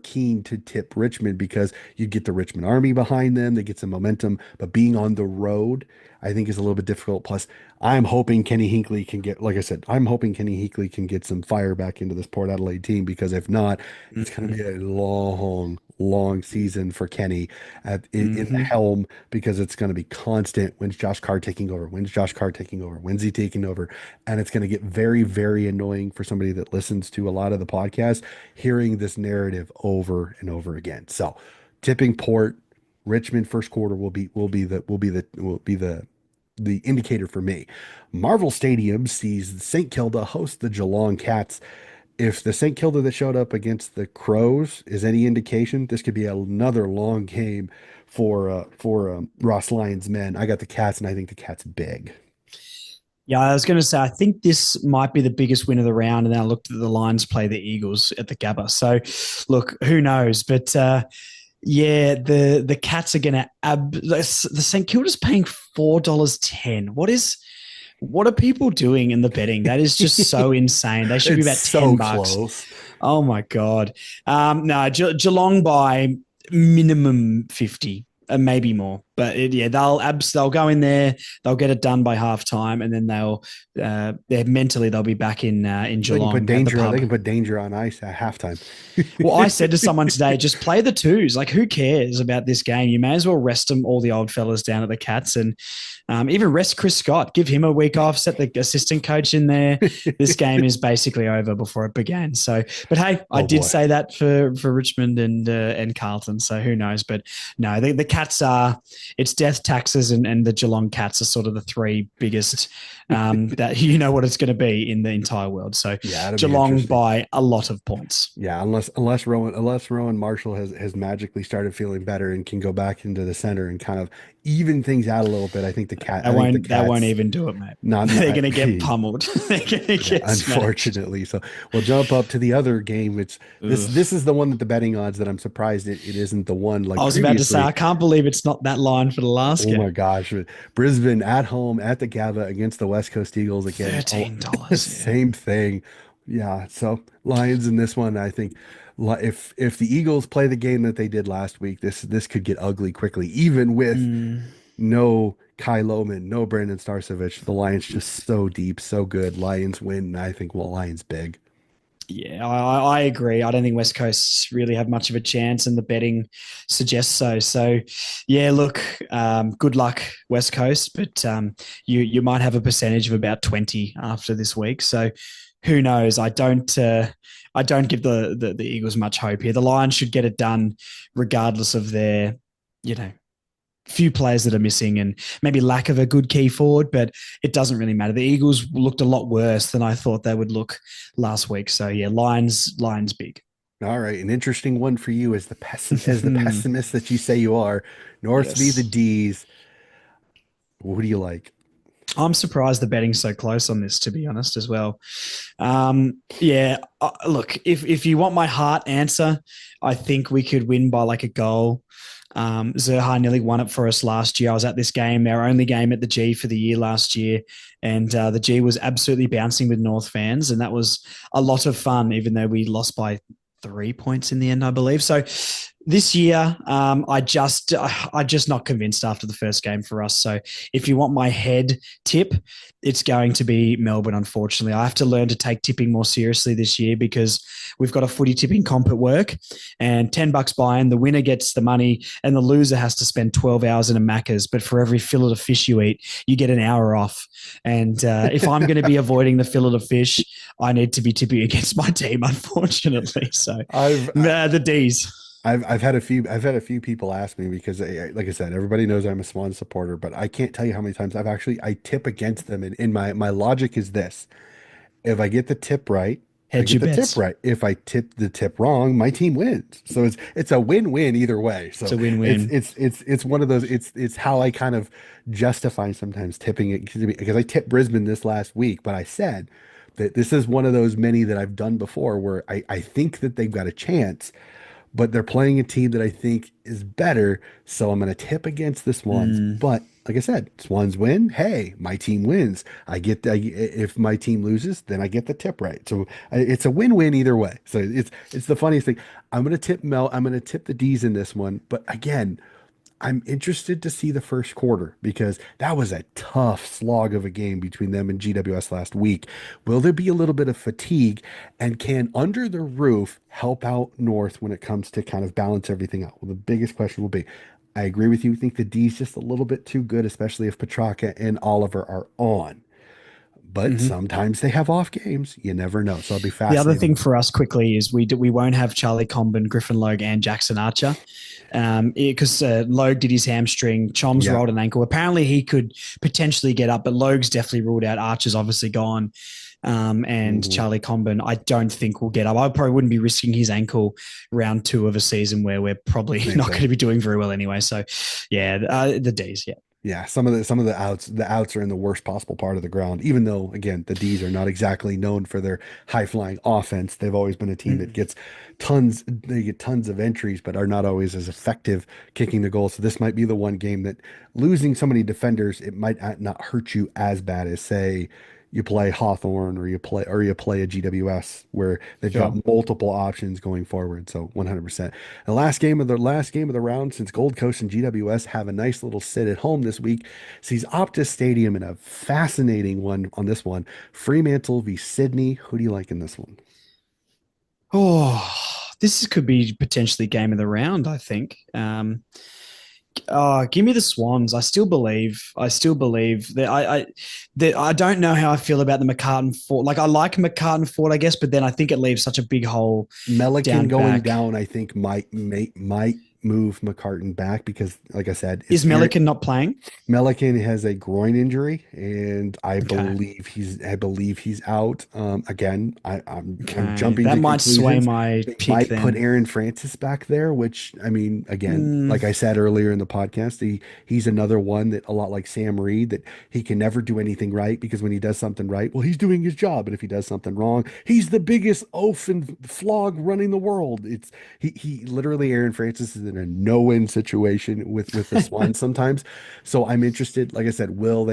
keen to tip Richmond because you get the Richmond Army behind them. They get some momentum, but being on the road, I think is a little bit difficult. Plus, I'm hoping Kenny Hinkley can get, like I said, I'm hoping Kenny Hinkley can get some fire back into this Port Adelaide team because if not, it's going to be
Mm-hmm.
a long season for Kenny in the
Mm-hmm.
helm because it's going to be constant. When's Josh Carr taking over? When's Josh Carr taking over? When's he taking over? And it's going to get very annoying for somebody that listens to a lot of the podcast hearing this narrative over and over again. So, tipping Port, Richmond first quarter will be the indicator for me. Marvel Stadium sees St. Kilda host the Geelong Cats. If the St. Kilda that showed up against the Crows is any indication, this could be another long game for Ross Lyon's men. I got the Cats, and I think the Cats big.
Yeah, I was going to say, I think this might be the biggest win of the round. And then I looked at the Lions play the Eagles at the Gabba. So, look, who knows? But yeah, the Cats are going to the St Kilda's paying $4.10. What are people doing in the betting? That is just so insane. They should be
It's
about
so
10 bucks.
close.
Oh my god. No, Geelong by minimum 50 and maybe more. But yeah, they'll go in there, they'll get it done by half time, and then they're mentally they'll be back in
They can put
Geelong at the
danger. They
pub.
can put danger on ice at halftime.
Well, I said to someone today, just play the twos. Like, who cares about this game? You may as well rest them, all the old fellas down at the Cats, and even rest Chris Scott. Give him a week off. Set the assistant coach in there. This game is basically over before it began. So, but hey, I
Oh
did
boy.
say that for Richmond and Carlton. So who knows? But no, the Cats are. It's death, taxes, and the Geelong Cats are sort of the three biggest that you know what it's going to be in the entire world. So
Yeah, it'll be
Geelong
interesting.
by a lot of points.
Yeah, unless Rowan Marshall has magically started feeling better and can go back into the center and kind of even things out a little bit.
They won't. They won't even do it, mate. They're
not
going to get pummeled. They're going to
yeah,
get smashed.
unfortunately. So we'll jump up to the other game, which this
Ugh.
is the one that the betting odds that I'm surprised it isn't the one
I
like
was about to say,
previously.
I can't believe it's not that line for the last
Oh my
game.
gosh. Brisbane at home at the Gabba against the West Coast Eagles again. Oh,
$13. Yeah.
same thing. Yeah. So Lions in this one, I think if the Eagles play the game that they did last week, this could get ugly quickly, even with
Mm,
no Kai Lohman, no Brandon Starcevich. The Lions just so deep, so good. Lions win. I think well, Lions big.
yeah, I agree. I don't think West Coast really have much of a chance, and the betting suggests so. So, yeah, look, good luck, West Coast, but you might have a percentage of about 20 after this week. So, who knows? I don't give the Eagles much hope here. The Lions should get it done, regardless of their you know few players that are missing and maybe lack of a good key forward, but it doesn't really matter. The Eagles looked a lot worse than I thought they would look last week. So yeah, Lions big.
All right, an interesting one for you as the pessimist that you say you are. North v the
Yes.
D's. Who do you like?
I'm surprised the betting's so close on this, to be honest, as well. Yeah, look, if you want my heart answer, I think we could win by like a goal. Zerha nearly won it for us last year. I was at this game, our only game at the G for the year last year, and the G was absolutely bouncing with North fans, and that was a lot of fun, even though we lost by 3 points in the end, I believe. So this year, I just not convinced after the first game for us. So if you want my head tip, it's going to be Melbourne. Unfortunately, I have to learn to take tipping more seriously this year because we've got a footy tipping comp at work, and $10 buy-in, the winner gets the money, and the loser has to spend 12 hours in a Macca's. But for every fillet of fish you eat, you get an hour off. And if I'm going to be avoiding the fillet of fish, I need to be tipping against my team, unfortunately. So
I've
the D's.
I've had a few people ask me because like I said, everybody knows I'm a Swan supporter, but I can't tell you how many times I tip against them, and in my logic is this: if I get the tip right, I
Hedge
get
your
the tip
bets.
right. If I tip the tip wrong, my team wins. So it's a win-win either way.
It's
So
a win-win.
it's one of those. It's how I kind of justify sometimes tipping it because I tipped Brisbane this last week, but I said that this is one of those many that I've done before where I think that they've got a chance, but they're playing a team that I think is better. So I'm going to tip against the Swans.
Mm,
But like I said, Swans win. Hey, my team wins. If my team loses, then I get the tip right. So it's a win-win either way. So it's the funniest thing. I'm going to tip the D's in this one. But again, I'm interested to see the first quarter because that was a tough slog of a game between them and GWS last week. Will there be a little bit of fatigue, and can Under the Roof help out North when it comes to kind of balance everything out? Well, the biggest question will be, I agree with you. I think the D's just a little bit too good, especially if Petrarca and Oliver are on. But
mhm.
sometimes they have off games. You never know. So I'll be
The other
fascinated.
thing for us quickly is we won't have Charlie Comben, Griffin Logue, and Jackson Archer because Logue did his hamstring, Chom's
Yeah.
rolled an ankle. Apparently, he could potentially get up, but Logue's definitely ruled out. Archer's obviously gone. And
Hmm.
Charlie Comben, I don't think will get up. I probably wouldn't be risking his ankle round two of a season where we're probably
Same
not going
thing.
to be doing very well anyway. So, yeah, the D's, yeah.
Yeah, some of the outs are in the worst possible part of the ground. Even though again the D's are not exactly known for their high flying offense, they've always been a team that
Mm,
gets tons. They get tons of entries, but are not always as effective kicking the goal. So this might be the one game that losing so many defenders, it might not hurt you as bad as say you play Hawthorn or you play a GWS where they've got
sure.
multiple options going forward. So 100%. The last game of the round since Gold Coast and GWS have a nice little sit at home this week sees Optus Stadium in a fascinating one on this one. Fremantle v Sydney. Who do you like in this one?
Oh, this could be potentially game of the round, I think. Give me the Swans. I still believe. I still believe that I don't know how I feel about the McCartan Fort. Like I like McCartan Fort, I guess, but then I think it leaves such a big hole
Melican
down
going
back.
down, I think might move McCartan back because, like I said,
Is
it's Aaron,
Melican not playing?
Melican has a groin injury, and
Okay.
I believe he's out. Again, I'm
Okay.
jumping
That
to
might sway
conclusions.
my
They
pick
might put
then.
Aaron Francis back there, which I mean, again,
Mm,
like I said earlier in the podcast, he's another one that a lot like Sam Reed that he can never do anything right because when he does something right, well, he's doing his job, and if he does something wrong, he's the biggest oaf and flog running the world. He literally Aaron Francis is in a no-win situation with the Swans sometimes. So I'm interested, like I said, will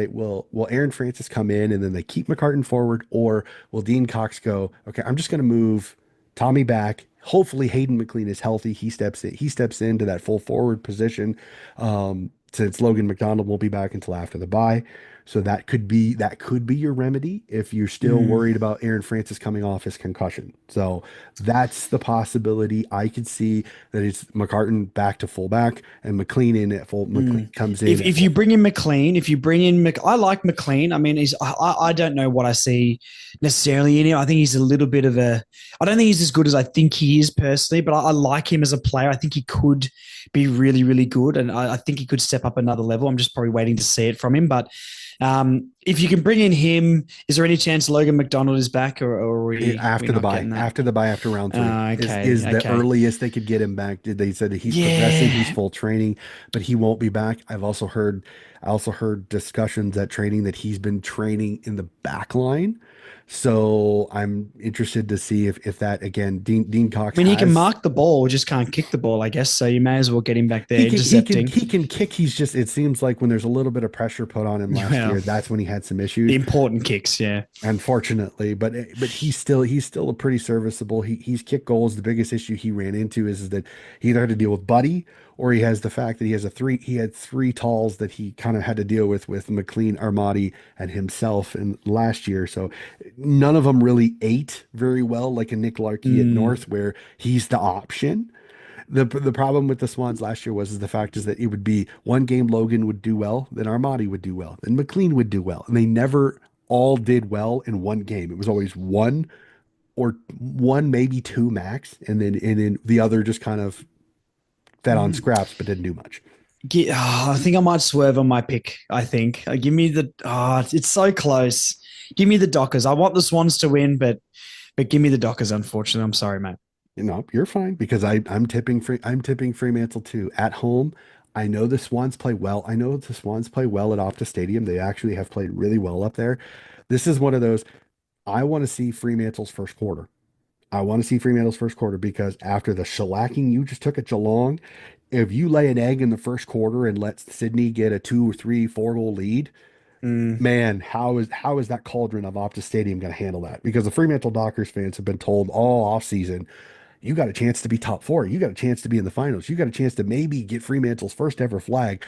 Aaron Francis come in and then they keep McCartan forward, or will Dean Cox go, okay, I'm just gonna move Tommy back. Hopefully Hayden McLean is healthy. He steps into that full forward position. Since Logan McDonald won't be back until after the bye. So that could be your remedy if you're still
mm,
worried about Aaron Francis coming off his concussion. So that's the possibility I could see, that it's McCartan back to fullback and McLean in at full. McLean
mm.
comes in at
If
full
you bring
forward.
in McLean, if you bring in I like McLean. I mean, I don't know what I see necessarily in him. I think he's a little bit of a. I don't think he's as good as I think he is personally, but I like him as a player. I think he could be really, really good, and I think he could step up another level. I'm just probably waiting to see it from him, but if you can bring in him, is there any chance Logan McDonald is back, or are we
After the
not
bye,
getting that?
after the bye, after round three
Okay,
is the
okay.
earliest they could get him back. They said that he's progressing, he's
Yeah.
full training, but he won't be back. I also heard discussions at training that he's been training in the back line. So I'm interested to see if that again, Dean
I
Cox
mean, he can
has
mark the ball, just can't kick the ball, I guess. So you may as well get him back there intercepting.
he can kick. He's just it seems like when there's a little bit of pressure put on him last
Well,
year, that's when he had some
the
issues.
important kicks, yeah.
Unfortunately, but he's still a pretty serviceable. He's kicked goals. The biggest issue he ran into is that he either had to deal with Buddy or he has the fact that he had three talls that he kind of had to deal with McLean, Armati, and himself in last year. So none of them really ate very well, like a Nick Larkey at
Mm,
North, where he's the option. The problem with the Swans last year was is the fact is that it would be one game Logan would do well, then Armati would do well, then McLean would do well, and they never all did well in one game. It was always one or one, maybe two max, and then the other just kind of fed on
mm.
scraps but didn't do much.
I think I might swerve on my pick. I think. Give me the. It's so close. Give me the Dockers. I want the Swans to win, but give me the Dockers. Unfortunately, I'm sorry, mate.
You know, you're fine because I'm tipping Fremantle too at home. I know the Swans play well. I know the Swans play well at Optus Stadium. They actually have played really well up there. This is one of those I want to see Fremantle's first quarter. I want to see Fremantle's first quarter because after the shellacking you just took at Geelong, if you lay an egg in the first quarter and let Sydney get a 2 or 3 4 goal lead,
Mm,
man, how is that cauldron of Optus Stadium going to handle that? Because the Fremantle Dockers fans have been told all offseason, you got a chance to be top four, you got a chance to be in the finals, you got a chance to maybe get Fremantle's first ever flag.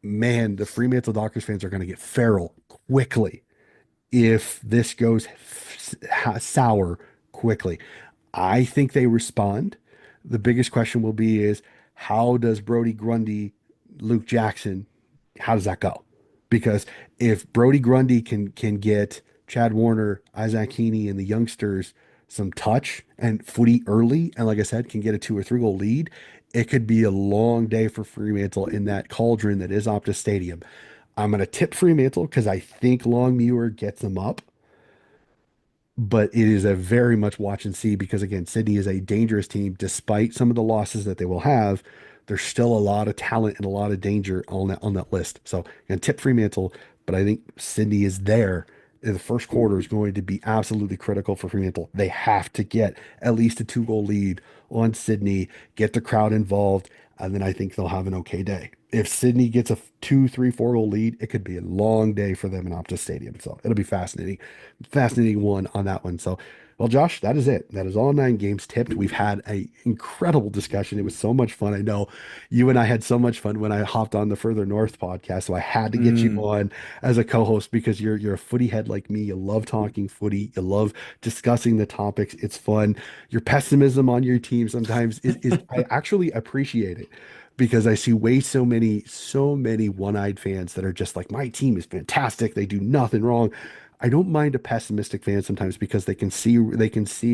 Man, the Fremantle Dockers fans are going to get feral quickly if this goes sour quickly. I think they respond. The biggest question will be is how does Brody Grundy, Luke Jackson, how does that go? Because if Brody Grundy can get Chad Warner, Isaac Heaney, and the youngsters some touch and footy early, and like I said, can get a 2 or 3 goal lead, it could be a long day for Fremantle in that cauldron that is Optus Stadium. I'm going to tip Fremantle because I think Longmuir gets them up, but it is a very much watch and see because again, Sydney is a dangerous team despite some of the losses that they will have. There's still a lot of talent and a lot of danger on that list. So I'm gonna tip Fremantle, but I think Sydney is there. In the first quarter is going to be absolutely critical for Fremantle. They have to get at least a 2 goal lead on Sydney, get the crowd involved, and then I think they'll have an okay day. If Sydney gets a 2 3 4 goal lead, it could be a long day for them in Optus Stadium. So it'll be fascinating one on that one. So, well, Josh, that is it. That is all 9 games tipped. We've had a incredible discussion. It was so much fun. I know you and I had so much fun when I hopped on the Further North podcast. So I had to get you
mm.
on as a co-host because you're a footy head like me. You love talking footy. You love discussing the topics. It's fun. Your pessimism on your team sometimes is I actually appreciate it because I see way so many one-eyed fans that are just like, my team is fantastic. They do nothing wrong. I don't mind a pessimistic fan sometimes because they can see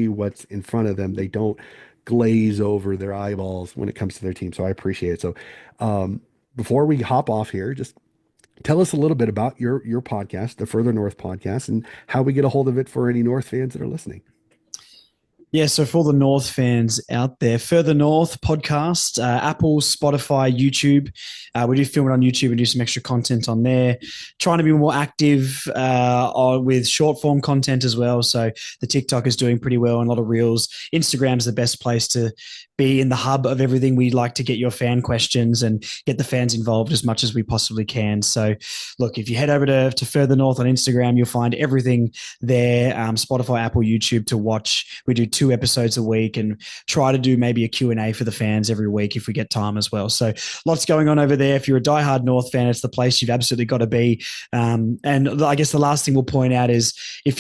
what's in front of them. They don't glaze over their eyeballs when it comes to their team. So I appreciate it. So um, before we hop off here, just tell us a little bit about your podcast, the Further North podcast, and how we get a hold of it for any North fans that are listening.
Yeah, so for all the North fans out there, Further North podcast, Apple, Spotify, YouTube. We do film it on YouTube and do some extra content on there. Trying to be more active with short form content as well. So the TikTok is doing pretty well and a lot of reels. Instagram's the best place to be in the hub of everything. We like to get your fan questions and get the fans involved as much as we possibly can. So look, if you head over to Further North on Instagram, you'll find everything there, Spotify, Apple, YouTube to watch. We do 2 episodes a week and try to do maybe a Q&A for the fans every week if we get time as well. So lots going on over there. If you're a diehard North fan, it's the place you've absolutely got to be. And I guess the last thing we'll point out is if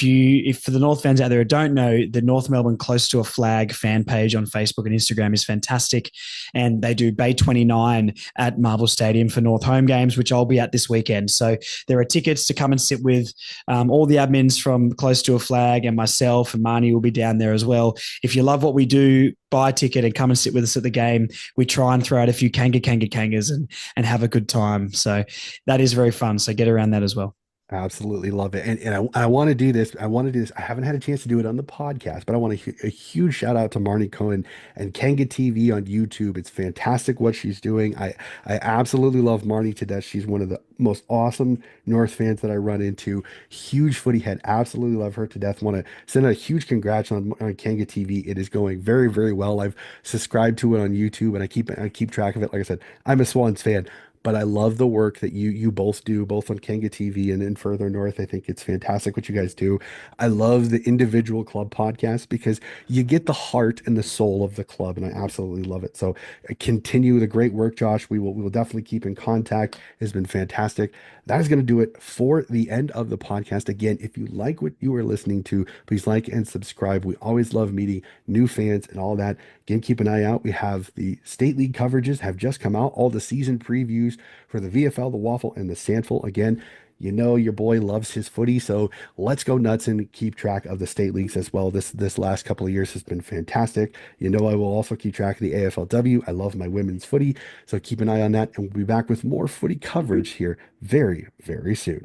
for the North fans out there who don't know, the North Melbourne Close to a Flag fan page on Facebook and Instagram is fantastic. And they do Bay 29 at Marvel Stadium for North home games, which I'll be at this weekend. So there are tickets to come and sit with all the admins from Close to a Flag, and myself and Marnie will be down there as well. If you love what we do, buy a ticket and come and sit with us at the game. We try and throw out a few kangas and have a good time. So that is very fun. So get around that as well.
Absolutely love it. And I want to do this. I want to do this. I haven't had a chance to do it on the podcast, but I want a huge shout out to Marnie Cohen and Kanga TV on YouTube. It's fantastic what she's doing. I absolutely love Marnie to death. She's one of the most awesome North fans that I run into. Huge footy head. Absolutely love her to death. Want to send a huge congrats on Kanga TV. It is going very, very well. I've subscribed to it on YouTube and I keep track of it. Like I said, I'm a Swans fan. But I love the work that you both do, both on Kanga TV and then further north. I think it's fantastic what you guys do. I love the individual club podcasts because you get the heart and the soul of the club, and I absolutely love it. So continue the great work, Josh. We will definitely keep in contact. It's been fantastic. That is going to do it for the end of the podcast. Again, if you like what you are listening to, please like and subscribe. We always love meeting new fans and all that. Again, keep an eye out. We have the state league coverages have just come out. All the season previews for the VFL, the Waffle, and the Sandful. Again, you know your boy loves his footy, so let's go nuts and keep track of the state leagues as well. This last couple of years has been fantastic. You know I will also keep track of the AFLW. I love my women's footy, so keep an eye on that, and we'll be back with more footy coverage here very, very soon.